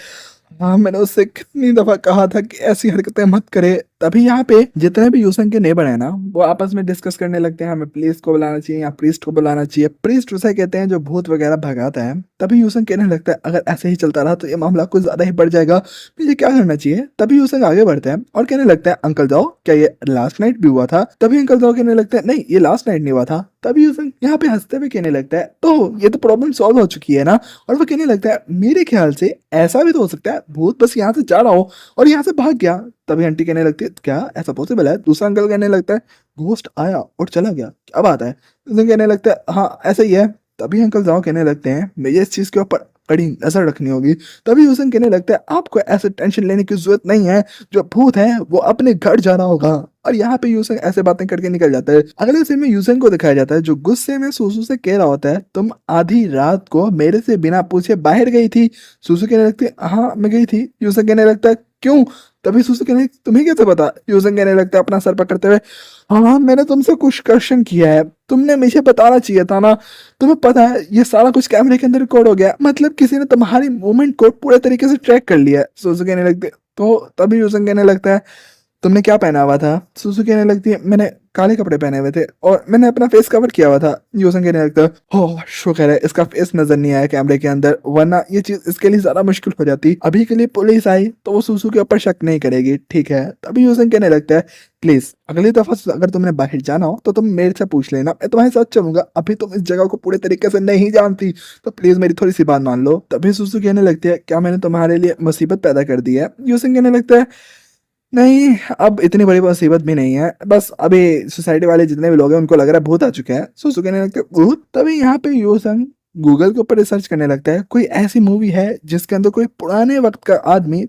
हाँ मैंने उससे कितनी दफा कहा था कि ऐसी हरकतें मत करे। तभी यहाँ पे जितने भी यूसंग के नेबर है ना वो आपस में डिस्कस करने लगते हैं हमें पुलिस को बुलाना चाहिए या प्रीस्ट को बुलाना चाहिए। प्रीस्ट उसे कहते हैं जो भूत वगैरह भगाता है। तभी यूसंग कहने लगता है अगर ऐसे ही चलता रहा तो ये मामला कुछ ज्यादा ही बढ़ जाएगा, मुझे क्या करना चाहिए। तभी यूसंग आगे बढ़ता है और कहने लगता है अंकल जाओ क्या ये लास्ट नाइट भी हुआ था? तभी अंकल जाओ कहने लगता है नहीं ये लास्ट नाइट नहीं हुआ था। तभी यूसंग यहाँ पे हंसते हुए कहने लगता है तो ये तो प्रॉब्लम सॉल्व हो चुकी है ना। और वो कहने लगता है मेरे ख्याल से ऐसा भी तो हो सकता है भूत बस यहाँ से जा रहा हो और यहाँ से भाग गया। तभी आंटी कहने लगती है क्या ऐसा पॉसिबल है? दूसरा अंकल कहने लगता है घोस्ट आया और चला गया, क्या बात है? कहने लगता है हाँ ऐसा ही है। तभी अंकल जाओ कहने लगते हैं मुझे इस चीज के ऊपर कड़ी नजर रखनी होगी। तभी यूसन कहने लगता है आपको ऐसे टेंशन लेने की जरूरत नहीं है, जो भूत है वो अपने घर जाना होगा। और यहाँ पे यूसन ऐसे बातें करके निकल जाता है। अगले सीन में यूसन को दिखाया जाता है जो गुस्से में सुसु से कह रहा होता है तुम आधी रात को मेरे से बिना पूछे बाहर गई थी। सुसु कहने लगती है हाँ मैं गई थी। यूसन कहने लगता है क्यों? तभी सुसु कहने तुम्हें कैसे पता? यूसन कहने लगता है अपना सर पकड़ते हुए हाँ मैंने तुमसे कुछ क्वेश्चन किया है, तुमने मुझे बताना चाहिए था ना। तुम्हें पता है ये सारा कुछ कैमरे के अंदर रिकॉर्ड हो गया, मतलब किसी ने तुम्हारी मूवमेंट को पूरे तरीके से ट्रैक कर लिया है। सुसु कहने लगते तो तभी यूसन कहने लगता है तुमने क्या पहना हुआ था? सुसु कहने लगती है मैंने काले कपड़े पहने हुए थे और मैंने अपना फेस कवर किया हुआ था। यूसन कहने लगता है हो शुक्र है इसका फेस नजर नहीं आया कैमरे के अंदर, वरना ये चीज इसके लिए ज्यादा मुश्किल हो जाती। अभी के लिए पुलिस आई तो वो सुसु के ऊपर शक नहीं करेगी, ठीक है। तभी यूसन कहने लगता है प्लीज अगली दफा अगर तुमने बाहर जाना हो तो तुम मेरे से पूछ लेना, मैं तुम्हारे साथ चलूंगा। अभी तुम इस जगह को पूरे तरीके से नहीं जानती तो प्लीज मेरी थोड़ी सी बात मान लो। तभी सुसु कहने लगती है क्या मैंने तुम्हारे लिए मुसीबत पैदा कर दी है? यूसन कहने लगता है नहीं अब इतनी बड़ी मुसीबत भी नहीं है, बस अभी सोसाइटी वाले जितने भी लोग हैं उनको लग रहा है भूत आ चुके हैं। सुसु कहने लगते हैं भूत? तभी यहाँ पे यूसन गूगल के ऊपर रिसर्च करने लगता है कोई ऐसी मूवी है जिसके अंदर कोई पुराने वक्त का आदमी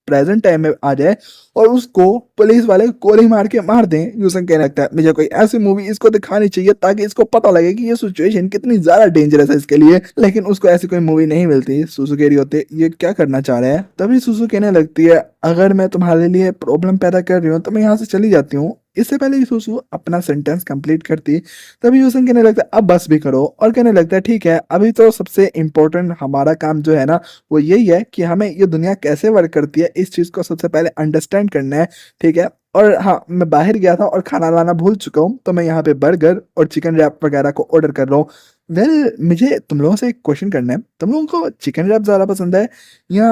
प्रेजेंट टाइम में आ जाए और उसको पुलिस वाले गोली मार के मार दें। यूसन कहने लगता है मुझे कोई ऐसी मूवी इसको दिखानी चाहिए ताकि इसको पता लगे कि ये सिचुएशन कितनी ज्यादा डेंजरस है इसके लिए, लेकिन उसको ऐसी कोई मूवी नहीं मिलती। सुसु कह रही होती ये क्या करना चाह रहे हैं? तभी सुसु कहने लगती है अगर मैं तुम्हारे लिए प्रॉब्लम पैदा कर रही हूँ तो मैं यहाँ से चली जाती हूँ। इससे पहले सुसु अपना सेंटेंस कंप्लीट करती तभी यूसन कहने लगता है अब बस भी करो, और कहने लगता है ठीक है अभी तो सबसे इम्पोर्टेंट हमारा काम जो है ना वो यही है कि हमें ये दुनिया कैसे वर्क करती है इस चीज को सबसे पहले अंडरस्टैंड करना है, ठीक है। और हाँ मैं बाहर गया था और खाना लाना भूल चुका हूँ तो मैं यहाँ पे बर्गर और चिकन रैप वगैरह को ऑर्डर कर रहा हूँ। मुझे तुम लोगों से एक क्वेश्चन करना है, तुम लोगों को चिकन रैप ज्यादा पसंद है या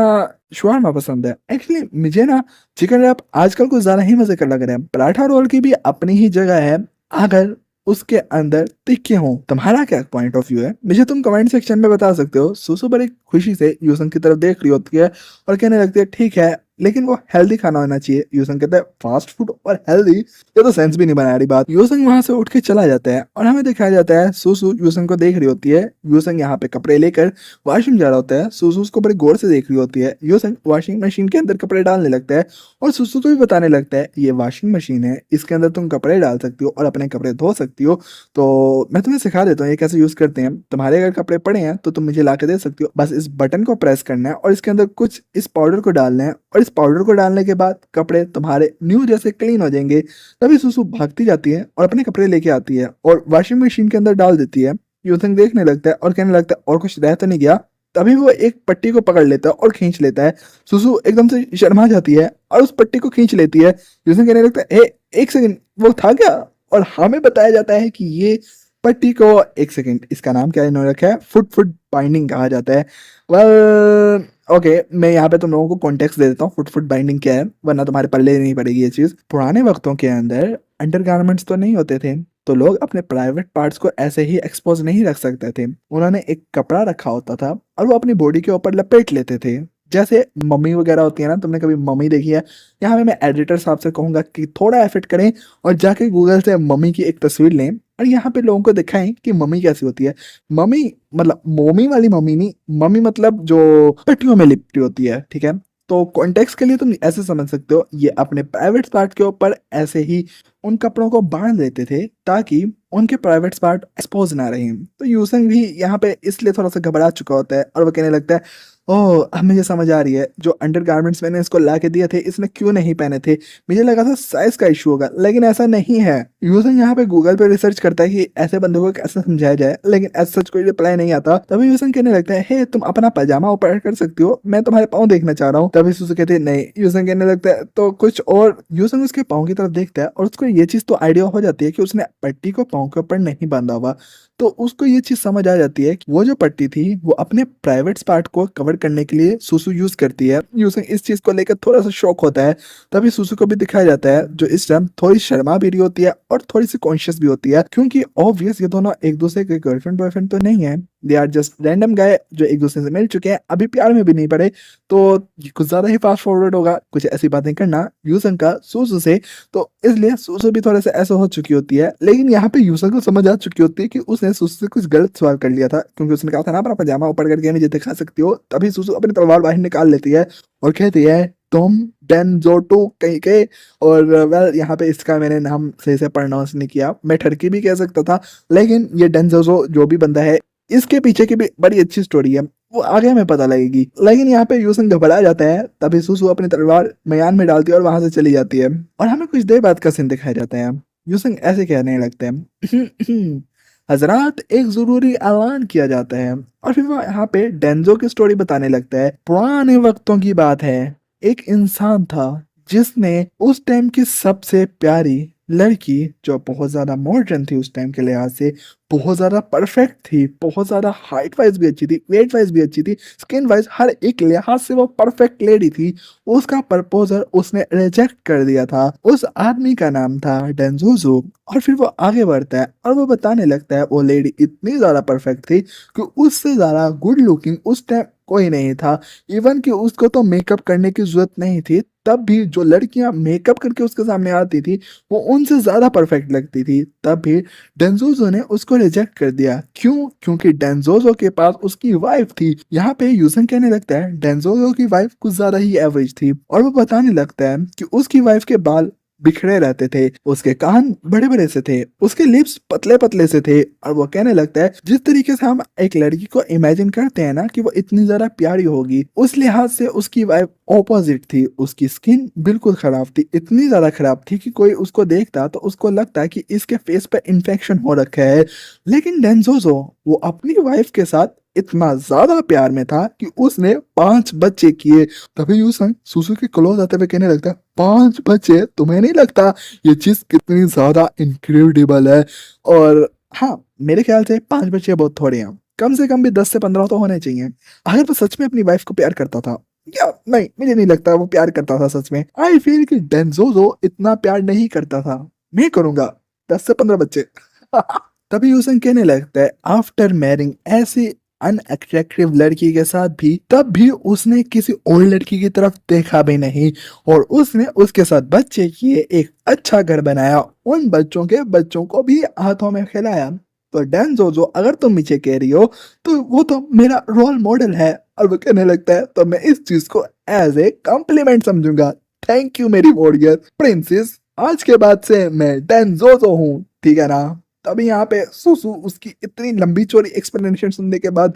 शवारमा पसंद है? एक्चुअली मुझे ना चिकन रैप आजकल कुछ ज्यादा ही मजे का लग रहा है। पराठा रोल की भी अपनी ही जगह है अगर उसके अंदर तिक्के हों। तुम्हारा क्या पॉइंट ऑफ व्यू है मुझे तुम कमेंट सेक्शन में बता सकते हो। सुसु बड़ी खुशी से यूसन की तरफ देख रही होती है और कहने लगती है ठीक है लेकिन वो हेल्दी खाना होना चाहिए। यूसन कहता है फास्ट फूड और हेल्दी, ये तो सेंस भी नहीं बना रही बात। यूसन वहां से उठ के चला जाता है और हमें दिखाया जाता है सुसु यूसन को देख रही होती है। यूसन यहाँ पे कपड़े लेकर वॉशिंग जा रहा होता है, सुसु उसको बड़े गौर से देख रही होती है। यूसन वॉशिंग मशीन के अंदर कपड़े डालने लगता है और सुसु को भी बताने लगता है ये वॉशिंग मशीन है, इसके अंदर तुम कपड़े डाल सकती हो और अपने कपड़े धो सकती हो, तो मैं तुम्हें सिखा देता हूँ ये कैसे यूज करते हैं। तुम्हारे अगर कपड़े पड़े हैं तो तुम मुझे ला के दे सकती हो, बस इस बटन को प्रेस करना है और इसके अंदर कुछ इस पाउडर को डालना है और इस पाउडर को डालने के बाद कपड़े तुम्हारे न्यू जैसे क्लीन हो जाएंगे। तभी सुसु भागती जाती है और अपने कपड़े लेके आती है और वॉशिंग मशीन के अंदर डाल देती है। यूसन देखने लगता है और कहने लगता है और कुछ रह तो नहीं गया? तभी वो एक पट्टी को पकड़ लेता है और खींच लेता है। सुसु एकदम से शर्मा जाती है और उस पट्टी को खींच लेती है। यूसन कहने लगता है एक सेकंड वो था क्या? और हमें बताया जाता है कि ये पट्टी को एक सेकंड इसका नाम क्या इन्होंने रखा है, फुट फुट बाइंडिंग कहा जाता है। वेल ओके मैं यहाँ पे तुम लोगों को कॉन्टेक्स्ट दे देता हूँ फुट फुट बाइंडिंग क्या है, वरना तुम्हारे पल्ले नहीं पड़ेगी ये चीज। पुराने वक्तों के अंदर अंडरगारमेंट्स तो नहीं होते थे तो लोग अपने प्राइवेट पार्ट्स को ऐसे ही एक्सपोज नहीं रख सकते थे। उन्होंने एक कपड़ा रखा होता था और वो अपनी बॉडी के ऊपर लपेट लेते थे, जैसे मम्मी वगैरह होती है ना, तुमने कभी मम्मी देखी है? यहाँ पे मैं एडिटर साहब से कहूंगा कि थोड़ा एफर्ट करें और जाके गूगल से मम्मी की एक तस्वीर लें और यहाँ पे लोगों को दिखाएं कि मम्मी कैसी होती है। मम्मी मतलब मोमी वाली मम्मी नहीं, मम्मी मतलब जो पट्टियों में लिपटी होती है, ठीक है। तो कॉन्टेक्स्ट के लिए तुम ऐसे समझ सकते हो ये अपने प्राइवेट पार्ट के ऊपर ऐसे ही उन कपड़ों को बांध देते थे ताकि उनके प्राइवेट पार्ट एक्सपोज ना रहे। तो यूसन भी यहाँ पे इसलिए थोड़ा सा घबरा चुका होता है और वो कहने लगता है ओह अब मुझे समझ आ रही है जो अंडरगारमेंट्स मैंने इसको ला के दिए थे इसने क्यों नहीं पहने थे, मुझे लगा था साइज का इशू होगा लेकिन ऐसा नहीं है। यूसन यहाँ पे गूगल पे रिसर्च करता है कि ऐसे बंदों को कैसे समझाया जाए लेकिन ऐसा सच कोई रिप्लाई नहीं आता। तभी यूसन कहने लगता है हे तुम अपना पजामा ऊपर कर सकती हो, मैं तुम्हारे पाँव देखना चाह रहा हूँ। तभी सुसु कहते हैं नहीं। यूसन कहने लगता है तो कुछ और। यूसन उसके पाँव की तरफ देखता है और उसको ये चीज तो आइडिया हो जाती है कि उसने पट्टी को पाँव के ऊपर नहीं बांधा हुआ, तो उसको ये चीज समझ आ जाती है कि वो जो पट्टी थी वो अपने प्राइवेट पार्ट को कवर करने के लिए सुसु यूज करती है। यूसन इस चीज को लेकर थोड़ा सा शौक होता है। तभी सुसु को भी दिखाया जाता है जो इस टाइम थोड़ी शर्मा भी रही होती है और थोड़ी सी कॉन्शियस भी होती है, क्योंकि ऑब्वियस ये दोनों एक दूसरे के गर्लफ्रेंड बॉयफ्रेंड तो नहीं है, they are just random guy जो एक दूसरे से मिल चुके हैं, अभी प्यार में भी नहीं पड़े। तो कुछ ज्यादा ही फास्ट फॉरवर्ड होगा कुछ ऐसी बातें करना यूसन का सुसु से, तो इसलिए सुसु भी थोड़े से ऐसा हो चुकी होती है। लेकिन यहाँ पे यूसन को समझ आ चुकी होती है कि उसे उसने सुसु से कुछ गलत सवाल कर लिया था, क्योंकि उसने कहा था ना अपना पजामा ऊपर करके मुझे दिखा सकती हो। तभी सुसु अपनी तलवार बाहर निकाल लेती है और कहती है तुम डेनजोटो कहीं के। और वेल यहाँ पे इसका मैंने नाम सही से प्रोनाउंस नहीं किया, मैं ठरकी भी कह सकता था, लेकिन ये डेनजोजो जो भी बंदा है इसके पीछे की भी बड़ी अच्छी स्टोरी है, वो आगे हमें पता लगेगी। लेकिन यहाँ पे यूसन घबरा जाता है, तभी सुसु अपनी तलवार मैदान में डालती है और वहां से चली जाती है। और हमें कुछ देर बाद का सीन दिखाया जाता है। यूसन ऐसे कहने लगते हैं हजरात, एक जरूरी ऐलान किया जाता है। और फिर वो यहाँ पे डेंजो की स्टोरी बताने लगता है। पुराने वक्तों की बात है, एक इंसान था जिसने उस टाइम की सबसे प्यारी लड़की, जो बहुत ज्यादा मॉडर्न थी उस टाइम के लिहाज से, बहुत ज्यादा परफेक्ट थी, बहुत ज्यादा हाइट वाइज भी अच्छी थी, वेट वाइज भी अच्छी थी, स्किन वाइज हर एक लिहाज से वो परफेक्ट लेडी थी। उसका प्रपोजल उसने रिजेक्ट कर दिया था। उस आदमी का नाम था डेंजोजो। और फिर वो आगे बढ़ता है और वो बताने लगता है वो लेडी इतनी ज्यादा परफेक्ट थी कि उससे ज्यादा गुड लुकिंग उस टाइम कोई नहीं था। इवन कि उसको तो मेकअप करने की जरूरत नहीं थी, तब भी जो लड़कियां मेकअप करके उसके सामने आती थी वो उनसे ज्यादा परफेक्ट लगती थी। तब भी डेंजोजो ने उसको रिजेक्ट कर दिया। क्यों? क्योंकि डेंजोजो के पास उसकी वाइफ थी। यहाँ पे यूसन कहने लगता है डेंजोजो की वाइफ कुछ ज्यादा ही एवरेज थी। और वो बताने लगता है कि उसकी वाइफ के बाल बिखरे रहते थे, उसके कान बड़े बड़े से थे, उसके लिप्स पतले पतले से थे। और वो कहने लगता है जिस तरीके से हम एक लड़की को इमेजिन करते हैं ना कि वो इतनी ज्यादा प्यारी होगी, उस लिहाज से उसकी वाइफ ऑपोजिट थी। उसकी स्किन बिल्कुल खराब थी, इतनी ज्यादा खराब थी कि कोई उसको देखता तो उसको लगता है कि इसके फेस पे इन्फेक्शन हो रखा है। लेकिन डेंजोजो वो अपनी वाइफ के साथ इतना ज्यादा प्यार में था कि उसने 5 बच्चे किए। तभी यूसन सुसु के क्लोज आते हुए कहने लगता है 5 बच्चे, तुम्हें नहीं लगता ये चीज कितनी ज्यादा इनक्रेडिबल है? और हाँ, मेरे ख्याल से 5 बच्चे बहुत थोड़े हैं, कम से कम भी 10 से 15 तो होने चाहिए। अगर वो सच में अपनी वाइफ को प्यार करता था, या नहीं, मुझे नहीं लगता वो प्यार करता था सच में। आई फील कि डेंजोजो इतना प्यार नहीं करता था। मैं करूंगा 10 से 15 बच्चे। तभी यूसन कहने लगता है आफ्टर मैरिंग ऐसी अनअट्रैक्टिव लड़की के साथ भी, तब भी उसने किसी और लड़की की तरफ देखा भी नहीं और उसने उसके साथ बच्चे किए, एक अच्छा घर बनाया, उन बच्चों के बच्चों को भी हाथों में खिलाया। तो डेंजोजो, अगर तुम मुझे कह रही हो तो वो तो मेरा रोल मॉडल है। और वो कहने लगता है तो मैं इस चीज को एज ए कॉम्प्लीमेंट समझूंगा। थैंक यू मेरी वॉरियर प्रिंसेस, आज के बाद से मैं डेंजोजो हूँ, ठीक है ना? तभी यहाँ पे सुसु उसकी इतनी लंबी चौड़ी एक्सप्लेनेशन सुनने के बाद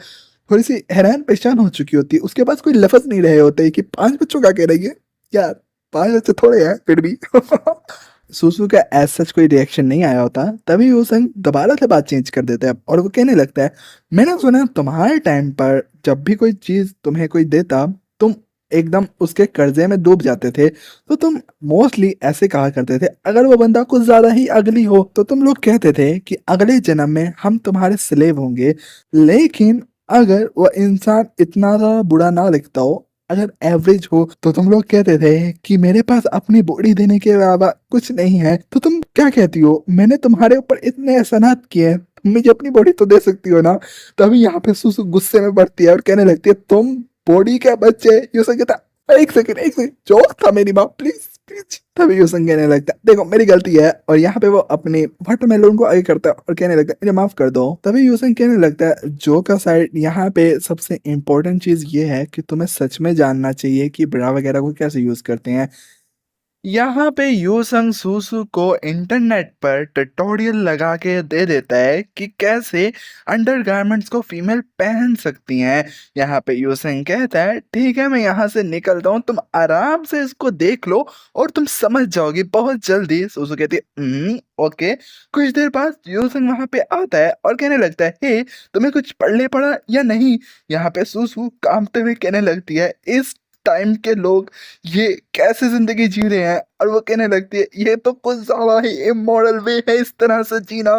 थोड़ी सी हैरान परेशान हो चुकी होती है। उसके पास कोई लफ्ज नहीं रहे होते कि 5 बच्चों का कह रही है। यार 5 बच्चे थोड़े हैं फिर भी। सुसु का एज सच कोई रिएक्शन नहीं आया होता। तभी वो संग दोबारा से बात चेंज कर देता है और वो कहने लगता है मैंने सुना तुम्हारे टाइम पर जब भी कोई चीज तुम्हें कोई देता, तुम एकदम उसके कर्जे में डूब जाते थे। तो तुम मोस्टली ऐसे कहा करते थे अगर वो बंदा कुछ ज्यादा ही अगली हो तो तुम लोग कहते थे कि अगले जन्म में हम तुम्हारे स्लेव होंगे। लेकिन अगर वो इंसान इतना ज्यादा बुरा ना दिखता हो, अगर एवरेज हो, तो तुम लोग कहते थे कि मेरे पास अपनी बॉडी देने के अलावा कुछ नहीं है। तो तुम क्या कहती हो, मैंने तुम्हारे ऊपर इतने एहसानात किए, तुम मुझे अपनी बॉडी तो दे सकती हो ना? तभी यहाँ पे सुसु गुस्से में बढ़ती है और कहने लगती है तुम बॉडी के बच्चे। यूसन कहता एक सेकंड जोक था मेरी माँ, प्लीज प्लीज। तभी यूसन कहने लगता है देखो मेरी गलती है, और यहाँ पे वो अपने वाटरमेलन को आगे करता है और कहने लगता है मुझे माफ कर दो। तभी यूसन कहने लगता है जो का साइड, यहाँ पे सबसे इम्पोर्टेंट चीज ये है कि तुम्हें सच में जानना चाहिए कि ब्रा वगैरह को कैसे यूज करते हैं। यहाँ पे यूसंग सुसु को इंटरनेट पर ट्यूटोरियल लगा के दे देता है कि कैसे अंडरगारमेंट्स को फीमेल पहन सकती हैं। यहाँ पे यूसंग कहता है ठीक है मैं यहाँ से निकलता हूँ, तुम आराम से इसको देख लो और तुम समझ जाओगी बहुत जल्दी। सुसु कहती है ओके। कुछ देर बाद यूसंग वहाँ पे आता है और कहने लगता है हे तुम्हें कुछ पढ़ने पड़ा या नहीं? यहाँ पे सुसु कांपते हुए कहने लगती है इस टाइम के लोग ये कैसे जिंदगी जी रहे हैं, और वो कहने लगती है ये तो कुछ ज्यादा ही इमोरल वे है इस तरह से जीना।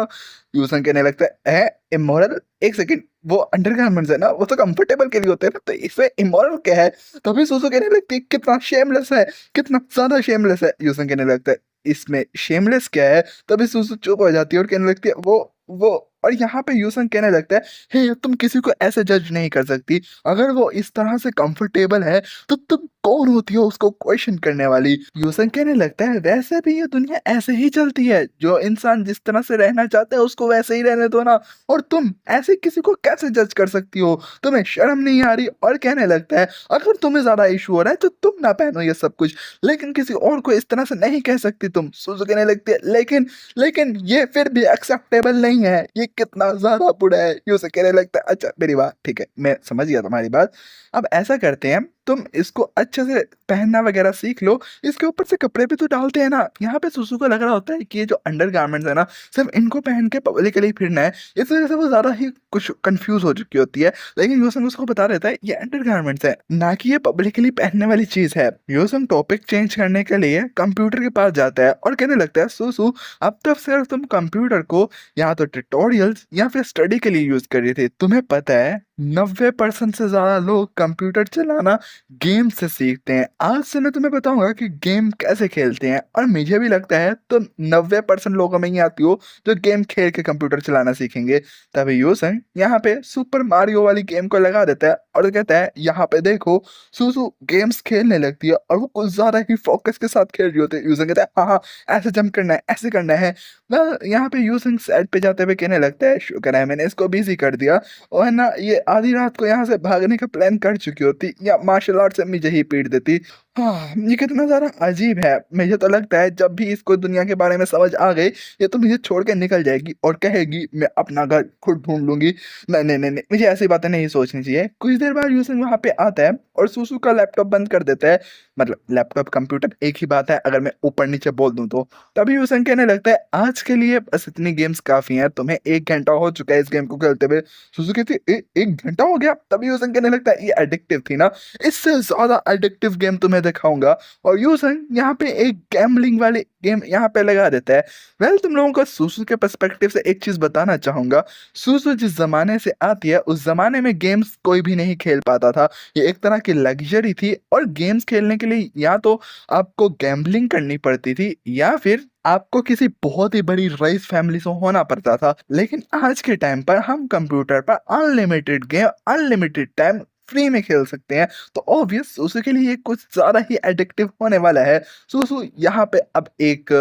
यूसन कहने लगता है इमोरल? एक सेकंड, वो अंडरगारमेंट्स है ना, वो तो कंफर्टेबल के लिए होते हैं ना, तो इसमें इमोरल क्या है? तभी सुसु कहने लगती है कितना शेमलेस है, कितना ज्यादा शेमलेस है। यूसन कहने लगता है इसमें शेमलेस क्या है? तभी सुसु चुप हो जाती है और कहने लगती है वो और यहाँ पे यूसन कहने लगता है, हे तुम किसी को ऐसे जज नहीं कर सकती, अगर वो इस तरह से कंफर्टेबल है तो तुम कौन होती हो उसको क्वेश्चन करने वाली। यूसन कहने लगता है, वैसे भी ये दुनिया ऐसे ही चलती है, जो इंसान जिस तरह से रहना चाहता है उसको वैसे ही रहने दो ना, और तुम ऐसे किसी को कैसे जज कर सकती हो, तुम्हें शर्म नहीं आ रही। और कहने लगता है, अगर तुम्हें ज्यादा इशू हो रहा है तो तुम ना पहनो ये सब कुछ, लेकिन किसी और को इस तरह से नहीं कह सकती तुम। सुसु कहने लगती है, लेकिन लेकिन ये फिर भी एक्सेप्टेबल नहीं है, ये कितना ज्यादा बुरा है। यूसुफ कहने लगता है, अच्छा मेरी बात ठीक है, मैं समझ गया तुम्हारी बात, अब ऐसा करते हैं, तुम इसको अच्छे से पहनना वगैरह सीख लो, इसके ऊपर से कपड़े भी तो डालते हैं ना। यहाँ पे सुसु को लग रहा होता है कि ये जो अंडरगारमेंट्स है ना, सिर्फ इनको पहन के पब्लिकली फिरना है, इस वजह से वो ज्यादा ही कुछ कंफ्यूज हो चुकी होती है। लेकिन यूसुफ उसको बता देता है, ये अंडरगारमेंट्स है, ना कि ये पब्लिकली पहनने वाली चीज है। यूसुफ टॉपिक चेंज करने के लिए कंप्यूटर के पास जाता है और कहने लगता है, सुसु अब तक सिर्फ तुम कंप्यूटर को या तो ट्यूटोरियल्स या फिर स्टडी के लिए यूज कर रही थी, तुम्हें पता है 90% से ज्यादा लोग कंप्यूटर चलाना गेम से सीखते हैं। आज से मैं तुम्हें बताऊंगा कि गेम कैसे खेलते हैं, और मुझे भी लगता है तो 90% लोगों में ही आती हो जो गेम खेल के कंप्यूटर चलाना सीखेंगे। तभी यूसन यहाँ पे सुपर मारियो वाली गेम को लगा देता है और कहता है, यहाँ पे देखो, सुसु गेम्स खेलने लगती है और वो कुछ ज्यादा ही फोकस के साथ खेल रही होती है। यूसन कहता है, हाँ हाँ ऐसे जंप करना है, ऐसे करना है। वह यहाँ पे यूसन साइड पे जाते हुए कहने लगता है, शुक्र है मैंने इसको बिजी कर दिया, और ना ये आधी रात को यहाँ से भागने का प्लान कर चुकी होती या मार्शल आर्ट से मुझे ही पीट देती। हाँ, ये कितना ज़्यादा अजीब है। मुझे तो लगता है जब भी इसको दुनिया के बारे में समझ आ गई, ये तो मुझे छोड़ के निकल जाएगी और कहेगी मैं अपना घर खुद ढूंढ लूंगी। नहीं नहीं नहीं नहीं, मुझे ऐसी बातें नहीं सोचनी चाहिए। कुछ देर बाद यूसन वहाँ पे आता है और सुसु का लैपटॉप बंद कर देता है, मतलब लैपटॉप कंप्यूटर एक ही बात है अगर मैं ऊपर नीचे बोल दूं तो। तभी यूसन कहने लगता है, आज के लिए बस इतनी गेम्स काफी हैं, तुम्हें 1 घंटा हो चुका है इस गेम को खेलते हुए। सुसु कहती है, 1 घंटा हो गया? तभी यूसन कहने लगता है, ये एडिक्टिव थी ना, इससे ज्यादा एडिक्टिव गेम तुम्हें दिखाऊंगा। और यूसन यहाँ पे एक गैम्बलिंग वाली गेम यहाँ पे लगा देता है। वेल, तुम लोगों को सुसु के पर्सपेक्टिव से एक चीज बताना चाहूंगा, सुसु जिस जमाने से आती है उस जमाने में गेम्स कोई भी नहीं खेल पाता था, ये एक तरह की लग्जरी थी, और गेम्स खेलने के लिए या तो आपको गैम्बलिंग करनी पड़ती थी या फिर आपको किसी बहुत ही बड़ी रईस फैमिली से होना पड़ता था। लेकिन आज के टाइम पर हम कंप्यूटर पर unlimited game unlimited time free में खेल सकते हैं, तो ऑब्वियस सुसु के लिए ये कुछ ज्यादा ही एडिक्टिव होने वाला है। सुसु यहाँ पे अब एक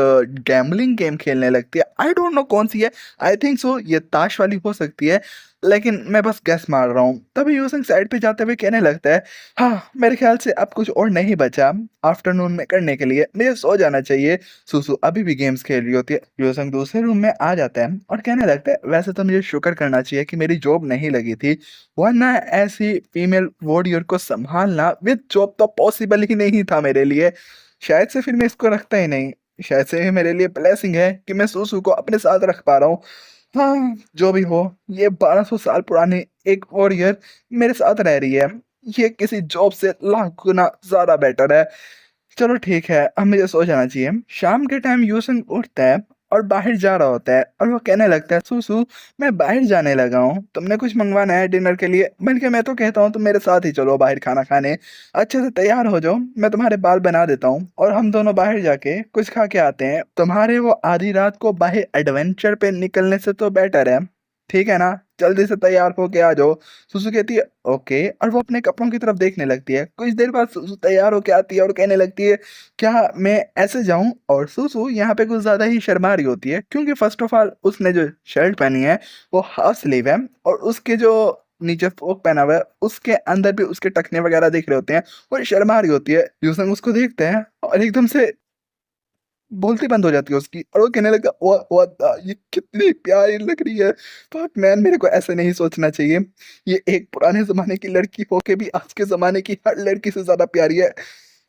गैम्बलिंग गेम खेलने लगती है, आई डोंट नो कौन सी है, आई थिंक सो ये ताश वाली हो सकती है, लेकिन मैं बस गैस मार रहा हूँ। तभी यूसन साइड पे जाते हुए कहने लगता है, हाँ मेरे ख्याल से अब कुछ और नहीं बचा आफ्टरनून में करने के लिए, मुझे सो जाना चाहिए। सुसु अभी भी गेम्स खेल रही होती है। यूसन दूसरे रूम में आ जाता है और कहने लगता है, वैसे तो मुझे शुक्र करना चाहिए कि मेरी जॉब नहीं लगी थी, वरना ऐसी फीमेल वॉरियर को संभालना विद जॉब तो पॉसिबल ही नहीं था मेरे लिए। शायद से फिर मैं इसको रखता ही नहीं, शायद से मेरे लिए ब्लेसिंग है कि मैं सुसु को अपने साथ रख पा रहा हूँ। हाँ, जो भी हो, ये 1200 साल पुरानी एक वॉरियर मेरे साथ रह रही है, ये किसी जॉब से लाख गुना ज्यादा बेटर है। चलो ठीक है, अब मुझे सो जाना चाहिए। शाम के टाइम यूसन उठता है और बाहर जा रहा होता है, और वो कहने लगता है, सुसु मैं बाहर जाने लगा हूँ, तुमने कुछ मंगवाना है डिनर के लिए? बल्कि मैं तो कहता हूँ तुम मेरे साथ ही चलो बाहर खाना खाने, अच्छे से तैयार हो जाओ, मैं तुम्हारे बाल बना देता हूँ और हम दोनों बाहर जाके कुछ खा के आते हैं। तुम्हारे वो आधी रात को बाहर एडवेंचर पे निकलने से तो बेटर है, ठीक है ना? जल्दी से तैयार होके आ जाओ। सुसु कहती है, ओके, और वो अपने कपड़ों की तरफ देखने लगती है। कुछ देर बाद सुसु तैयार होके आती है और कहने लगती है, क्या मैं ऐसे जाऊं? और सुसु यहाँ पे कुछ ज्यादा ही शर्मा रही होती है, क्योंकि फर्स्ट ऑफ ऑल उसने जो शर्ट पहनी है वो हाफ स्लीव है, और उसके जो नीचे फ्रॉक पहना हुआ है उसके अंदर भी उसके टखने वगैरह दिख रहे होते हैं, और शर्मा रही होती है। यूसन उसको देखते हैं और एकदम से बोलती बंद हो जाती है उसकी, और वो कहने लगा, ये कितनी प्यारी लग रही है, फक मैन, मेरे को ऐसे नहीं सोचना चाहिए, ये एक पुराने जमाने की लड़की होके भी आज के जमाने की हर लड़की से ज्यादा प्यारी है।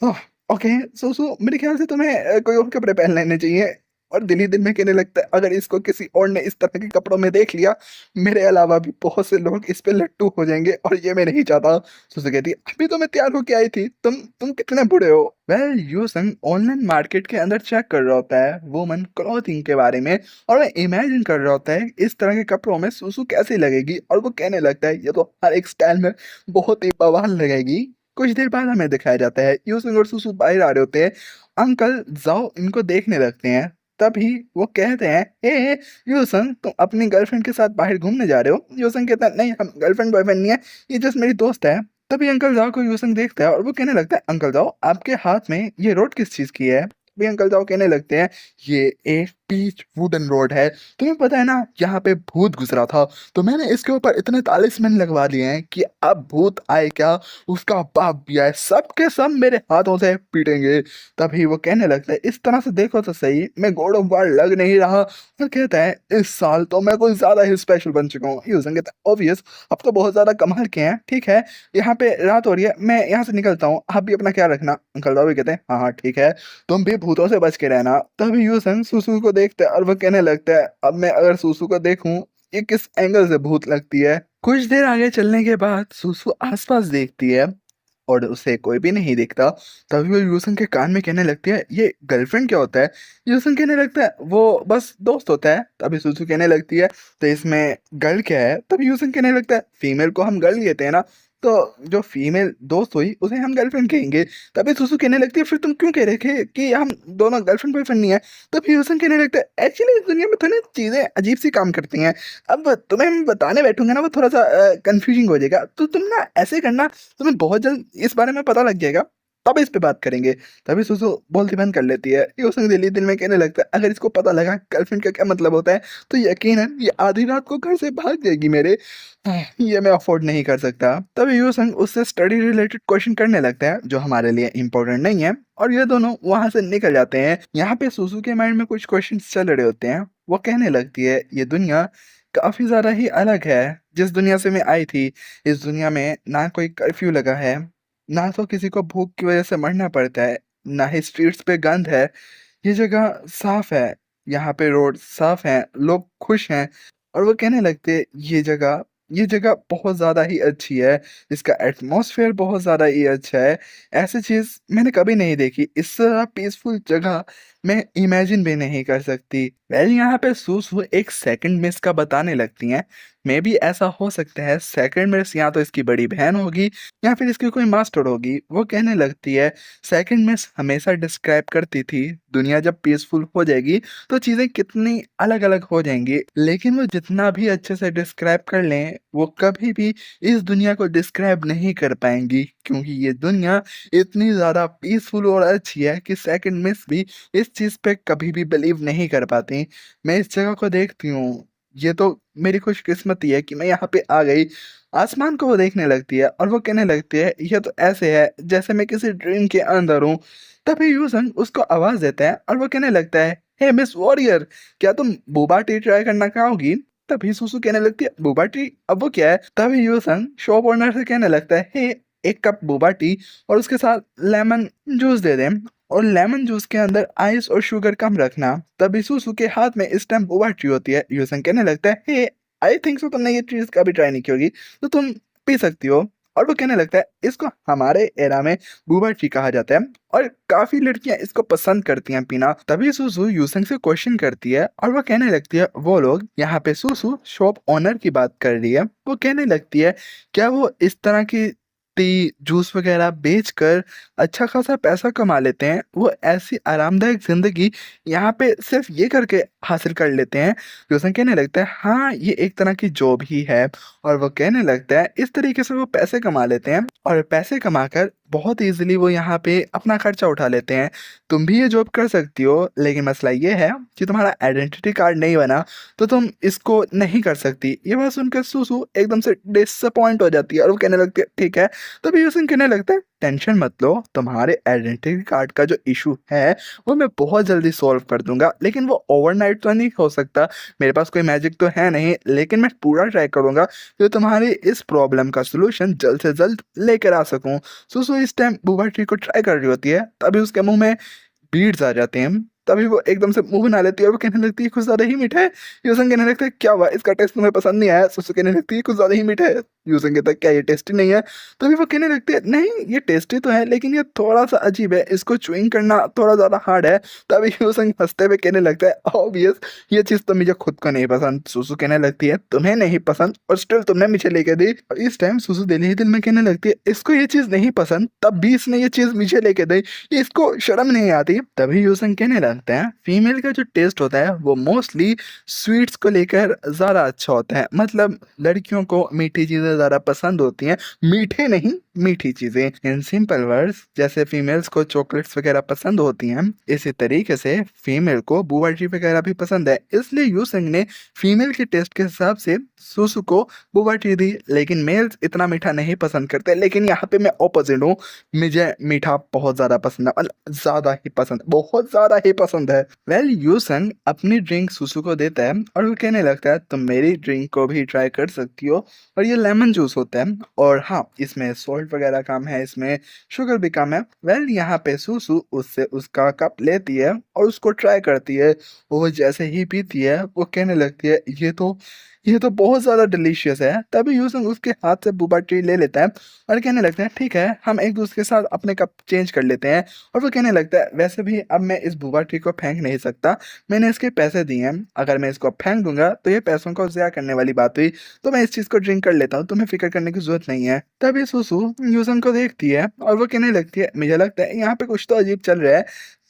ओके, सो मेरे ख्याल से तुम्हें कोई और कपड़े पहन लेने चाहिए। और दिल ही दिल में कहने लगता है, अगर इसको किसी और ने इस तरह के कपड़ों में देख लिया, मेरे अलावा भी बहुत से लोग इस पे लट्टू हो जाएंगे, और ये मैं नहीं चाहता। सुसु कहती है, अभी तो मैं तैयार होके आई थी, तुम कितने बूढ़े हो? वेल, यूसन ऑनलाइन मार्केट के अंदर चेक कर रहा होता है वुमन क्लॉथिंग के बारे में, और वह इमेजिन कर रहा होता है इस तरह के कपड़ों में सुसु कैसी लगेगी, और वो कहने लगता है, ये तो हर एक स्टाइल में बहुत ही बवाल लगेगी। कुछ देर बाद हमें दिखाया जाता है यूसन और सुसु बाहर आ रहे होते हैं। अंकल जाओ इनको देखने लगते हैं। तभी वो कहते हैं, हे यूसन, तुम अपनी गर्लफ्रेंड के साथ बाहर घूमने जा रहे हो? यूसन कहता है, नहीं, हम गर्लफ्रेंड बॉयफ्रेंड नहीं है, ये जस्ट मेरी दोस्त है। तभी अंकल जाओ को यूसन देखता है और वो कहने लगता है, अंकल जाओ, आपके हाथ में ये रोड किस चीज की है? भी अंकल जाओ कहने लगते हैं, ये एक पीच वुडन रोड है। तुम्हें पता है ना, यहाँ पे भूत गुजरा था, तो मैंने इसके ऊपर इतने तालिस्मैन लगवा दिए हैं कि अब भूत आए क्या, उसका बाप भी आए, सबके सब मेरे हाथों से पीटेंगे। तभी वो कहने लगता है, इस तरह से देखो तो सही, मैं गॉड ऑफ वार लग नहीं रहा। और कहता है, इस साल तो मैं कुछ ज्यादा ही स्पेशल बन चुका हूँ। यूजन कहता है, ऑब्वियस, अब तो बहुत ज्यादा कमाल के हैं। ठीक है, यहाँ पे रात हो रही है, मैं यहाँ से निकलता हूँ, आप भी अपना ख्याल रखना। अंकल दाओ भी कहते हैं, हाँ हाँ ठीक है, तुम भी भूतों से बच के रहना। तभी यूसन सुसु को देखता है और वो कहने लगता है, अब मैं अगर सुसु को देखूं, ये किस एंगल से भूत लगती है। कुछ देर आगे चलने के बाद सुसु आसपास देखती है और उसे कोई भी नहीं दिखता। तभी वो यूसन के कान में कहने लगती है, ये गर्लफ्रेंड क्या होता है? यूसन कहने लगता है, वो बस दोस्त होता है। तभी सुसु कहने लगती है, तो इसमें गर्ल क्या है? तभी यूसन कहने लगता है, फीमेल को हम गर्ल कहते हैं ना, तो जो फीमेल दोस्त हुई उसे हम गर्लफ्रेंड कहेंगे। तभी सुसु कहने लगती है, फिर तुम क्यों कह रहे थे कि हम दोनों गर्लफ्रेंड बॉयफ्रेंड नहीं है? तभी यूसन कहने लगता है, एक्चुअली इस दुनिया में थोड़ी चीजें अजीब सी काम करती हैं। अब तुम्हें मैं बताने बैठूंगा ना, वो थोड़ा सा कंफ्यूजिंग हो जाएगा, तो तुम ना ऐसे करना, तुम्हें बहुत जल्द इस बारे में पता लग जाएगा, तब इस पे बात करेंगे। तभी सुसु बोलती बंद कर लेती है। यूसन दिल ही दिल में कहने लगता है, अगर इसको पता लगा गर्लफ्रेंड का क्या मतलब होता है, तो यकीनन ये आधी रात को घर से भाग जाएगी मेरे। ये मैं अफोर्ड नहीं कर सकता। तभी यूसन उससे स्टडी रिलेटेड क्वेश्चन करने लगता है, जो हमारे लिए इम्पोर्टेंट नहीं है, और ये दोनों वहां से निकल जाते हैं। यहाँ पे सुसु के माइंड में कुछ क्वेश्चन चल रहे होते हैं। वो कहने लगती है, ये दुनिया काफी ज्यादा ही अलग है जिस दुनिया से मैं आई थी। इस दुनिया में ना कोई कर्फ्यू लगा है, ना तो किसी को भूख की वजह से मरना पड़ता है, ना ही स्ट्रीट्स पे गंद है। ये जगह साफ है, यहाँ पे रोड साफ हैं, लोग खुश हैं। और वो कहने लगते, ये जगह बहुत ज़्यादा ही अच्छी है, इसका एटमॉस्फेयर बहुत ज़्यादा ही अच्छा है। ऐसी चीज़ मैंने कभी नहीं देखी, इस तरह पीसफुल जगह मैं इमेजिन भी नहीं कर सकती। वेल, यहाँ पे सुसु एक सेकंड मिस का बताने लगती हैं। मे बी ऐसा हो सकता है सेकंड मिस या तो इसकी बड़ी बहन होगी या फिर इसकी कोई मास्टर होगी। वो कहने लगती है, सेकंड मिस हमेशा डिस्क्राइब करती थी, दुनिया जब पीसफुल हो जाएगी तो चीजें कितनी अलग अलग हो जाएंगी, लेकिन वो जितना भी अच्छे से डिस्क्राइब कर लें, वो कभी भी इस दुनिया को डिस्क्राइब नहीं कर पाएंगी, क्योंकि ये दुनिया इतनी ज्यादा पीसफुल और अच्छी है कि सेकंड मिस भी इस चीज पे कभी भी बिलीव नहीं कर पाती। मैं इस जगह को देखती हूँ, ये तो मेरी खुशकिस्मती है कि मैं यहाँ पे आ गई। आसमान को वो देखने लगती है और वो कहने लगती है, ये तो ऐसे है जैसे मैं किसी ड्रीम के अंदर हूँ। तभी यूसन उसको आवाज देता है और वो कहने लगता है, हे मिस वॉरियर, क्या तुम बोबा टी ट्राई करना चाहोगी? तभी सुसु कहने लगती है, बोबा टी, अब वो क्या है? तभी यूसन शॉप ओनर से कहने लगता है, हे, एक कप बोबा टी और उसके साथ लेमन जूस दे दें, और लेमन जूस के अंदर आइस और शुगर कम रखना। तभी सुसु के हाथ में इस टाइम बोबा टी होती है। यूसन कहने लगता है, हे, आई थिंक सो तुमने ये चीज कभी ट्राई नहीं की होगी, तो तुम पी सकती हो। और वो कहने लगता है, इसको हमारे एरा में बूबा टी कहा जाता है और काफी लड़कियां इसको पसंद करती हैं पीना। तभी सुसु यूसन से क्वेश्चन करती है और वो कहने लगती है, वो लोग यहाँ पे सुसु शॉप ओनर की बात कर रही है। वो कहने लगती है, क्या वो इस तरह की टी जूस वगैरह बेचकर अच्छा खासा पैसा कमा लेते हैं? वो ऐसी आरामदायक जिंदगी यहाँ पे सिर्फ ये करके हासिल कर लेते हैं? यूसन कहने लगता है, हाँ, ये एक तरह की जॉब ही है। और वो कहने लगता है, इस तरीके से वो पैसे कमा लेते हैं और पैसे कमाकर बहुत इजीली वो यहाँ पे अपना खर्चा उठा लेते हैं। तुम भी ये जॉब कर सकती हो, लेकिन मसला ये है कि तुम्हारा आइडेंटिटी कार्ड नहीं बना, तो तुम इसको नहीं कर सकती। ये बात सुनकर सुसु एकदम से डिसअपॉइंट हो जाती है और वो कहने लगती है, ठीक है। तभी यूसन कहने लगता है, टेंशन मत लो, तुम्हारे आइडेंटिटी कार्ड का जो इशू है वो मैं बहुत जल्दी सॉल्व कर दूंगा, लेकिन वो ओवरनाइट तो नहीं हो सकता, मेरे पास कोई मैजिक तो है नहीं, लेकिन मैं पूरा ट्राई करूंगा कि तुम्हारी इस प्रॉब्लम का सोल्यूशन जल्द से जल्द लेकर आ सकूं। सुसु इस टाइम बुबा ट्री को ट्राई कर रही होती है, तभी उसके मुंह में बीड्स आ जाते हैं। तभी वो एकदम से मुंह बना लेती है और वो कहने लगती है, कुछ ज्यादा ही मीठा है। यूसन कहने लगता है, क्या हुआ, इसका टेस्ट तुम्हें पसंद नहीं आया? सुसु कहने लगती है, कुछ ज्यादा ही मीठा है। यूसन कहता है क्या ये टेस्टी नहीं है? तभी वो कहने लगती है नहीं ये टेस्टी तो है लेकिन ये थोड़ा-सा अजीब है, इसको च्युइंग करना थोड़ा ज़्यादा हार्ड है। तभी यूसन हँसते हुए कहने लगता है ऑब्वियस ये चीज़ तो मुझे खुद को नहीं पसंद। सुसु कहने लगती है तुम्हें नहीं पसंद और स्टिल तुमने मुझे लेके दी। और इस टाइम सुसु दिल ही दिल में कहने लगती है इसको ये चीज़ नहीं पसंद तब भी इसने ये चीज़ मुझे लेके दी, इसको शर्म नहीं आती। तभी यूसन कहने लगता है फीमेल का जो टेस्ट होता है वो मोस्टली स्वीट्स को लेकर ज़्यादा अच्छा होता है। मतलब लड़कियों को मीठी चीज़ें ज़्यादा पसंद होती हैं, मीठे नहीं मीठी चीज़ें। इन सिंपल वर्ड्स जैसे फीमेल्स को चॉकलेट्स वगैरह पसंद होती हैं, इसी तरीके से फीमेल को बुआ टी वगैरह भी पसंद है। इसलिए यूसंग ने फीमेल के टेस्ट के हिसाब से सुसु को बुआ टी दी। लेकिन मेल्स इतना मीठा नहीं पसंद करते, लेकिन यहाँ पे मैं ऑपोजिट हूँ, मुझे मीठा बहुत ज़्यादा पसंद है, मतलब ज़्यादा ही पसंद, बहुत ज़्यादा ही पसंद है। वेल यूसंग अपनी ड्रिंक सुसु को देता है और वो कहने लगता है तुम मेरी ड्रिंक को भी ट्राई कर सकती हो, और ये लेमन जूस होता है और हाँ इसमें सॉल्ट वगैरह कम है, इसमें शुगर भी कम है। वेल यहाँ पे सुसु उससे उसका कप लेती है और उसको ट्राई करती है। वो जैसे ही पीती है वो कहने लगती है ये तो बहुत ज़्यादा डिलीशियस है। तभी यूसुफ उसके हाथ से बुबा टी ले लेता है और कहने लगता है ठीक है हम एक दूसरे के साथ अपने कप चेंज कर लेते हैं। और वो कहने लगता है वैसे भी अब मैं इस बुबा टी को फेंक नहीं सकता, मैंने इसके पैसे दिए हैं, अगर मैं इसको फेंक दूंगा तो ये पैसों को ज़ाया करने वाली बात हुई, तो मैं इस चीज़ को ड्रिंक कर लेता हूँ, तुम्हें फिक्र करने की जरूरत नहीं है। तभी सुसु यूसन को देखती है और वो कहने लगती है मुझे लगता है यहाँ पे कुछ तो अजीब चल रहा है।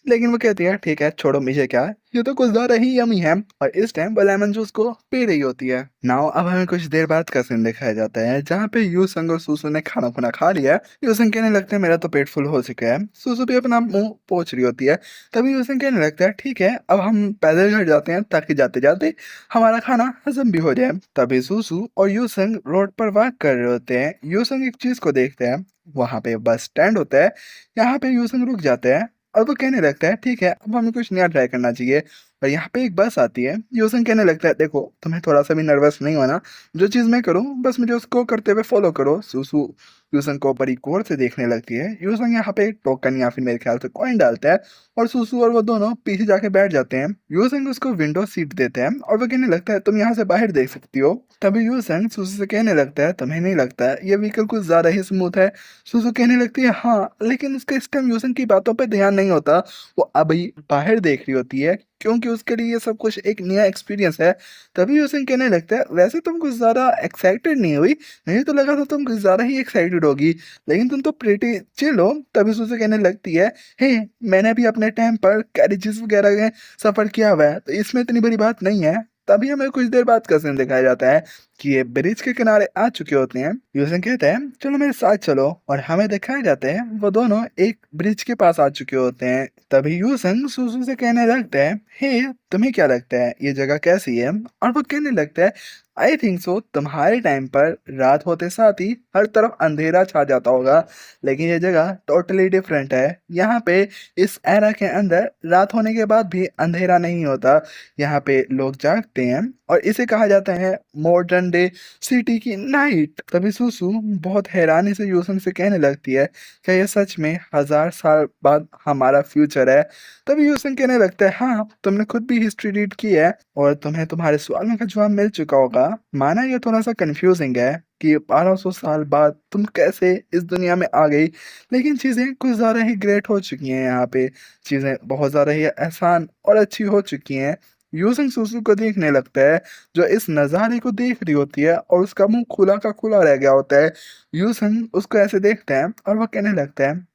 लेकिन वो कहती है ठीक है छोड़ो मुझे क्या, ये तो कुछ ज़्यादा ही यमी है। और इस टाइम वो लेमन जूस को पी रही होती है। नाउ अब हमें कुछ देर बाद का सीन दिखाया जाता है जहाँ पे यूसंग और सुसु ने खाना खुना खा लिया है। यूसंग कहने लगता है मेरा तो पेट फुल हो चुका है। सुसु भी अपना मुंह पोंछ रही होती है। तभी यूसंग कहने लगता है ठीक है अब हम पैदल घर जाते हैं ताकि जाते जाते हमारा खाना हजम भी हो जाए। तभी सुसु और यूसंग रोड पर वॉक कर रहे होते हैं। यूसंग एक चीज को देखते हैं, वहां पे बस स्टैंड होता है। यहाँ पे यूसंग रुक जाते हैं और वो कहने लगता है ठीक है अब हमें कुछ नया ट्राई करना चाहिए। और यहाँ पे एक बस आती है। यूसन कहने लगता है देखो तुम्हें थोड़ा सा भी नर्वस नहीं होना, जो चीज़ मैं करूँ बस मुझे उसको करते हुए फॉलो करो। सुसु यूसन को बड़ी गौर से देखने लगती है। यूसन यहाँ पे टोकन या फिर मेरे ख्याल से कॉइन डालता है और सुसु और वो दोनों पीछे जाके बैठ जाते हैं। यूसन उसको विंडो सीट देते हैं और वो कहने लगता है तुम यहाँ से बाहर देख सकती हो। तभी यूसन सुसु से कहने लगता है तुम्हें नहीं लगता है ये व्हीकल कुछ ज़्यादा ही स्मूथ है? सुसु कहने लगती है हाँ, लेकिन उसका इस टाइम यूसन की बातों पर ध्यान नहीं होता, वो अभी बाहर देख रही होती है क्योंकि उसके लिए ये सब कुछ एक नया एक्सपीरियंस है। तभी उसे कहने लगता है वैसे तुम कुछ ज़्यादा एक्साइटेड नहीं हुई, नहीं तो लगा था तुम कुछ ज़्यादा ही एक्साइटेड होगी, लेकिन तुम तो प्रीटी चिल हो। तभी उसे कहने लगती है हे मैंने भी अपने टाइम पर कैरेजेस वगैरह में सफ़र किया हुआ है तो इसमें इतनी बड़ी बात नहीं है। तभी हमें कुछ देर बाद का सीन दिखाया जाता है कि ये ब्रिज के किनारे आ चुके होते हैं। यूसन कहते हैं चलो मेरे साथ चलो, और हमें दिखाए जाते हैं वो दोनों एक ब्रिज के पास आ चुके होते हैं। तभी यूसन सुसु से कहने लगता है हे तुम्हें क्या लगता है ये जगह कैसी है? और वो कहने लगता है आई थिंक सो तुम्हारे टाइम पर रात होते साथ ही हर तरफ अंधेरा छा जाता होगा, लेकिन ये जगह टोटली डिफरेंट है। यहाँ पे इस एरा के अंदर रात होने के बाद भी अंधेरा नहीं होता, यहाँ पे लोग जागते हैं और इसे कहा जाता है मॉडर्न डे सिटी की नाइट। तभी सुसु बहुत हैरानी से यूसन से कहने लगती है क्या ये सच में 1000 साल बाद हमारा फ्यूचर है? तभी यूसन कहने लगता है हाँ तुमने खुद भी हिस्ट्री रीड की है और तुम्हें तुम्हारे सवालों का जवाब मिल चुका होगा। माना ये थोड़ा सा कंफ्यूजिंग है कि 1200 साल बाद तुम कैसे इस दुनिया में आ गई, लेकिन चीज़ें कुछ ज़्यादा ही ग्रेट हो चुकी हैं। यहाँ पे चीज़ें बहुत ज़्यादा ही आसान और अच्छी हो चुकी हैं। यूजिंग सुसु को देखने लगता है जो इस नज़ारे को देख रही होती है और उसका मुंह खुला का खुला रह गया होता है। यूजिंग उसको ऐसे देखता है और वह कहने लगता है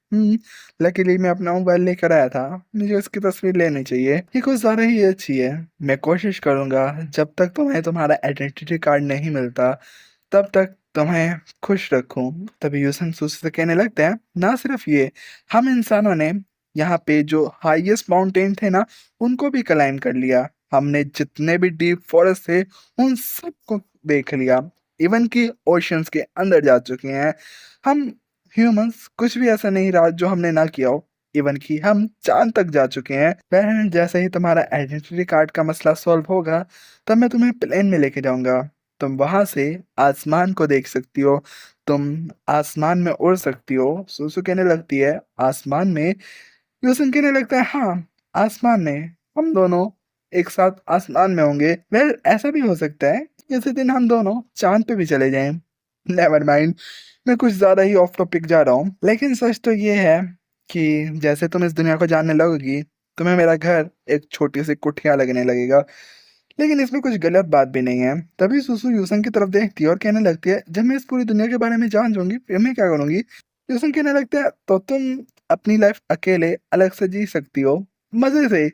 लकीली मैं अपना मोबाइल लेकर आया था, मुझे उसकी तस्वीर लेनी चाहिए, ये कुछ ज़्यादा ही अच्छी है। मैं कोशिश करूँगा जब तक तुम्हें तुम्हारा आइडेंटिटी कार्ड नहीं मिलता तब तक तुम्हें खुश रखूं। तभी यूसन सुसु से कहने लगता है ना सिर्फ ये, हम इंसानों ने यहाँ पे जो हाईएस्ट माउंटेन थे ना उनको भी क्लाइम कर लिया, हमने जितने भी डीप फॉरेस्ट थे उन सबको देख लिया, इवन कि ओशंस के अंदर जा चुके हैं हम। ह्यूमंस कुछ भी ऐसा नहीं रहा जो हमने ना किया हो, इवन कि हम चांद तक जा चुके हैं। बहन जैसे ही तुम्हारा आइडेंटिटी कार्ड का मसला सॉल्व होगा तब मैं तुम्हें प्लेन में लेके जाऊंगा, तुम वहां से आसमान को देख सकती हो, तुम आसमान में उड़ सकती हो। सुसु कहने लगती है आसमान में? यूसन कहने लगता है हाँ आसमान में, हम दोनों एक साथ आसमान में होंगे। वेल ऐसा भी हो सकता है किसी दिन हम दोनों चांद पे भी चले जाएं। नेवर माइंड, मैं कुछ ज़्यादा ही ऑफ टॉपिक जा रहा हूँ। लेकिन सच तो ये है कि जैसे तुम इस दुनिया को जानने लगोगी, तुम्हें मेरा घर एक छोटी-सी कुटिया लगने लगेगा। लेकिन इसमें कुछ गलत बात भी नहीं है। तभी सुसु यूसन की तरफ देखती है और कहने लगती है, "जब मैं इस पूरी दुनिया के बारे में जान जाऊँगी, फिर मैं क्या करूँगी?" यूसन कहने लगता है, "तो तुम अपनी लाइफ़ अकेले अलग से जी सकती हो, मज़े से।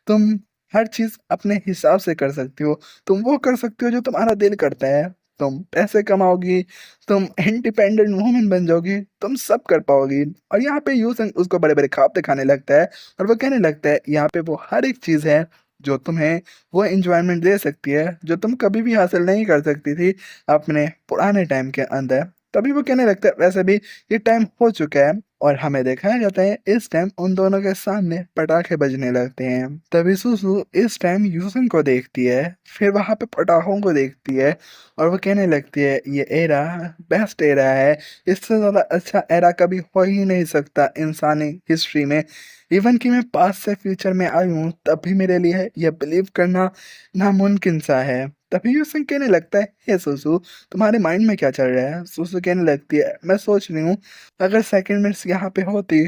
तुम हर चीज़ अपने हिसाब से कर सकती हो। तुम वो कर सकती हो जो तुम्हारा दिल करता है। तुम पैसे कमाओगी, तुम इंडिपेंडेंट वुमन बन जाओगी, तुम सब कर पाओगी।" और यहाँ पे यूसन उसको बड़े-बड़े ख्वाब दिखाने लगता है और वो कहने लगता है, "यहाँ पे वो हर एक चीज़ है जो तुम्हें वो एन्जॉयमेंट दे सकती है, जो तुम कभी भी हासिल नहीं कर सकती थी अपने पुराने टाइम के अंदर।" तभी वो कहने लगता है, "वैसे भी ये टाइम हो चुका है।" और हमें दिखाया जाता है इस टाइम उन दोनों के सामने पटाखे बजने लगते हैं। तभी सुसु इस टाइम यूसन को देखती है, फिर वहाँ पे पटाखों को देखती है और वो कहने लगती है, "ये एरा बेस्ट एरा है। इससे ज़्यादा अच्छा एरा कभी हो ही नहीं सकता इंसानी हिस्ट्री में। इवन कि मैं पास्ट से फ्यूचर में आई हूँ, तब भी मेरे लिए ये बिलीव करना नामुमकिन सा है।" तभी यूसन कहने लगता है, "हे सुसु, तुम्हारे माइंड में क्या चल रहा है?" सुसु कहने लगती है, "मैं सोच रही हूँ अगर सेकंड मिनट्स यहाँ पे होती,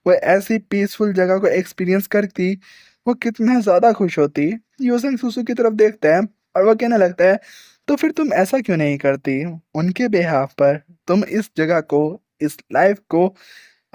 वो ऐसी पीसफुल जगह को एक्सपीरियंस करती, वो कितना ज़्यादा खुश होती।" यूसन सुसु की तरफ देखता है और वो कहने लगता है, "तो फिर तुम ऐसा क्यों नहीं करती? उनके बिहाफ पर तुम इस जगह को, इस लाइफ को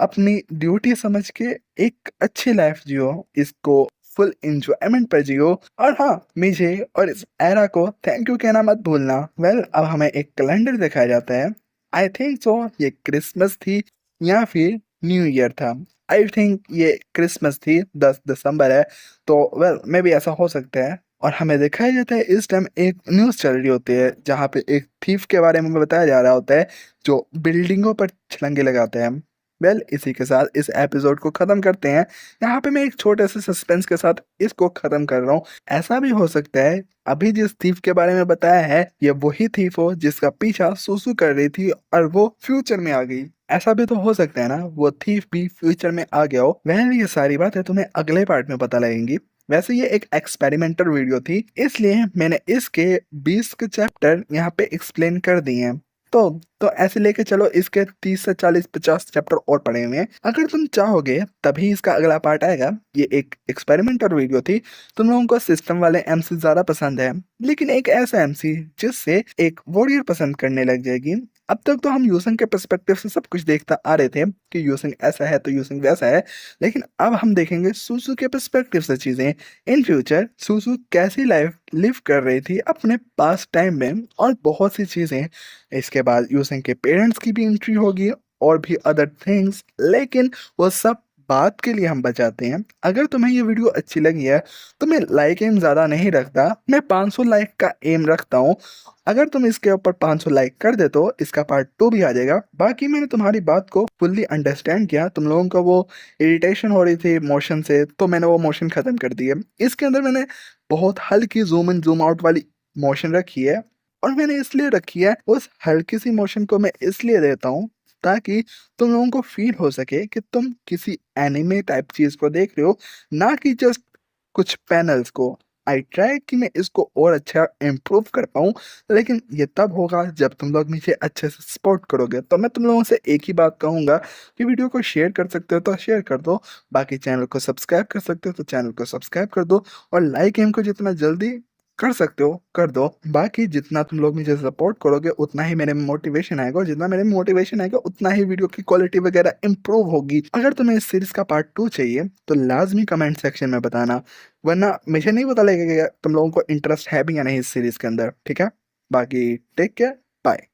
अपनी ड्यूटी समझ के एक अच्छी लाइफ जियो, इसको फुल एन्जॉयमेंट पे जियो और हाँ, मुझे और इस एरा को थैंक यू कहना मत भूलना।" वेल, अब हमें एक कैलेंडर दिखाया जाता है। आई थिंक सो ये क्रिसमस थी या फिर न्यू ईयर था। आई थिंक ये क्रिसमस थी, 10 दिसंबर है, तो वेल मे बी ऐसा हो सकता है। और हमें दिखाया जाता है इस टाइम एक न्यूज़ चल रही होती है, जहाँ पे एक थीफ के बारे में बताया जा रहा होता है, जो बिल्डिंगों पर छलांगे लगाता है। वेल, इसी के साथ इस एपिसोड को ख़त्म करते हैं। यहाँ पे मैं एक छोटे से सस्पेंस के साथ इसको ख़त्म कर रहा हूँ। ऐसा भी हो सकता है अभी जिस थीफ के बारे में बताया है, ये वही थीफ हो जिसका पीछा सुसु कर रही थी और वो फ्यूचर में आ गई। ऐसा भी तो हो सकता है ना, वो थीफ भी फ्यूचर में आ गया हो। वेल, ये सारी बातें तुम्हें अगले पार्ट में पता लगेंगी। वैसे ये एक एक्सपेरिमेंटल वीडियो थी, इसलिए मैंने इसके 20 के चैप्टर यहाँ पे एक्सप्लेन कर दिए हैं। तो ऐसे लेके चलो, इसके 30 से 40-50 चैप्टर और पड़े हुए हैं। अगर तुम चाहोगे तभी इसका अगला पार्ट आएगा। ये एक एक्सपेरिमेंटल वीडियो थी। तुम लोगों को सिस्टम वाले एमसी ज़्यादा पसंद है, लेकिन एक ऐसा एमसी जिससे एक वॉरियर पसंद करने लग जाएगी। अब तक तो हम यूसन के पर्सपेक्टिव से सब कुछ देखता आ रहे थे कि यूसन ऐसा है तो यूसन वैसा है, लेकिन अब हम देखेंगे सुसु के पर्सपेक्टिव से चीज़ें। इन फ्यूचर सुसु कैसी लाइफ लिव कर रही थी अपने पास टाइम में, और बहुत सी चीज़ें। इसके बाद यूसन के पेरेंट्स की भी एंट्री होगी और भी अदर थिंग्स, लेकिन वो सब बात के लिए हम बचाते हैं। अगर तुम्हें ये वीडियो अच्छी लगी है तो मैं लाइक एम ज़्यादा नहीं रखता, मैं 500 लाइक का एम रखता हूँ। अगर तुम इसके ऊपर 500 लाइक कर दे तो इसका पार्ट 2 भी आ जाएगा। बाकी मैंने तुम्हारी बात को फुल्ली अंडरस्टैंड किया। तुम लोगों को वो इरिटेशन हो रही थी मोशन से, तो मैंने वो मोशन ख़त्म कर दी है। इसके अंदर मैंने बहुत हल्की ज़ूम इन ज़ूम आउट वाली मोशन रखी है, और मैंने इसलिए रखी है, उस हल्की सी मोशन को मैं इसलिए देता हूँ ताकि तुम लोगों को फील हो सके कि तुम किसी एनिमे टाइप चीज़ को देख रहे हो, ना कि जस्ट कुछ पैनल्स को। आई ट्राई कि मैं इसको और अच्छा इम्प्रूव कर पाऊँ, लेकिन ये तब होगा जब तुम लोग मुझे अच्छे से सपोर्ट करोगे। तो मैं तुम लोगों से एक ही बात कहूँगा कि वीडियो को शेयर कर सकते हो तो शेयर कर दो, बाकी चैनल को सब्सक्राइब कर सकते हो तो चैनल को सब्सक्राइब कर दो, और लाइक इनको जितना जल्दी कर सकते हो कर दो। बाकी जितना तुम लोग मुझे सपोर्ट करोगे उतना ही मेरे में मोटिवेशन आएगा, और जितना मेरे में मोटिवेशन आएगा उतना ही वीडियो की क्वालिटी वगैरह इंप्रूव होगी। अगर तुम्हें इस सीरीज का पार्ट 2 चाहिए तो लाजमी कमेंट सेक्शन में बताना, वरना मुझे नहीं पता लगेगा तुम लोगों को इंटरेस्ट है भी या नहीं इस सीरीज के अंदर। ठीक है, बाकी टेक केयर, बाय।